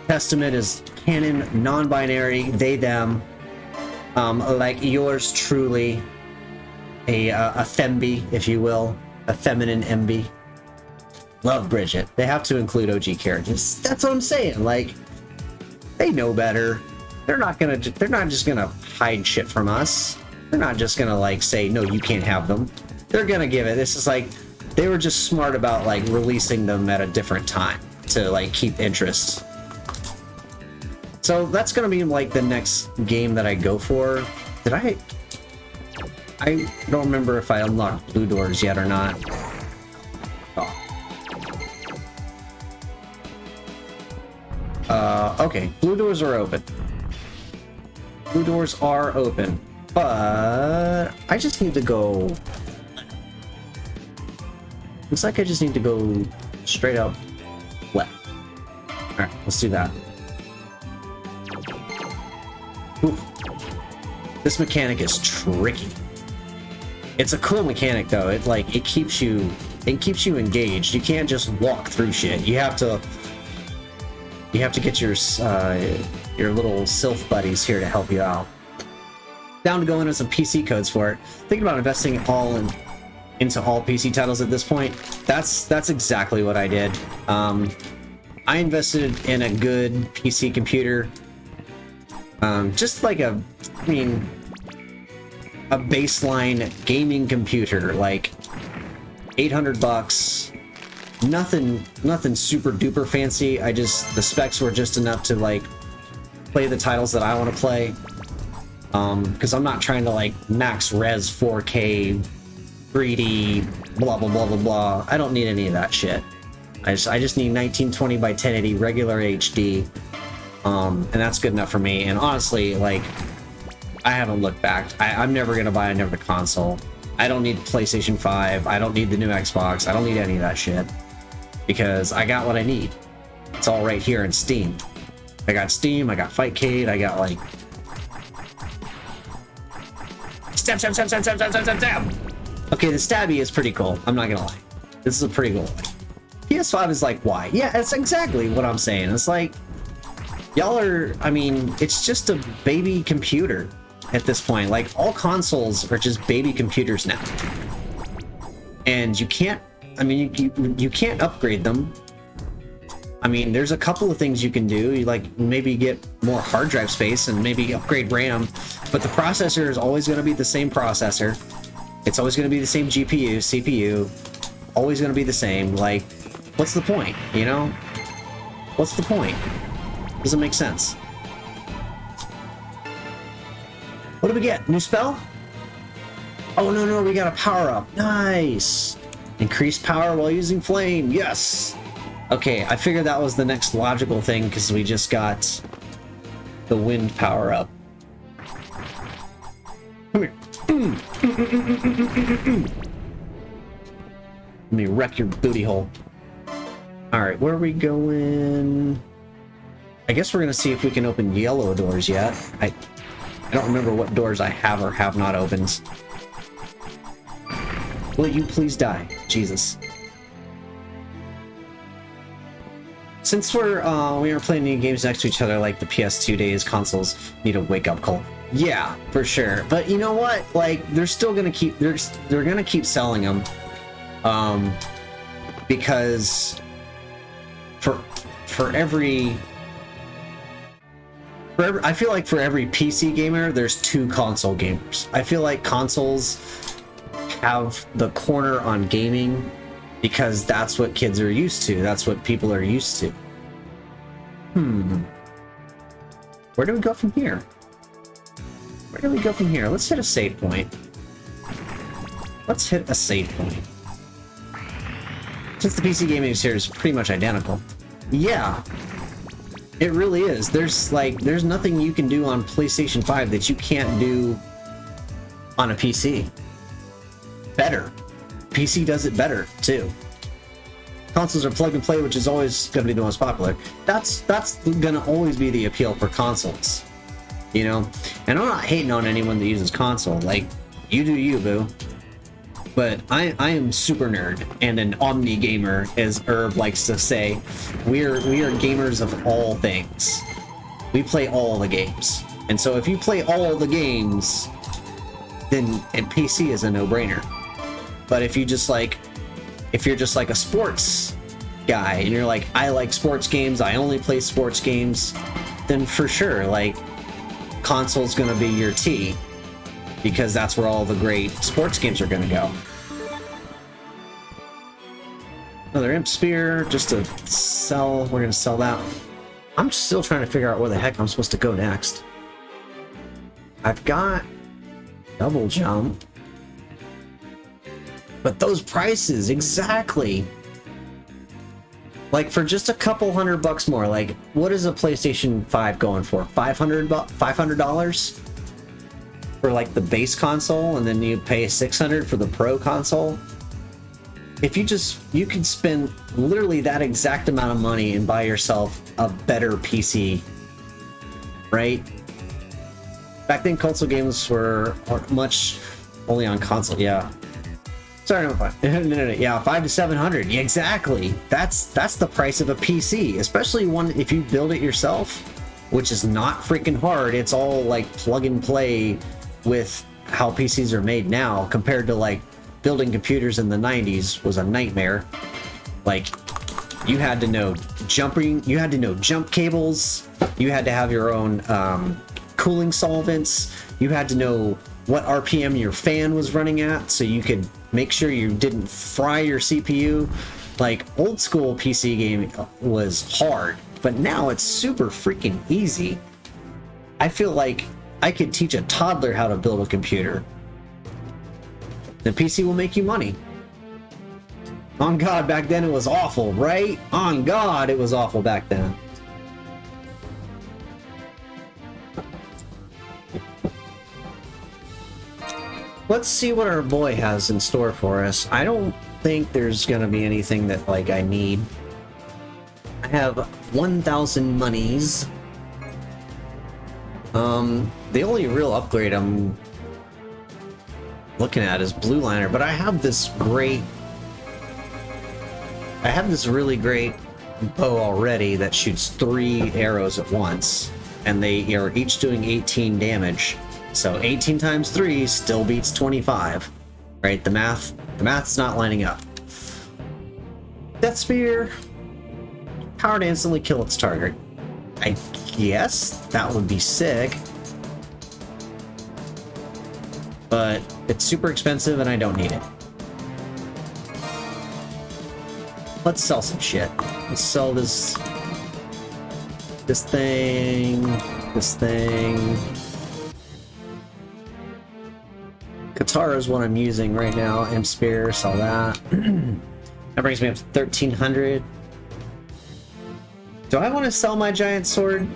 Testament is canon, non-binary, they, them. Like yours truly, a femby, if you will, a feminine MB. Love Bridget. They have to include OG characters. That's what I'm saying. Like, they know better. They're not just gonna hide shit from us. They're not just gonna like say, no, you can't have them. They're gonna give it. This is like, they were just smart about like releasing them at a different time to like keep interest. So that's gonna be like the next game that I go for. Did I don't remember if I unlocked Blue Doors yet or not. Oh. Okay, Blue Doors are open. Blue Doors are open, but I just need to go. Looks like I just need to go straight up left. Alright, let's do that. Oof. This mechanic is tricky. It's a cool mechanic though. It keeps you engaged. You can't just walk through shit. You have to get your little sylph buddies here to help you out. Down to go into some PC codes for it. Thinking about investing into all PC titles at this point. That's exactly what I did. I invested in a good PC computer. Just like a baseline gaming computer, like $800. Nothing super duper fancy. The specs were just enough to like play the titles that I want to play. Because I'm not trying to like max res 4K 3D blah blah blah blah blah. I don't need any of that shit. I just need 1920 by 1080 regular HD. And that's good enough for me. And honestly, like, I haven't looked back. I'm never gonna buy another console. I don't need PlayStation 5. I don't need the new Xbox. I don't need any of that shit. Because I got what I need. It's all right here in Steam. I got Steam, I got Fightcade, I got like... Stab! Okay, the stabby is pretty cool. I'm not gonna lie. This is a pretty cool one. PS5 is like, why? Yeah, that's exactly what I'm saying. It's like, y'all are... it's just a baby computer at this point. Like, all consoles are just baby computers now. And you can't... you can't upgrade them. There's a couple of things you can do. You like maybe get more hard drive space and maybe upgrade RAM, but the processor is always going to be the same processor. It's always going to be the same GPU, CPU, always going to be the same. Like, what's the point, you know? What's the point? Doesn't make sense. What do we get? New spell? Oh, no, we got a power up. Nice. Increased power while using flame. Yes. Okay, I figured that was the next logical thing because we just got the wind power up. Come here. Let me wreck your booty hole. Alright, where are we going? I guess we're gonna see if we can open yellow doors yet. I don't remember what doors I have or have not opened. Will you please die? Jesus. Since we are playing new games next to each other like the PS2 days, consoles need a wake-up call. Yeah, for sure. But you know what? Like, they're still gonna keep they're gonna keep selling them. Because for every I feel like for every PC gamer, there's 2 console gamers. I feel like consoles have the corner on gaming because that's what kids are used to. That's what people are used to. Where do we go from here? Where do we go from here? Let's hit a save point. Let's hit a save point. Since the PC gaming series is pretty much identical. Yeah. It really is. There's nothing you can do on PlayStation 5 that you can't do on a PC. Better. PC does it better, too. Consoles are plug and play, which is always going to be the most popular. That's going to always be the appeal for consoles. You know? And I'm not hating on anyone that uses console. Like, you do you, boo. But I am super nerd and an omni gamer, as Herb likes to say. We are gamers of all things. We play all the games. And so if you play all the games, then PC is a no-brainer. But if you're just like a sports guy and you're like, I like sports games, I only play sports games, then for sure, like, console's gonna be your T, because that's where all the great sports games are gonna go. Another imp spear just to sell. We're gonna sell that. I'm still trying to figure out where the heck I'm supposed to go next. I've got double jump. But those prices, exactly. Like, for just a couple $100 more, like, what is a PlayStation 5 going for? $500 for like the base console, and then you pay $600 for the Pro console. If you could spend literally that exact amount of money and buy yourself a better PC, right? Back then, console games were much only on console. Yeah. Sorry, no, yeah, $500 to $700. Yeah, exactly. That's the price of a PC, especially one if you build it yourself, which is not freaking hard. It's all like plug and play with how PCs are made now, compared to like building computers in the 90s was a nightmare. Like, you had to know jumping, you had to know jump cables, you had to have your own cooling solvents, you had to know what RPM your fan was running at so you could make sure you didn't fry your CPU. Like, old school PC gaming was hard, but now it's super freaking easy. I feel like I could teach a toddler how to build a computer. The PC will make you money. On God, back then it was awful, right? On God, it was awful back then. Let's see what our boy has in store for us. I don't think there's gonna be anything that, like, I need. I have 1,000 monies. The only real upgrade I'm looking at is Blue Liner, but I have this really great bow already that shoots 3 arrows at once, and they are each doing 18 damage. So 18 times 3 still beats 25, right? The math's not lining up. Death Spear, power to instantly kill its target. I guess that would be sick, but it's super expensive and I don't need it. Let's sell some shit. Let's sell this thing. Katara is what I'm using right now. Imp Spear, sell that. That brings me up to 1,300. Do I want to sell my giant sword?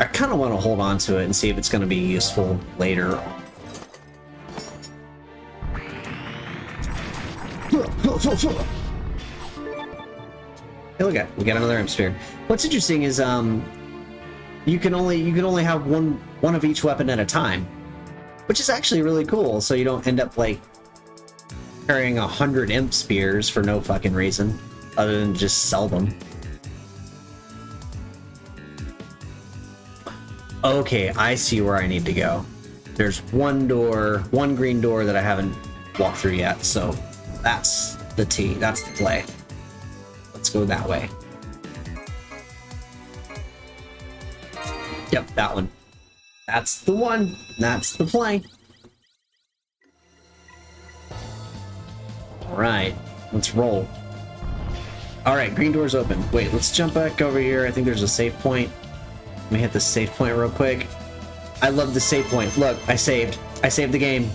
I kind of want to hold on to it and see if it's going to be useful later. Hey, look at, we got another imp spear. What's interesting is you can only have one of each weapon at a time, which is actually really cool. So you don't end up like carrying 100 imp spears for no fucking reason, other than just sell them. Okay, I see where I need to go. There's one door, one green door that I haven't walked through yet, so that's the T, that's the play. Let's go that way. Yep, that one. That's the one. That's the play. Alright, let's roll. Alright, green door's open. Wait, let's jump back over here. I think there's a save point. Let me hit the save point real quick. I love the save point. Look, I saved. I saved the game.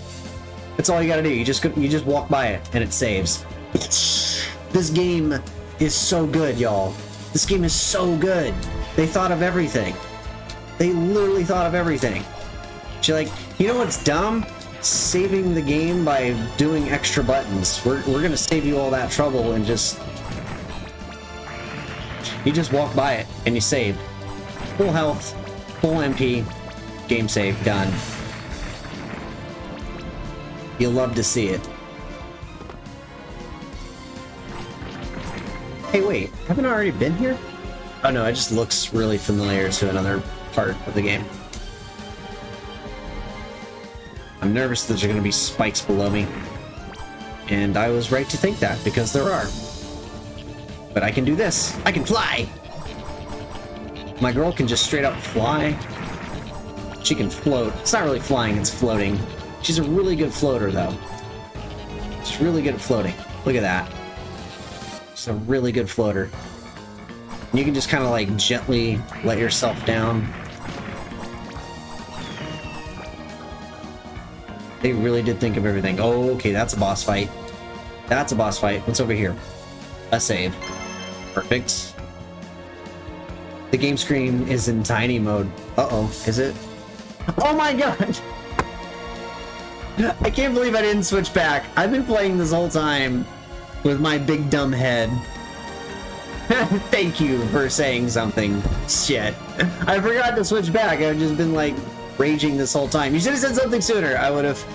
That's all you gotta do. You just walk by it and it saves. This game is so good, y'all. This game is so good. They thought of everything. They literally thought of everything. She's like, you know what's dumb? Saving the game by doing extra buttons. We're gonna save you all that trouble and just... You just walk by it and you saved. Full health, full MP, game save, done. You'll love to see it. Hey, wait, haven't I already been here? Oh no, it just looks really familiar to another part of the game. I'm nervous that there are going to be spikes below me. And I was right to think that, because there are. But I can do this. I can fly! My girl can just straight up fly. She can float. It's not really flying, it's floating. She's a really good floater, though. She's really good at floating. Look at that. She's a really good floater. And you can just kind of like gently let yourself down. They really did think of everything. Oh, okay, that's a boss fight. That's a boss fight. What's over here? A save. Perfect. The game screen is in tiny mode. Uh-oh, is it? Oh my god! I can't believe I didn't switch back. I've been playing this whole time with my big dumb head. Thank you for saying something. Shit. I forgot to switch back. I've just been like raging this whole time. You should have said something sooner. I would have...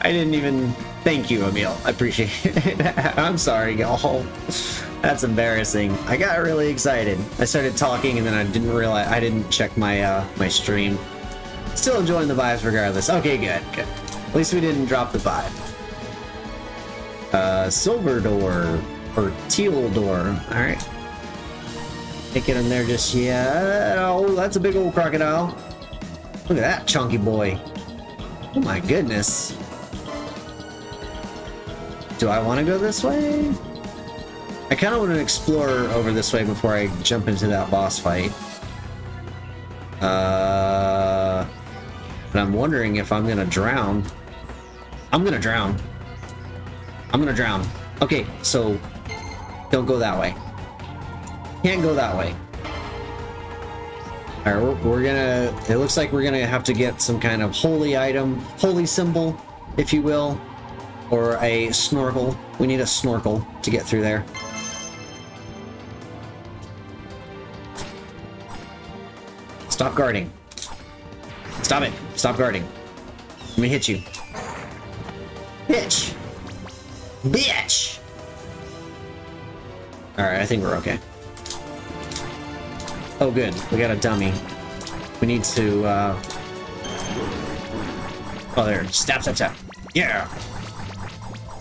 I didn't even... Thank you, Emil. I appreciate it. I'm sorry, y'all. That's embarrassing. I got really excited. I started talking and then I didn't realize... I didn't check my my stream. Still enjoying the vibes regardless. Okay, good, good. At least we didn't drop the vibe. Silver door. Or teal door. Alright. Can't get in there just yet. Oh, that's a big old crocodile. Look at that chunky boy. Oh my goodness. Do I want to go this way? I kind of want to explore over this way before I jump into that boss fight. But I'm wondering if I'm gonna drown. I'm gonna drown. I'm gonna drown. Okay, so don't go that way. Can't go that way. Alright, we're gonna... It looks like we're gonna have to get some kind of holy item, holy symbol, if you will, or a snorkel. We need a snorkel to get through there. Stop guarding. Stop it. Stop guarding. Let me hit you. Bitch! Bitch! Alright, I think we're okay. Oh good, we got a dummy. We need to, Oh, there. Stab, stab, stab. Yeah!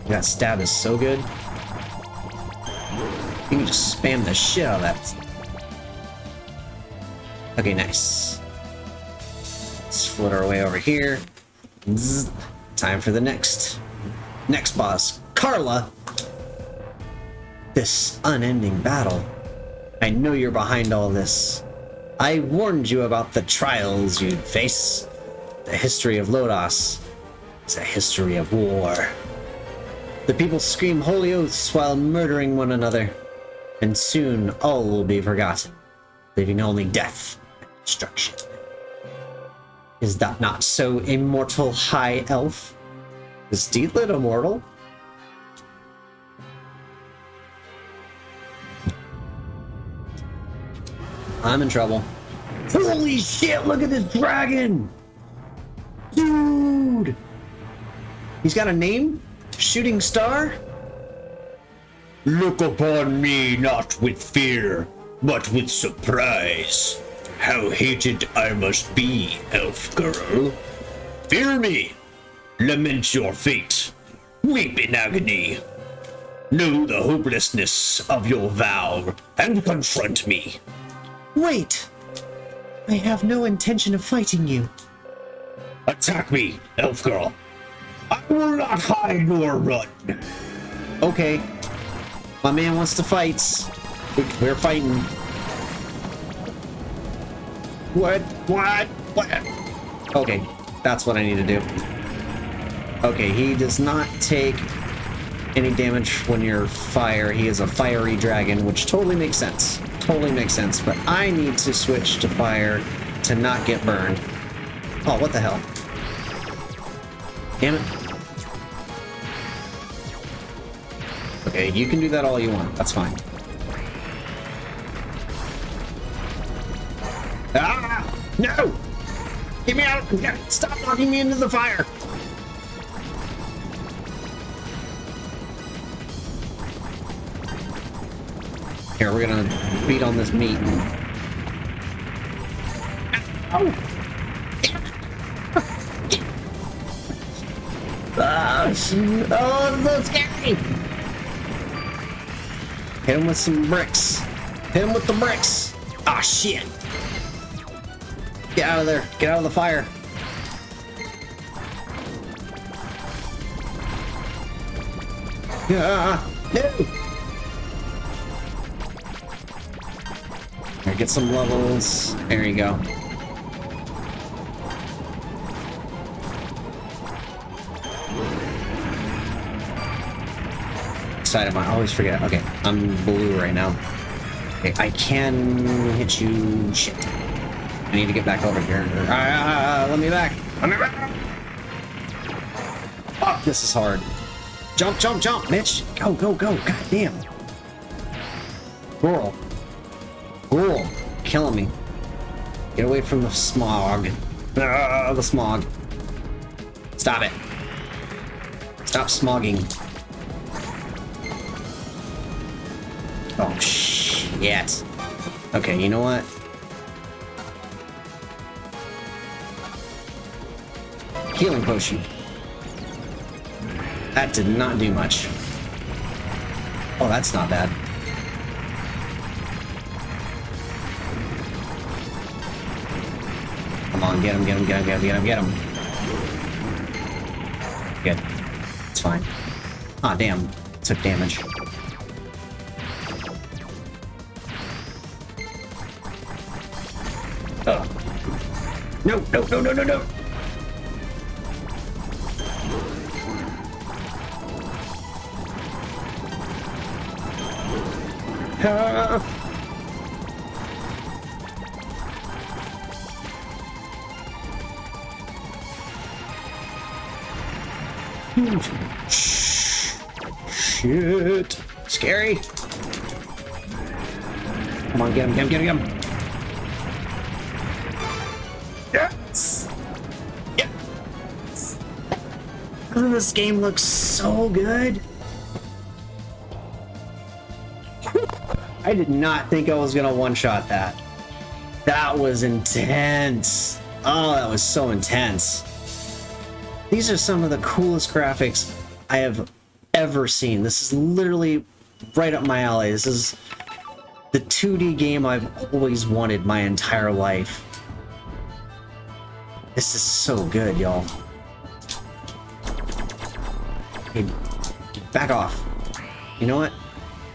That stab is so good. You can just spam the shit out of that. Okay, nice. Let's float our way over here. Zzz. Time for the next boss. Carla! This unending battle. I know you're behind all this. I warned you about the trials you'd face. The history of Lodoss is a history of war. The people scream holy oaths while murdering one another, and soon all will be forgotten, leaving only death and destruction. Is that not so, immortal high elf? Is Deedlit immortal? I'm in trouble. Holy shit, look at this dragon! Dude! He's got a name? Shooting Star? Look upon me not with fear, but with surprise. How hated I must be, elf girl. Fear me. Lament your fate. Weep in agony. Know the hopelessness of your vow, and confront me. Wait! I have no intention of fighting you. Attack me, elf girl. I will not hide nor run. Okay. My man wants to fight. We're fighting. What? Okay, that's what I need to do. Okay, he does not take any damage when you're fire. He is a fiery dragon, which totally makes sense. Totally makes sense, but I need to switch to fire to not get burned. Oh, what the hell? Damn it. Okay, you can do that all you want. That's fine. Ah! No! Get me out! Stop knocking me into the fire! Here, we're gonna beat on this meat. Oh! Oh, it's so scary! Hit him with some bricks. Hit him with the bricks! Ah, shit! Get out of there. Get out of the fire. No! Here, get some levels. There you go. Side of my, I always forget. Okay, I'm blue right now. Okay, I can hit you. Shit. I need to get back over here. Let me back. Let me back. Oh, this is hard. Jump, jump, jump, Mitch. Go, go, go. God damn. Girl. Girl. Killing me. Get away from the smog. The smog. Stop it. Stop smogging. Oh, shit. Okay, you know what? Healing potion. That did not do much. Oh, that's not bad. Come on, get him, get him, get him, get him, get him, get him. Good. It's fine. Ah, damn. Took damage. Oh. No, no, no, no, no, no! Shit. Scary. Come on, get him, get him, get him, get him. Yes. Yes. Oh, this game looks so good. I did not think I was gonna one-shot that. That was intense. Oh, that was so intense. These are some of the coolest graphics I have ever seen. This is literally right up my alley. This is the 2D game I've always wanted my entire life. This is so good, y'all. Hey, back off. You know what?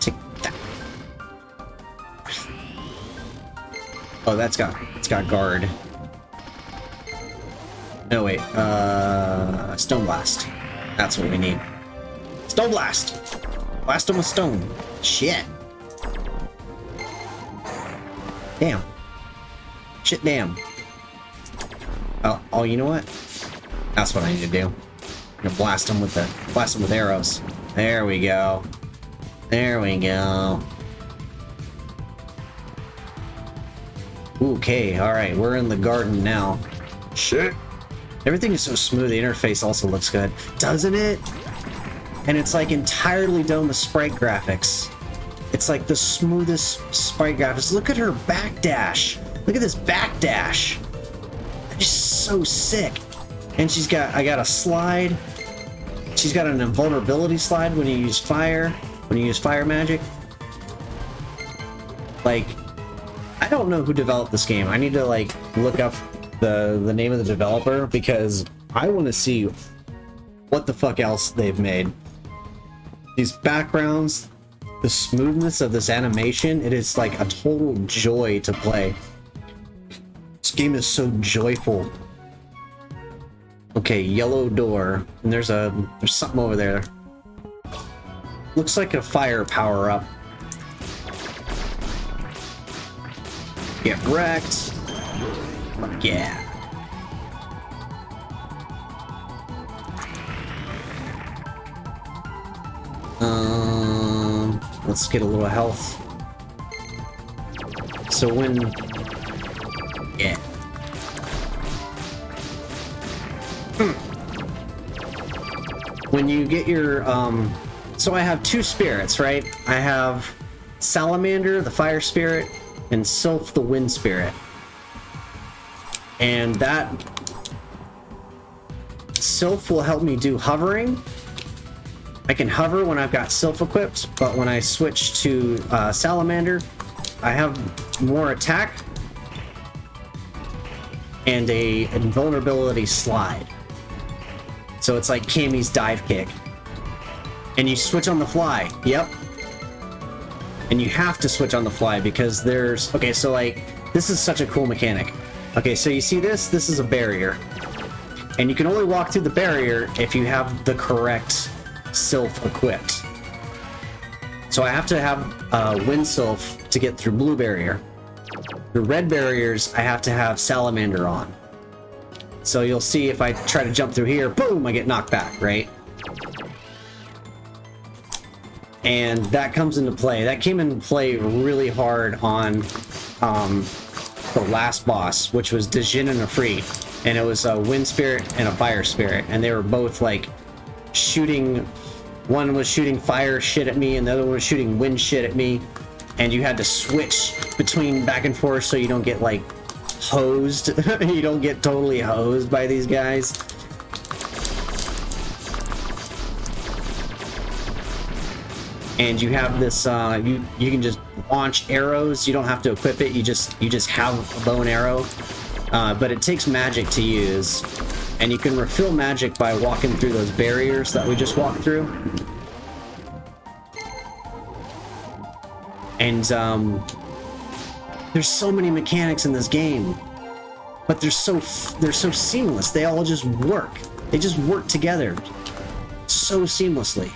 Take that. Oh, it's got guard. No, wait. Stone Blast. That's what we need. Stone Blast! Blast him with stone. Shit. Damn. Shit, damn. Oh, you know what? That's what I need to do. I'm gonna blast them with arrows. There we go. There we go. Okay, alright, we're in the garden now. Shit. Everything is so smooth, the interface also looks good. Doesn't it? And it's like entirely done with sprite graphics. It's like the smoothest sprite graphics. Look at her backdash. Look at this backdash. It's so sick. And I got a slide. She's got an invulnerability slide when you use fire magic. Like, I don't know who developed this game. I need to like look up the name of the developer because I want to see what the fuck else they've made. These backgrounds, the smoothness of this animation, it is like a total joy to play. This game is so joyful. Okay, yellow door, and there's something over there. Looks like a fire power-up. Get wrecked. Fuck yeah. Let's get a little health. So yeah. When you get your, so I have two spirits, right? I have Salamander, the fire spirit, and Sylph, the wind spirit. And that Sylph will help me do hovering. I can hover when I've got Sylph equipped, but when I switch to Salamander, I have more attack and a invulnerability slide. So it's like Cammy's dive kick. And you switch on the fly. Yep. And you have to switch on the fly because there's... Okay, so like, this is such a cool mechanic. Okay, so you see this? This is a barrier. And you can only walk through the barrier if you have the correct Sylph equipped. So I have to have Wind Sylph to get through blue barrier. The red barriers, I have to have Salamander on. So you'll see if I try to jump through here, boom, I get knocked back, right? And that comes into play. That came into play really hard on the last boss, which was Djinn and Ifrit. And it was a wind spirit and a fire spirit. And they were both like shooting... One was shooting fire shit at me and the other one was shooting wind shit at me. And you had to switch between back and forth so you don't get like hosed. You don't get totally hosed by these guys. And you have this you can just launch arrows. You don't have to equip it. You just have a bow and arrow. But it takes magic to use. And you can refill magic by walking through those barriers that we just walked through. And there's so many mechanics in this game, but they're so seamless. They all just work. They just work together so seamlessly.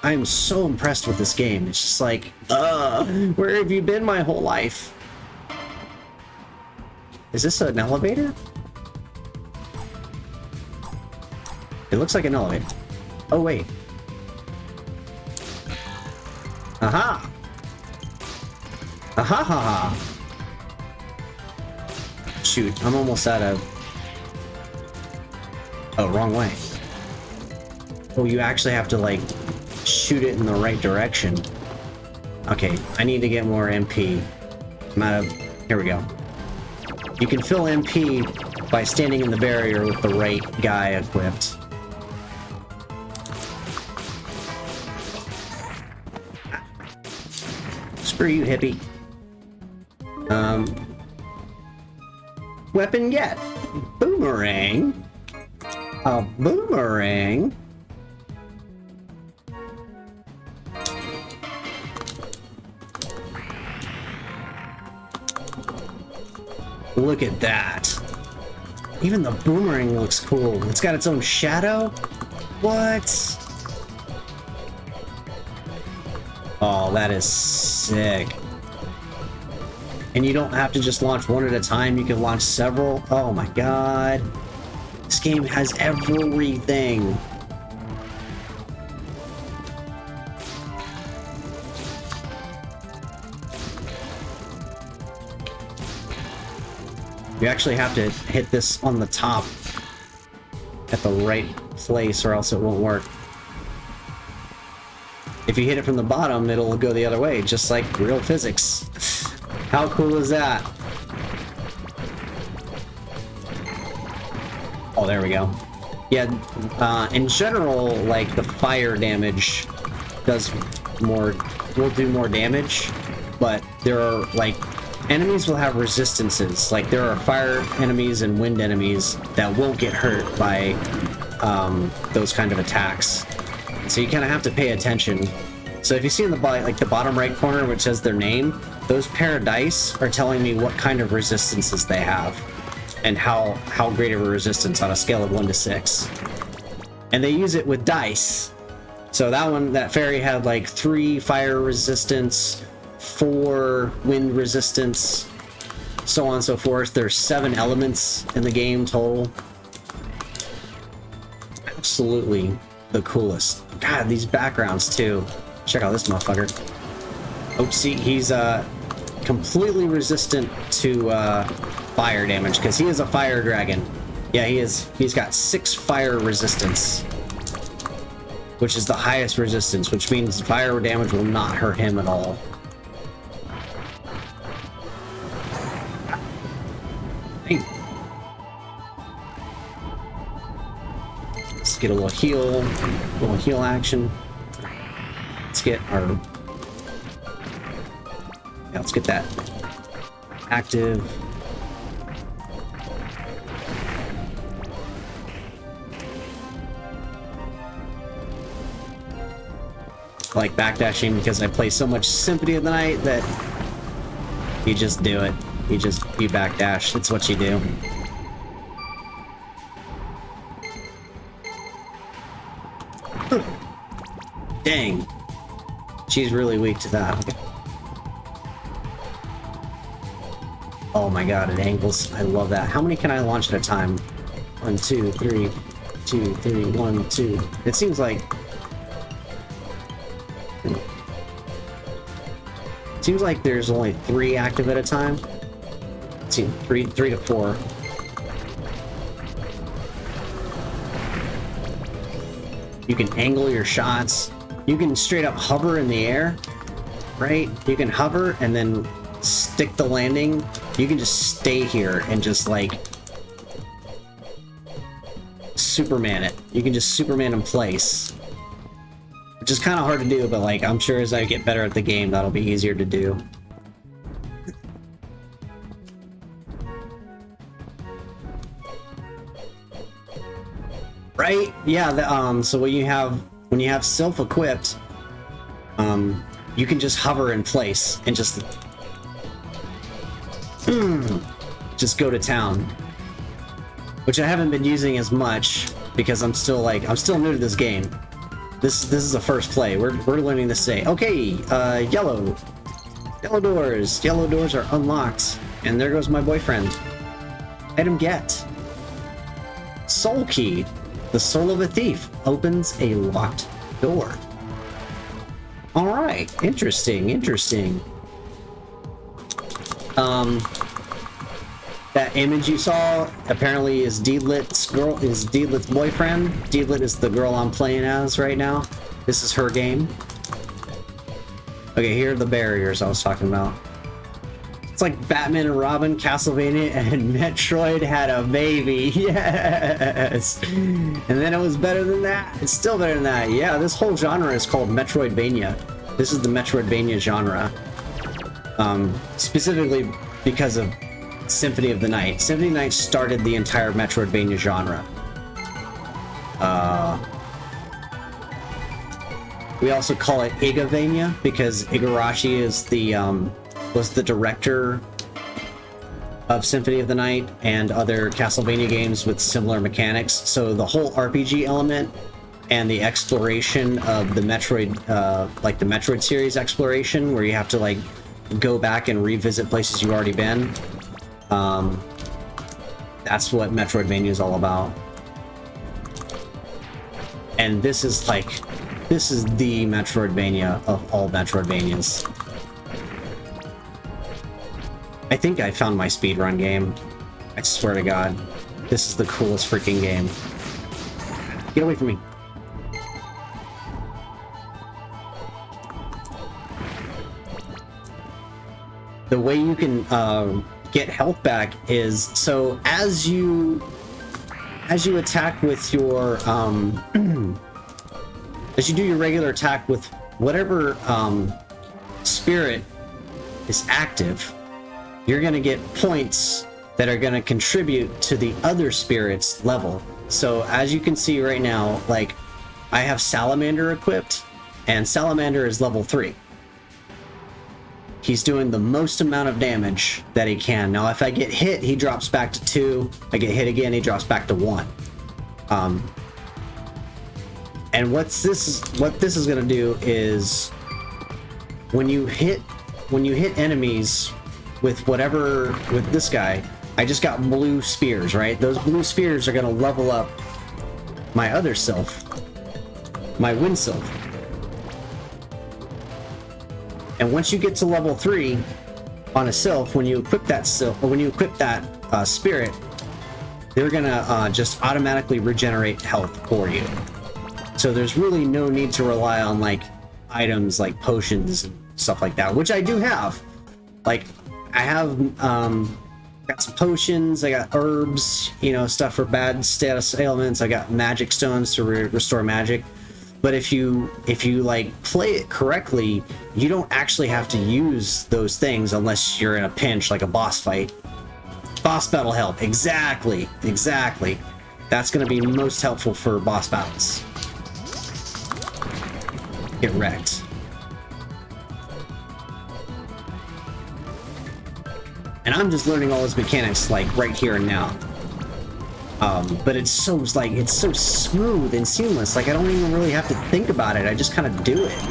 I am so impressed with this game. It's just like, where have you been my whole life? Is this an elevator? It looks like an elevator. Oh, wait. Aha! Aha ha ha! Shoot, I'm almost out of... Oh, wrong way. Oh, you actually have to, like, shoot it in the right direction. Okay, I need to get more MP. I'm out of... Here we go. You can fill MP by standing in the barrier with the right guy equipped. Screw you, hippie. Weapon get. Boomerang. A boomerang. Look at that. Even the boomerang looks cool. It's got its own shadow. What? Oh, that is sick. And you don't have to just launch one at a time, you can launch several. Oh my god. This game has everything. You actually have to hit this on the top at the right place or else it won't work. If you hit it from the bottom, it'll go the other way, just like real physics. How cool is that? Oh, there we go. Yeah, in general, like, the fire damage will do more damage, but there are, like, enemies will have resistances. Like, there are fire enemies and wind enemies that won't get hurt by those kind of attacks. So you kind of have to pay attention. So if you see in the bottom right corner which says their name, those pair of dice are telling me what kind of resistances they have and how great of a resistance on a scale of 1 to 6. And they use it with dice. So that fairy had like 3 fire resistance, 4 wind resistance, so on and so forth. There's 7 elements in the game total. Absolutely the coolest. God, these backgrounds too. Check out this motherfucker. Oh, see, he's completely resistant to fire damage because he is a fire dragon. Yeah, he is. He's got 6 fire resistance, which is the highest resistance, which means fire damage will not hurt him at all. Hey. Let's get a little heal action. Let's get our... Yeah, let's get that active. I like backdashing because I play so much Symphony of the Night that you just do it. You backdash. It's what you do. Dang. She's really weak to that. Okay. Oh my god, it angles. I love that. How many can I launch at a time? 1, 2, 3, 2, 3, 1, 2. It seems like... Seems like there's only 3 active at a time. Let's see, 3 to 4. You can angle your shots. You can straight up hover in the air, right? You can hover and then stick the landing. You can just stay here and just like Superman it. You can just Superman in place, which is kind of hard to do, but like I'm sure as I get better at the game, that'll be easier to do. Right? Yeah. So when you have self-equipped, you can just hover in place and just go to town, which I haven't been using as much because I'm still new to this game. This is the first play. We're learning this today. Okay, yellow doors are unlocked, and there goes my boyfriend. Item get soul key. The soul of a thief opens a locked door. All right, interesting. That image you saw apparently is Deedlit's boyfriend. Deedlit is the girl I'm playing as right now. This is her game. Okay, here are the barriers I was talking about. It's like Batman and Robin, Castlevania, and Metroid had a baby. Yes! And then it was better than that. It's still better than that. Yeah, this whole genre is called Metroidvania. This is the Metroidvania genre. Specifically because of Symphony of the Night. Symphony of the Night started the entire Metroidvania genre. We also call it Igavania because Igarashi is was the director of Symphony of the Night and other Castlevania games with similar mechanics. So the whole RPG element and the exploration of the Metroid, like the Metroid series exploration, where you have to like go back and revisit places you've already been. That's what Metroidvania is all about. And this is the Metroidvania of all Metroidvanias. I think I found my speedrun game. I swear to God. This is the coolest freaking game. Get away from me. The way you can get health back is, so as you attack with your as you do your regular attack with whatever spirit is active, you're gonna get points that are gonna contribute to the other spirit's level. So as you can see right now, like, I have Salamander equipped, and Salamander is level 3. He's doing the most amount of damage that he can. Now, if I get hit, he drops back to 2. I get hit again, he drops back to 1. And what this is gonna do is, when you hit enemies with this guy, I just got blue spears, right? Those blue spears are gonna level up my other sylph, my wind sylph. And once you get to level 3 on a sylph, when you equip that sylph, or when you equip that spirit, they're gonna just automatically regenerate health for you. So there's really no need to rely on like items like potions and stuff like that, which I do have. Like, I have got some potions, I got herbs, you know, stuff for bad status ailments. I got magic stones to restore magic. But if you like play it correctly, you don't actually have to use those things unless you're in a pinch, like a boss fight. Boss battle help, exactly. That's going to be most helpful for boss battles. Get wrecked. And I'm just learning all those mechanics like right here and now. But it's so smooth and seamless. Like, I don't even really have to think about it. I just kind of do it.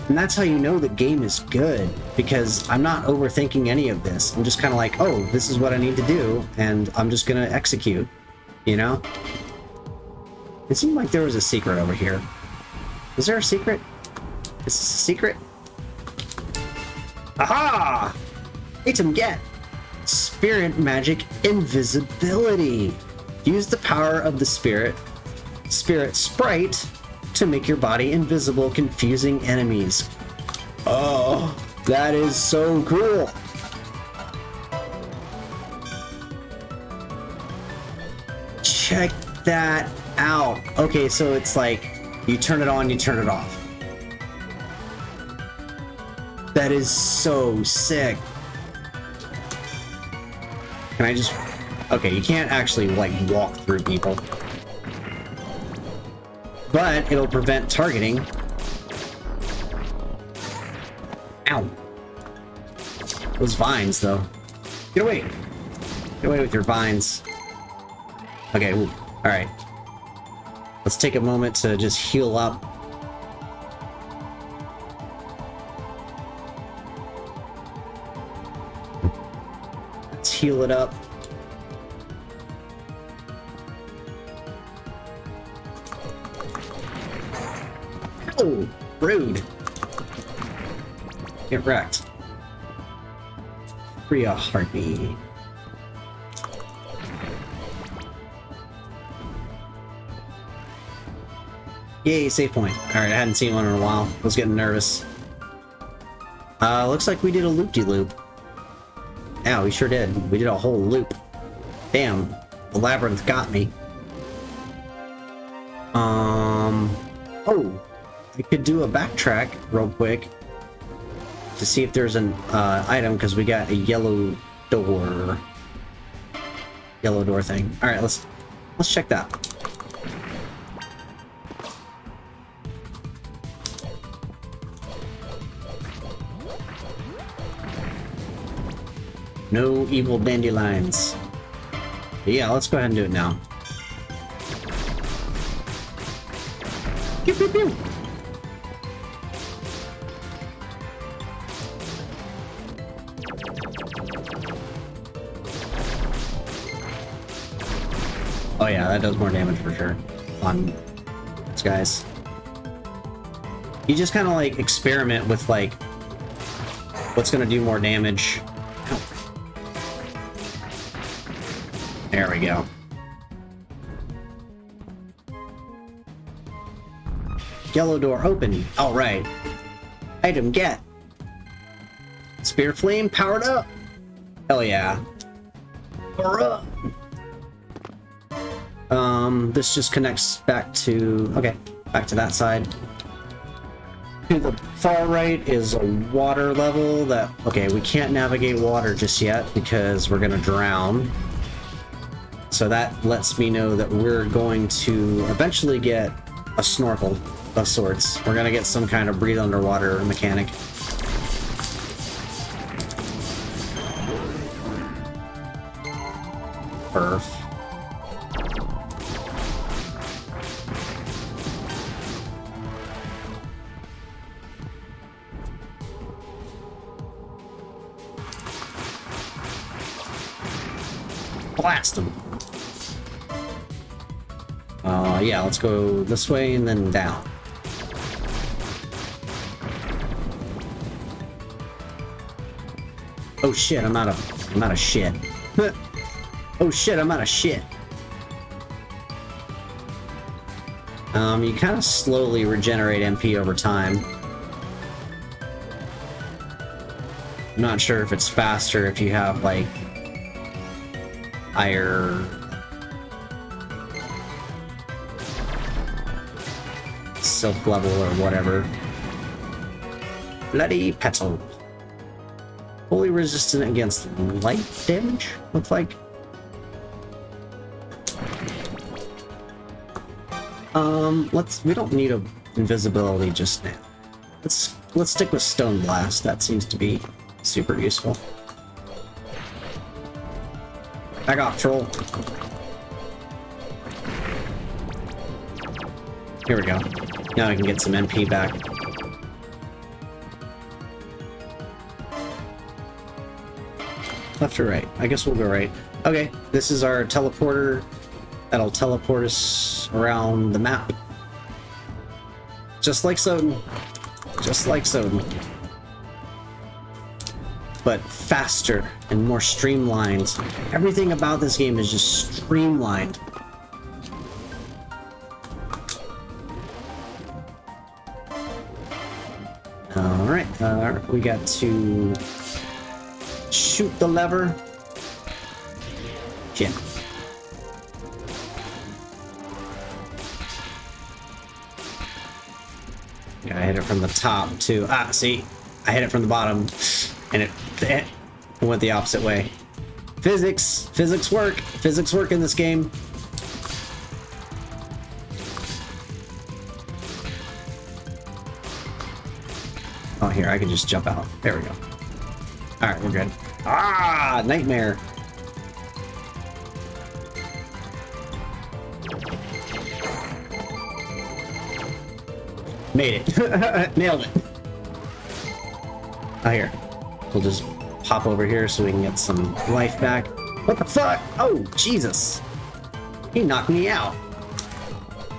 And that's how you know the game is good, because I'm not overthinking any of this. I'm just kind of like, oh, this is what I need to do, and I'm just gonna execute, you know? It seemed like there was a secret over here. Is there a secret? Is this a secret? Aha! Item get! Spirit magic invisibility. Use the power of the spirit sprite to make your body invisible, confusing enemies. Oh, that is so cool. Check that out. Okay, so it's like you turn it on, you turn it off. That is so sick. Can I just... Okay, you can't actually, like, walk through people. But it'll prevent targeting. Ow. Those vines, though. Get away! Get away with your vines. Okay, alright. Let's take a moment to just heal up. Heal it up. Oh, rude. Get wrecked. Free a heartbeat. Yay, save point. Alright, I hadn't seen one in a while. I was getting nervous. Looks like we did a loop-de-loop. Yeah, we sure did. We did a whole loop. Damn, the labyrinth got me. Oh, I could do a backtrack real quick to see if there's an item, because we got a yellow door thing. All right, let's check that. No evil dandelions. But yeah, let's go ahead and do it now. Pew, pew, pew. Oh yeah, that does more damage for sure on these guys. You just kind of like experiment with like what's gonna do more damage. There we go. Yellow door open. All right. Item get. Spear flame powered up. Hell yeah. Power up. This just connects back to, okay, back to that side. To the far right is a water level that, okay, we can't navigate water just yet because we're gonna drown. So that lets me know that we're going to eventually get a snorkel of sorts. We're gonna get some kind of breathe underwater mechanic. Perf. Blast him. Yeah, let's go this way and then down. Oh shit, I'm out of shit. Oh shit, I'm out of shit. You kind of slowly regenerate MP over time. I'm not sure if it's faster if you have like higher silk level or whatever. Bloody petal. Fully resistant against light damage, looks like. We don't need a invisibility just now. Let's stick with Stone Blast. That seems to be super useful. Back off, troll. Here we go. Now I can get some MP back. Left or right? I guess we'll go right. Okay, this is our teleporter. That'll teleport us around the map. Just like Soden. Just like Soden. But faster and more streamlined. Everything about this game is just streamlined. Alright, we got to shoot the lever. Shit. Gotta hit it from the top too. Ah, see? I hit it from the bottom and it went the opposite way. Physics work. Physics work in this game. Oh, here, I can just jump out. There we go. Alright, we're good. Ah, nightmare. Made it. Nailed it. Oh, here. We'll just pop over here so we can get some life back. What the fuck? Oh, Jesus. He knocked me out.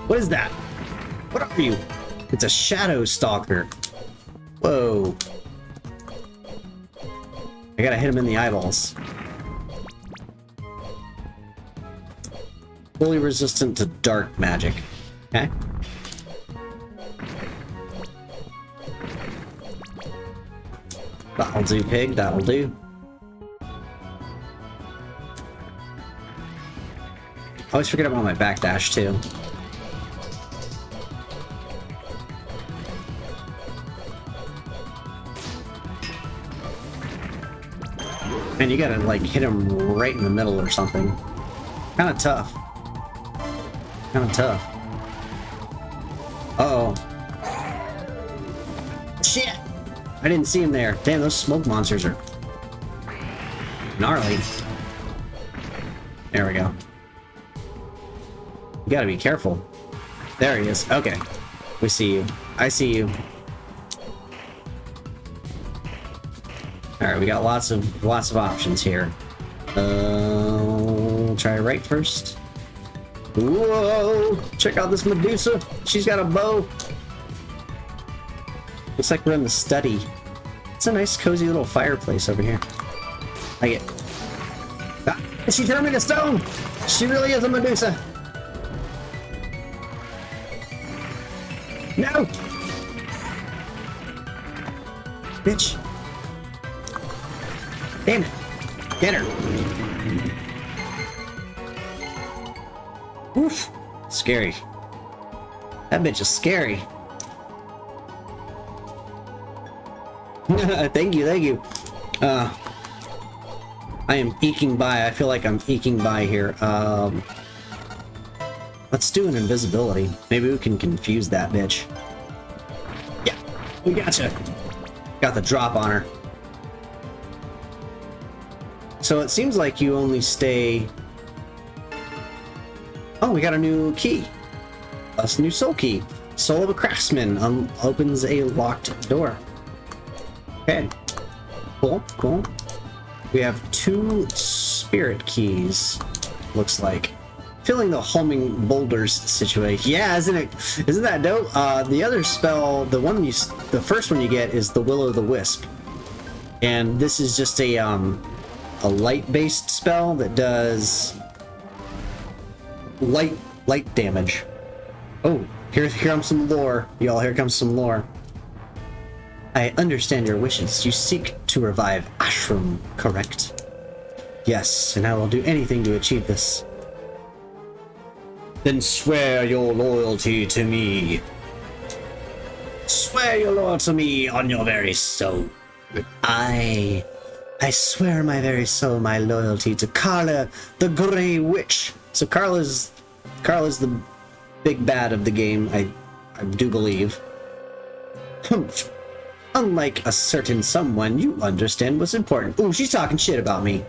What is that? What are you? It's a shadow stalker. Whoa. I gotta hit him in the eyeballs. Fully resistant to dark magic. Okay. That'll do, pig. That'll do. I always forget about my backdash, too. Man, you gotta, like, hit him right in the middle or something. Kinda tough. Kinda tough. Uh-oh. Shit! I didn't see him there. Damn, those smoke monsters are gnarly. There we go. You gotta be careful. There he is. Okay. We see you. I see you. All right, we got lots of options here. Try right first. Whoa! Check out this Medusa. She's got a bow. Looks like we're in the study. It's a nice, cozy little fireplace over here. Like it. Ah, she turned me to stone. She really is a Medusa. No! Bitch. Damn it. Get her. Oof. Scary. That bitch is scary. Thank you, thank you. I am eking by. I feel like I'm eking by here. Let's do an invisibility. Maybe we can confuse that bitch. Yeah, we gotcha. Got the drop on her. So it seems like you only stay... Oh, we got a new key. A new soul key. Soul of a craftsman opens a locked door. Okay. Cool, cool. We have 2 spirit keys, looks like. Feeling the homing boulders situation. Yeah, isn't it? Isn't that dope? The other spell, the first one you get is the Will o' the Wisp. And this is just a light-based spell that does light damage. Oh, here comes some lore, y'all. Here comes some lore. I understand your wishes. You seek to revive Ashram, correct? Yes, and I will do anything to achieve this. Then swear your loyalty to me. Swear your loyalty to me on your very soul. I swear my very soul my loyalty to Carla, the Grey Witch. So Carla's the big bad of the game, I do believe. Humph. Unlike a certain someone, you understand what's important. Ooh, she's talking shit about me.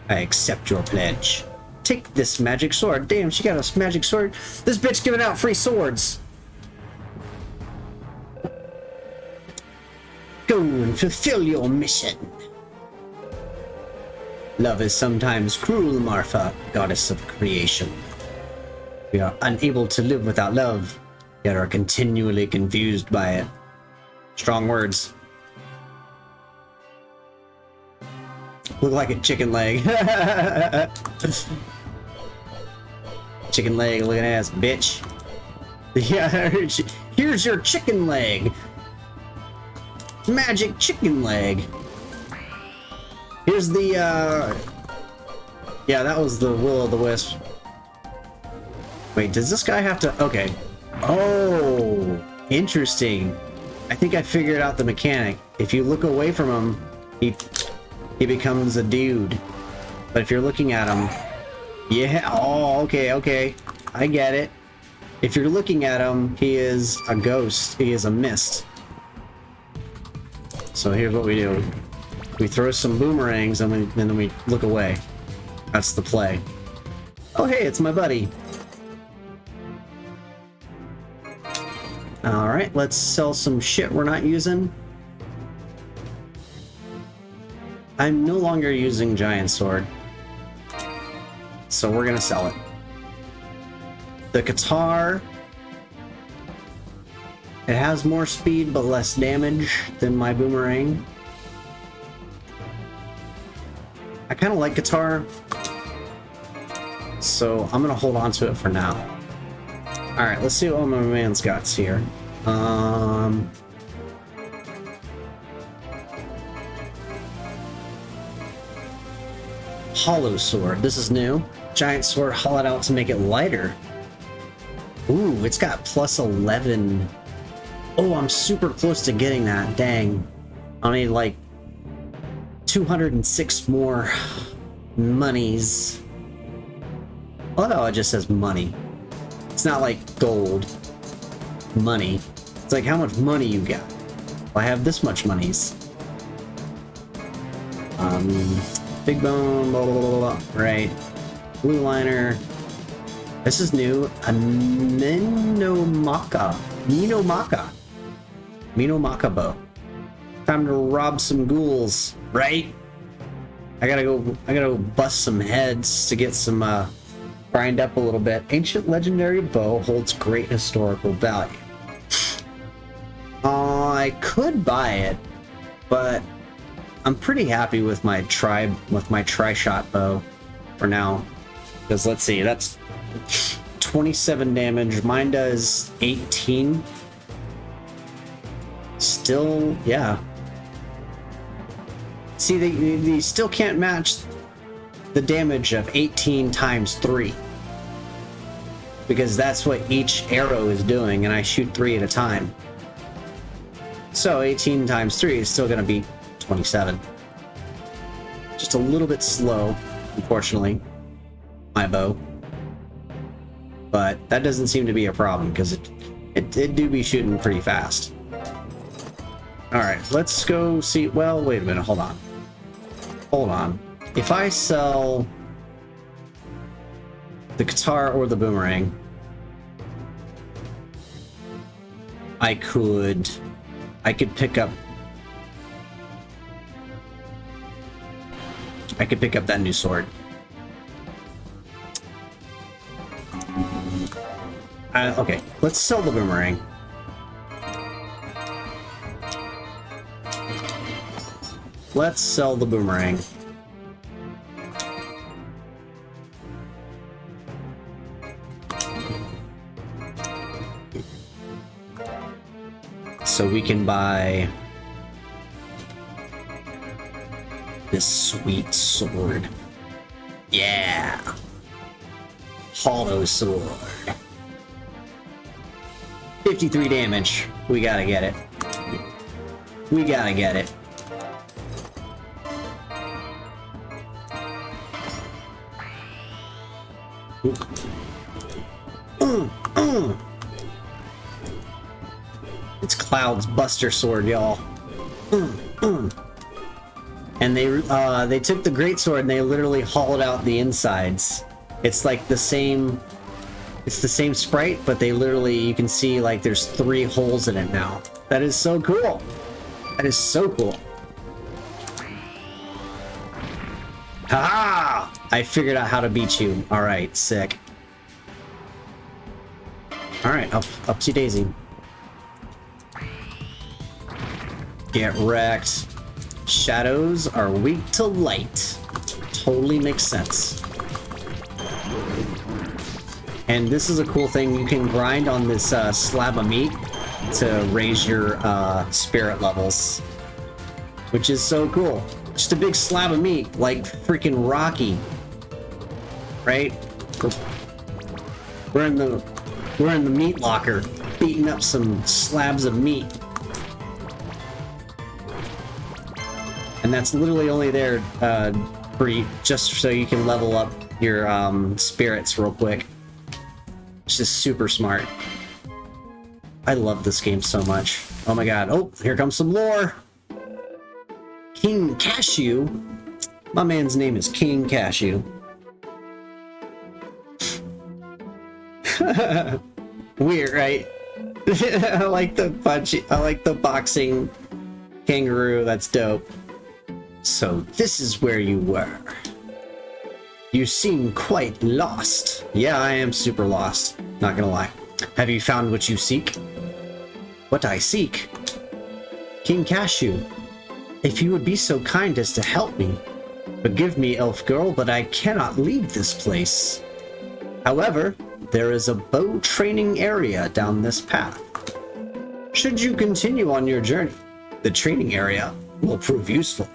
I accept your pledge. Take this magic sword. Damn, she got a magic sword. This bitch giving out free swords. Go and fulfill your mission. Love is sometimes cruel, Marfa, goddess of creation. We are unable to live without love, yet are continually confused by it. Strong words. Look like a chicken leg. Chicken leg looking ass bitch. Yeah, here's your chicken leg. Magic chicken leg. Here's the yeah, that was the Will o' the Wisp. Wait, does this guy have to... Okay. Oh, interesting. I think I figured out the mechanic. If you look away from him, he becomes a dude. But if you're looking at him... Yeah, oh, okay. I get it. If you're looking at him, he is a ghost. He is a mist. So here's what we do. We throw some boomerangs and then we look away. That's the play. Oh, hey, it's my buddy. Alright, let's sell some shit we're not using. I'm no longer using Giant Sword, so we're gonna sell it. The guitar, it has more speed but less damage than my boomerang. I kind of like guitar, so I'm gonna hold on to it for now. Alright, let's see what my man's got here. Hollow sword. This is new. Giant sword hollowed out to make it lighter. Ooh, it's got plus 11. Oh, I'm super close to getting that. Dang. I need like 206 more monies. Oh no, it just says money. It's not like gold. Money. It's like how much money you got. Well, I have this much monies. Big bone, blah, blah, blah, blah. Right. Blue liner. This is new. A Minomaka bow. Time to rob some ghouls, right? I gotta go bust some heads to get some grind up a little bit. Ancient legendary bow holds great historical value. I could buy it, but I'm pretty happy with my tri-shot bow for now. Because let's see, that's 27 damage. Mine does 18. Still, yeah. See, they still can't match the damage of 18 times 3. Because that's what each arrow is doing, and I shoot 3 at a time. So 18 times 3 is still going to be 27. Just a little bit slow, unfortunately, my bow. But that doesn't seem to be a problem, because it do be shooting pretty fast. Alright, let's go see... Well, wait a minute, hold on. Hold on. If I sell the guitar or the boomerang, I could pick up that new sword. Okay, let's sell the boomerang. Let's sell the boomerang. So we can buy this sweet sword. Yeah. Hollow sword. 53 damage. We gotta get it. We gotta get it. It's Cloud's Buster Sword, y'all. And they took the Great Sword and they literally hollowed out the insides. It's like the same. It's the same sprite, but they literally, you can see like there's 3 holes in it now. That is so cool. That is so cool. Ha! I figured out how to beat you. All right, sick. All right, upsy daisy. Get wrecked. Shadows are weak to light. Totally makes sense. And this is a cool thing. You can grind on this slab of meat to raise your spirit levels, which is so cool. Just a big slab of meat, like freaking Rocky, right? We're in the meat locker, beating up some slabs of meat, and that's literally only there for you, just so you can level up your spirits real quick. It's just super smart. I love this game so much. Oh my god. Oh, here comes some lore. King Cashew. My man's name is King Cashew. Weird, right? I like the boxing kangaroo. That's dope. So this is where you were. You seem quite lost. Yeah, I am super lost. Not gonna lie. Have you found what you seek? What I seek? King Cashew, if you would be so kind as to help me. Forgive me, elf girl, but I cannot leave this place. However, there is a bow training area down this path. Should you continue on your journey, the training area will prove useful.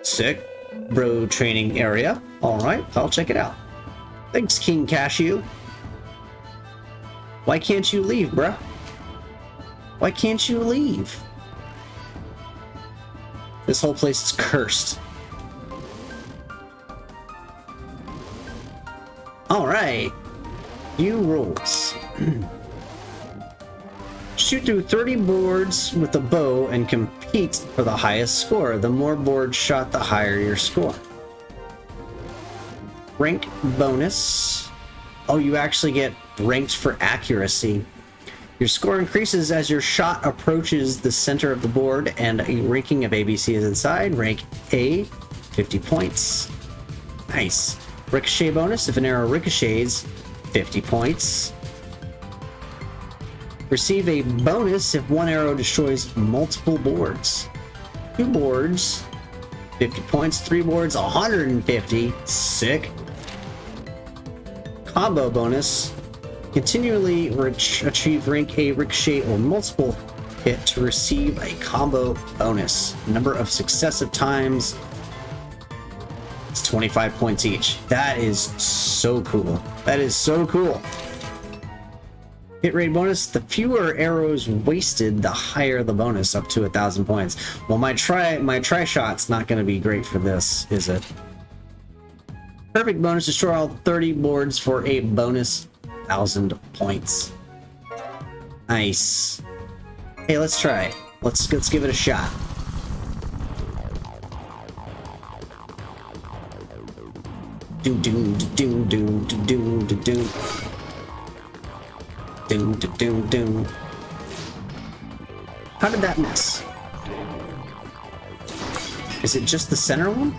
Sick. Bro training area. Alright, I'll check it out. Thanks, King Cashew. Why can't you leave, bruh? Why can't you leave? This whole place is cursed. Alright. New rules. Shoot through 30 boards with a bow and compete for the highest score. The more boards shot, the higher your score. Rank bonus. Oh, you actually get ranked for accuracy. Your score increases as your shot approaches the center of the board and a ranking of ABC is inside. Rank A, 50 points. Nice. Ricochet bonus, if an arrow ricochets, 50 points. Receive a bonus if one arrow destroys multiple boards. 2 boards, 50 points. 3 boards, 150. Sick. Combo bonus. Continually achieve rank A ricochet or multiple hit to receive a combo bonus. Number of successive times. It's 25 points each. That is so cool. That is so cool. Hit rate bonus, the fewer arrows wasted, the higher the bonus, up to 1,000 points. Well, my try shot's not going to be great for this, is it? Perfect bonus, destroy all 30 boards for a bonus 1,000 points. Nice. Hey, let's try it. Let's give it a shot. Doom doom doom doom doom doom doom. Doom, doom, doom, doom. How did that miss? Is it just the center one?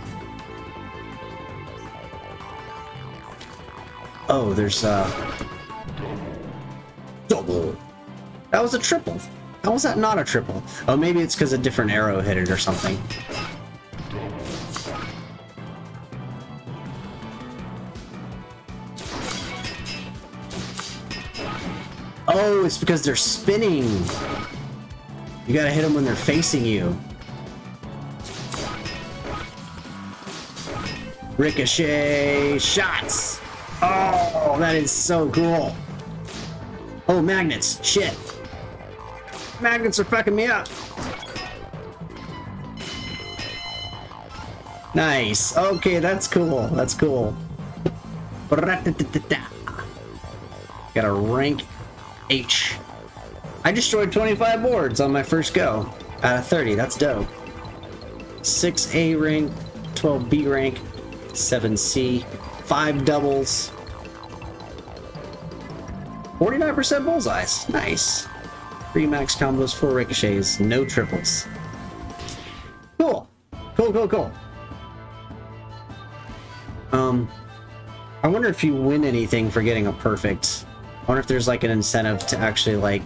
Oh, there's double. That was a triple. How was that not a triple? Oh, maybe it's because a different arrow hit it or something. Oh, it's because they're spinning. You gotta hit them when they're facing you. Ricochet shots. Oh, that is so cool. Oh, magnets. Shit. Magnets are fucking me up. Nice. Okay, that's cool. That's cool. Got a rank H. I destroyed 25 boards on my first go out of 30. That's dope. 6A rank, 12B rank, 7C, 5 doubles, 49% bullseyes. Nice. 3 max combos, 4 ricochets, no triples. Cool. Cool, cool, cool. I wonder if you win anything for getting a perfect. I wonder if there's like an incentive to actually like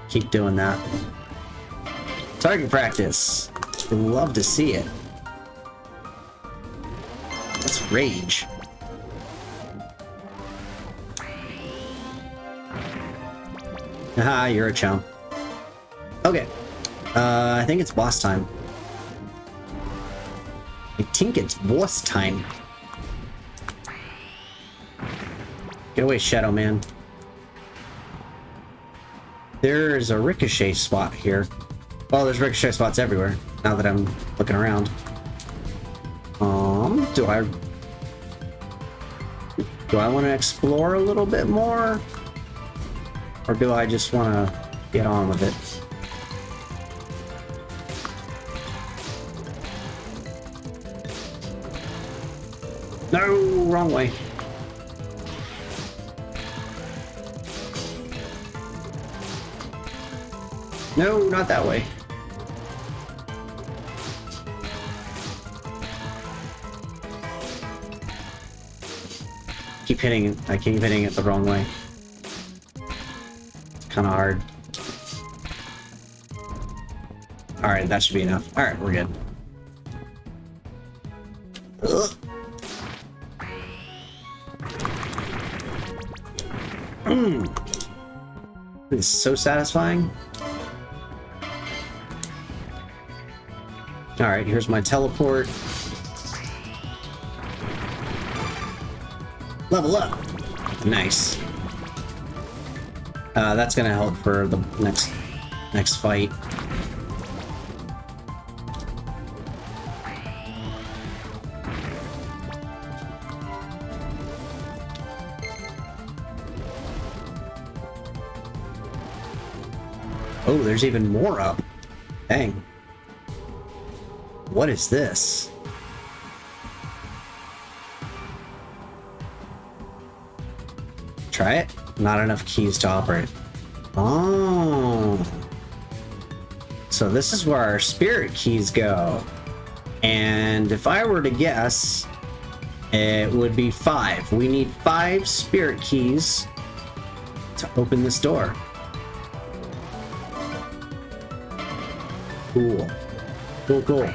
keep doing that. Target practice. Love to see it. Let's rage. Haha, you're a chump. Okay. I think it's boss time. I think it's boss time. Get away, Shadow Man. There's a ricochet spot here. Well, there's ricochet spots everywhere, now that I'm looking around. Do I want to explore a little bit more? Or do I just want to get on with it? No, wrong way. No, not that way. Keep hitting it. I keep hitting it the wrong way. It's kind of hard. Alright, that should be enough. Alright, we're good. Ugh. This is so satisfying. Alright, here's my teleport. Level up! Nice. That's gonna help for the next fight. Oh, there's even more up. Dang. What is this? Try it? Not enough keys to operate. Oh. So this is where our spirit keys go. And if I were to guess, it would be 5. We need 5 spirit keys to open this door. Cool. Cool, cool.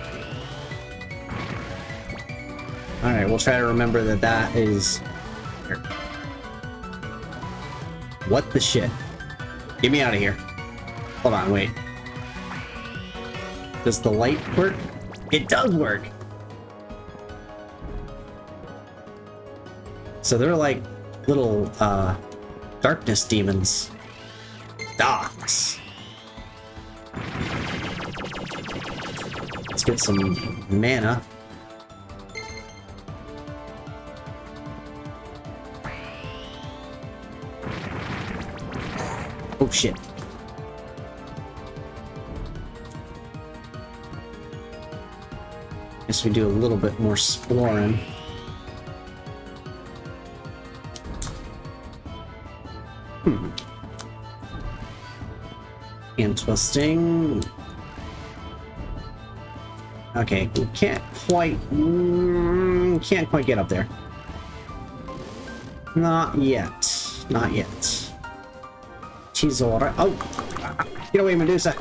Alright, we'll try to remember that that is... What the shit? Get me out of here. Hold on, wait. Does the light work? It does work! So they're like little, darkness demons. Docs. Let's get some mana. Oh shit. Guess we do a little bit more exploring. And twisting. Okay, we can't quite get up there. Not yet. Not yet. She's alright. Oh! Get away, Medusa!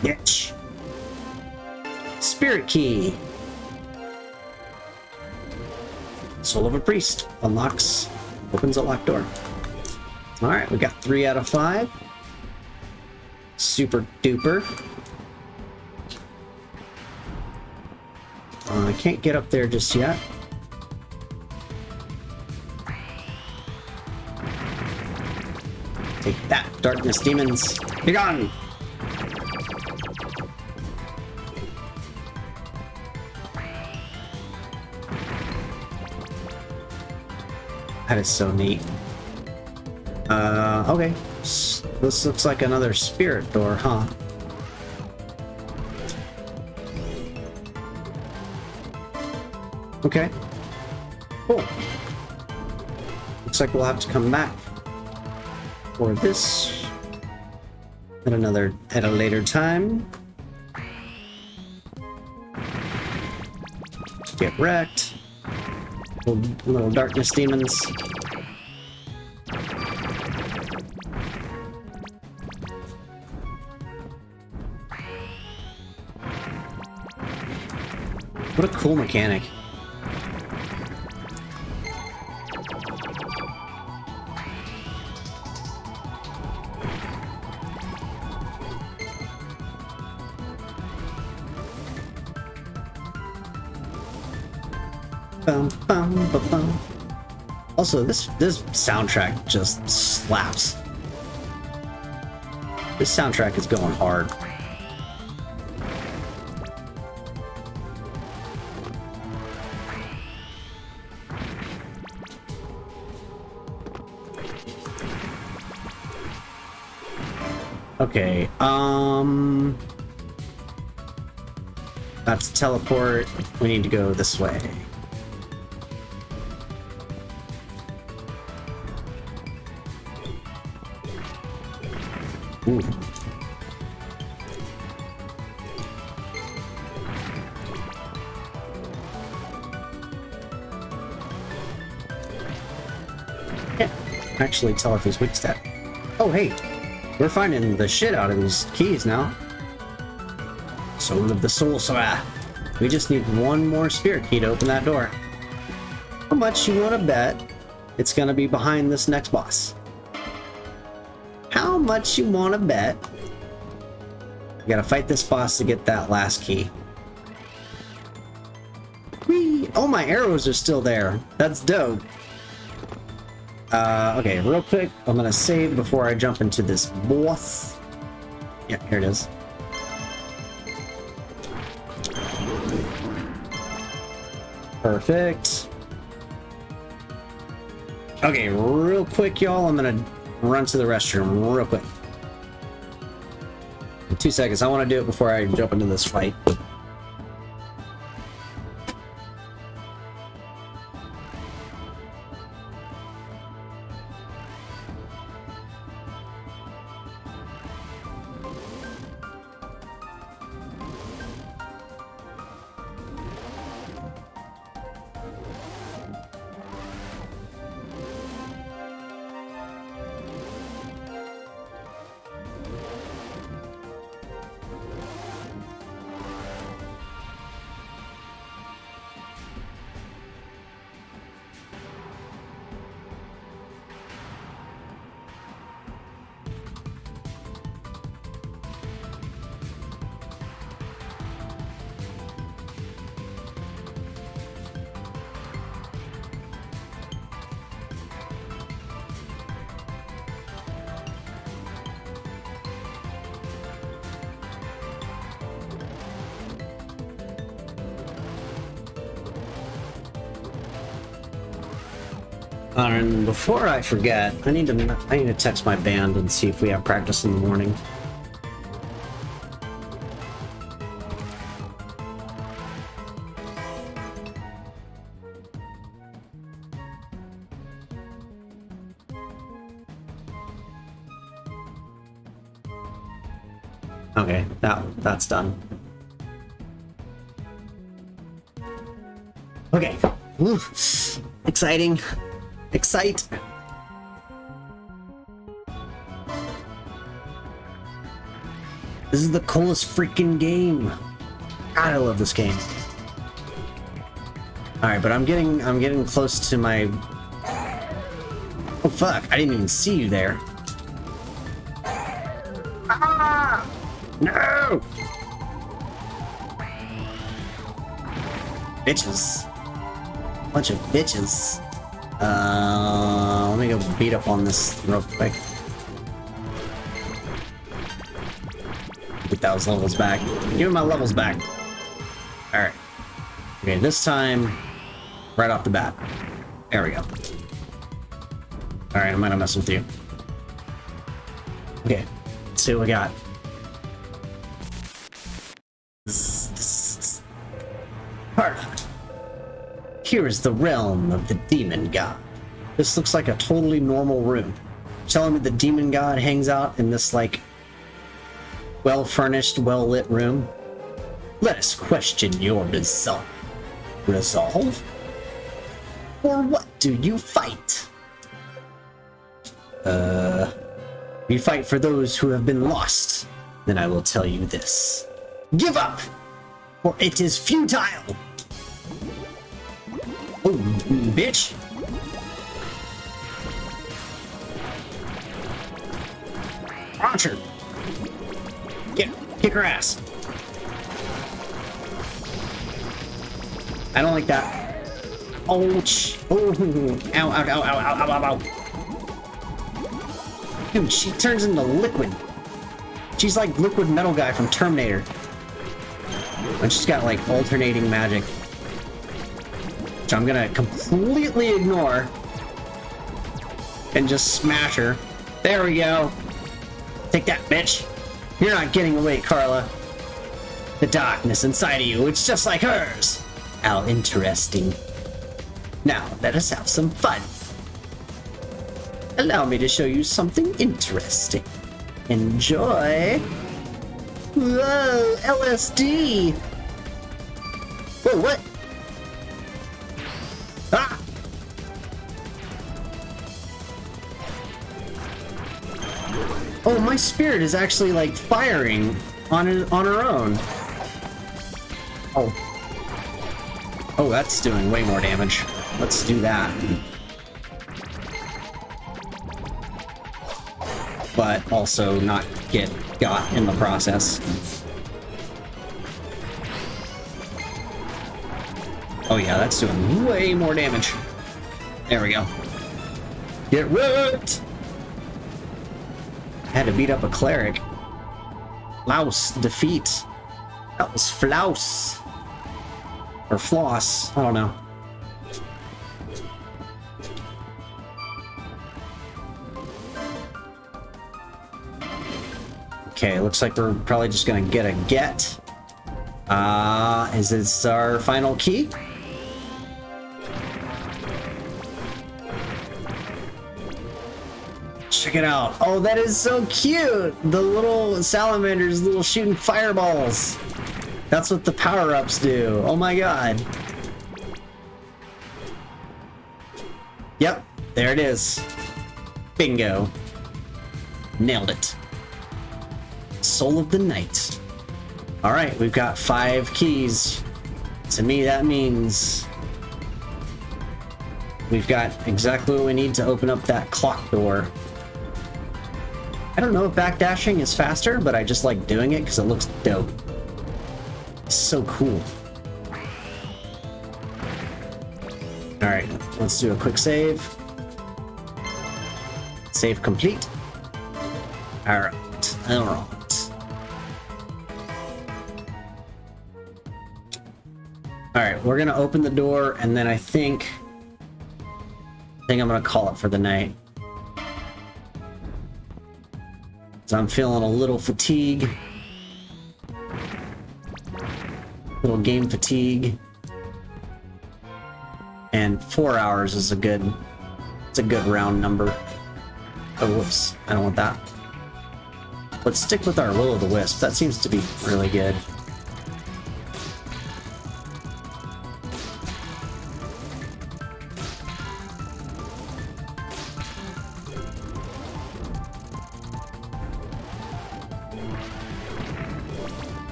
Bitch! Spirit key! Soul of a priest. Unlocks. Opens a locked door. Alright, we got 3 out of 5. Super duper. I can't get up there just yet. Take that, darkness demons. Be gone! That is so neat. Okay. This looks like another spirit door, huh? Okay. Cool. Looks like we'll have to come back for this at a later time. Get wrecked. Little darkness demons. What a cool mechanic. Bum, bum, bum, bum. Also, this soundtrack just slaps. This soundtrack is going hard. Okay, that's teleport. We need to go this way. Ooh. Can't actually tell if he's weak step. Oh, hey. We're finding the shit out of these keys now. Soul of the Soul Sora. We just need one more spirit key to open that door. How much you want to bet it's going to be behind this next boss? How much you want to bet? You gotta fight this boss to get that last key. Whee! Oh, my arrows are still there. That's dope. Okay, real quick, I'm gonna save before I jump into this boss. Yeah, here it is. Perfect. Okay, real quick, y'all, I'm gonna run to the restroom real quick. In 2 seconds. I want to do it before I jump into this fight. And before I forget, I need to text my band and see if we have practice in the morning. Okay, that's done. Okay. Woo. Exciting. Excite. This is the coolest freaking game. God, I love this game. Alright, but I'm getting close to my... Oh fuck, I didn't even see you there. Ah! No! Bitches. Bunch of bitches. Let me go beat up on this real quick. Get those levels back. Give me my levels back. Alright. Okay, this time, right off the bat. There we go. Alright, I'm gonna mess with you. Okay, let's see what we got. Perfect. Here is the realm of the demon god. This looks like a totally normal room. You're telling me the demon god hangs out in this, like, well-furnished, well-lit room? Let us question your resolve. Resolve? Or what do you fight? You fight for those who have been lost. Then I will tell you this. Give up! For it is futile! Oh, bitch! Launch her! Kick her ass! I don't like that. Ouch! Oh, ow, ow, ow, ow, ow, ow, ow, ow. Dude, she turns into liquid. She's like liquid metal guy from Terminator. And she's got like alternating magic. Which I'm gonna completely ignore. And just smash her. There we go. Take that, bitch. You're not getting away, Carla. The darkness inside of you, it's just like hers. How interesting. Now, let us have some fun. Allow me to show you something interesting. Enjoy. Whoa, LSD. Whoa, what? Ah! Oh, my spirit is actually like firing on her own. Oh. Oh, that's doing way more damage. Let's do that. But also not get got in the process. Oh yeah, that's doing way more damage. There we go. Get wrecked! Had to beat up a cleric. Louse, defeat. That was Flouse. Or Floss, I don't know. Okay, looks like we're probably just gonna get a get. Is this our final key? Check it out. Oh, that is so cute! The little salamanders, little shooting fireballs. That's what the power-ups do. Oh my god. Yep, there it is. Bingo. Nailed it. Soul of the Night. Alright, we've got 5 keys. To me, that means we've got exactly what we need to open up that clock door. I don't know if backdashing is faster, but I just like doing it because it looks dope. It's so cool. Alright, let's do a quick save. Save complete. Alright, alright. Alright, we're gonna open the door, and then I think I think I'm gonna call it for the night. So I'm feeling a little fatigue. Little game fatigue. And 4 hours is a good, it's a good round number. Oh, whoops, I don't want that. Let's stick with our Will-O-the-Wisp. That seems to be really good.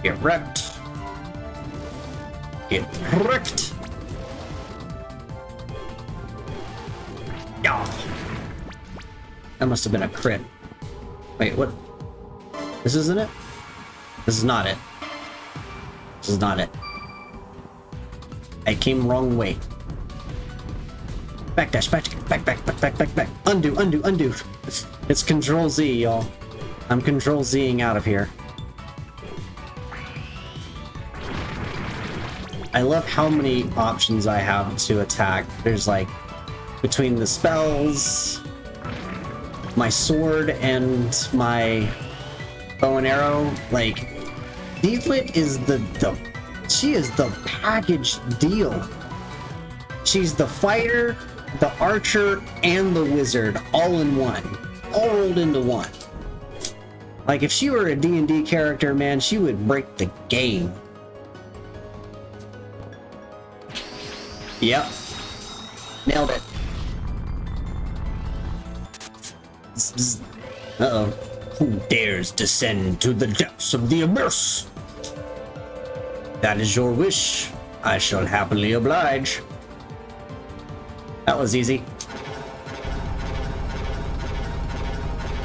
Get wrecked. Get wrecked. Yeah. That must have been a crit. Wait, what? This isn't it? This is not it. This is not it. I came wrong way. Backdash, back. Undo. It's Control Z, y'all. I'm Control Zing out of here. I love how many options I have to attack. There's like, between the spells, my sword, and my bow and arrow, like, Deedlit is she is the package deal. She's the fighter, the archer, and the wizard all in one. All rolled into one. Like, if she were a D&D character, man, she would break the game. Yep. Nailed it. Uh-oh. Who dares descend to the depths of the abyss? That is your wish. I shall happily oblige. That was easy.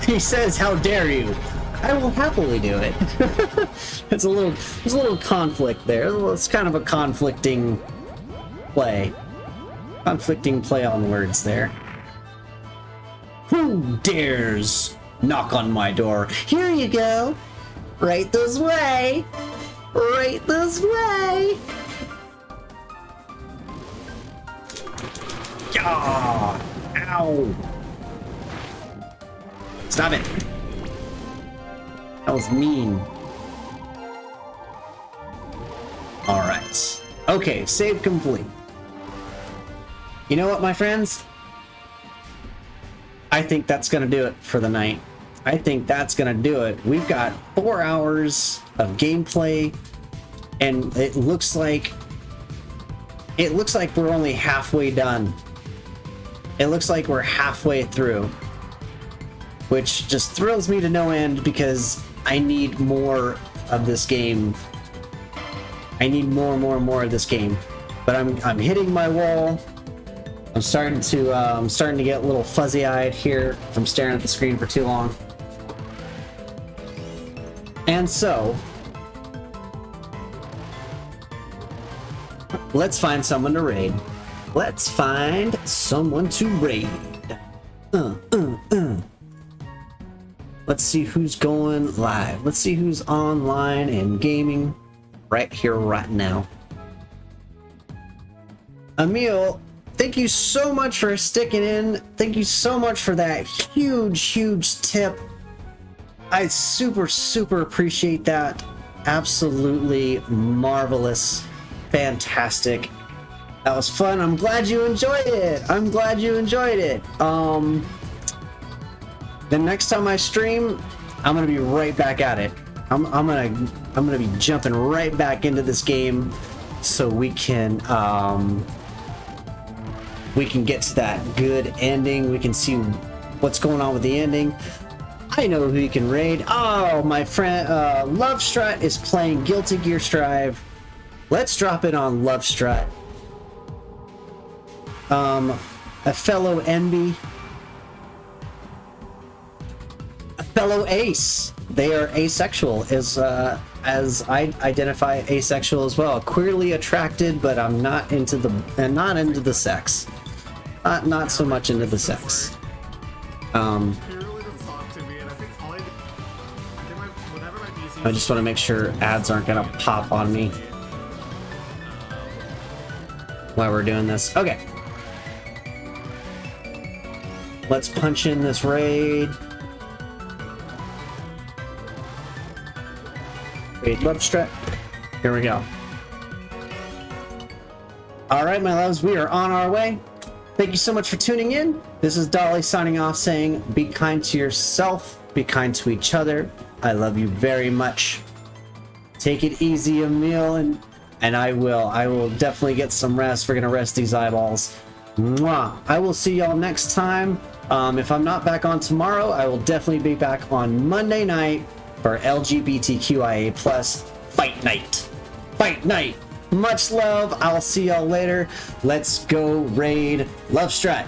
He says, how dare you? I will happily do it. There's a little conflict there. It's kind of a conflicting play. Conflicting play on words there. Who dares knock on my door? Here you go. Right this way. Right this way. Yeah. Ow. Stop it. That was mean. All right. Okay, save complete. You know what, my friends? I think that's gonna do it for the night. I think that's gonna do it. We've got 4 hours of gameplay, and it looks like we're only halfway done. It looks like we're halfway through, which just thrills me to no end because I need more of this game. I need more of this game. But I'm hitting my wall. I'm starting to get a little fuzzy-eyed here from staring at the screen for too long. And so, let's find someone to raid. Let's find someone to raid. Let's see who's going live. Let's see who's online and gaming right here, right now. Emil, thank you so much for sticking in. Thank you so much for that huge tip. I super appreciate that. Absolutely marvelous. Fantastic. That was fun. I'm glad you enjoyed it. The next time I stream, I'm gonna be right back at it. I'm gonna be jumping right back into this game so we can get to that good ending. We can see what's going on with the ending. I know who you can raid. Oh, my friend Love Strut is playing Guilty Gear Strive. Let's drop it on Love Strut. A fellow Envy, a fellow Ace. They are asexual, as I identify asexual as well. Queerly attracted, but I'm not into the sex. Not so much into the sex. I just want to make sure ads aren't gonna pop on me while we're doing this. Okay. Let's punch in this raid. Raid love strat. Here we go. All right, my loves, we are on our way. Thank you so much for tuning in. This is Dolly signing off saying, be kind to yourself, be kind to each other. I love you very much. Take it easy, Emil, and I will definitely get some rest. We're gonna rest these eyeballs. Mwah. I will see y'all next time. If I'm not back on tomorrow, I will definitely be back on Monday night for LGBTQIA+ Fight Night. Fight Night. Much love. I'll see y'all later. Let's go raid Love Strat.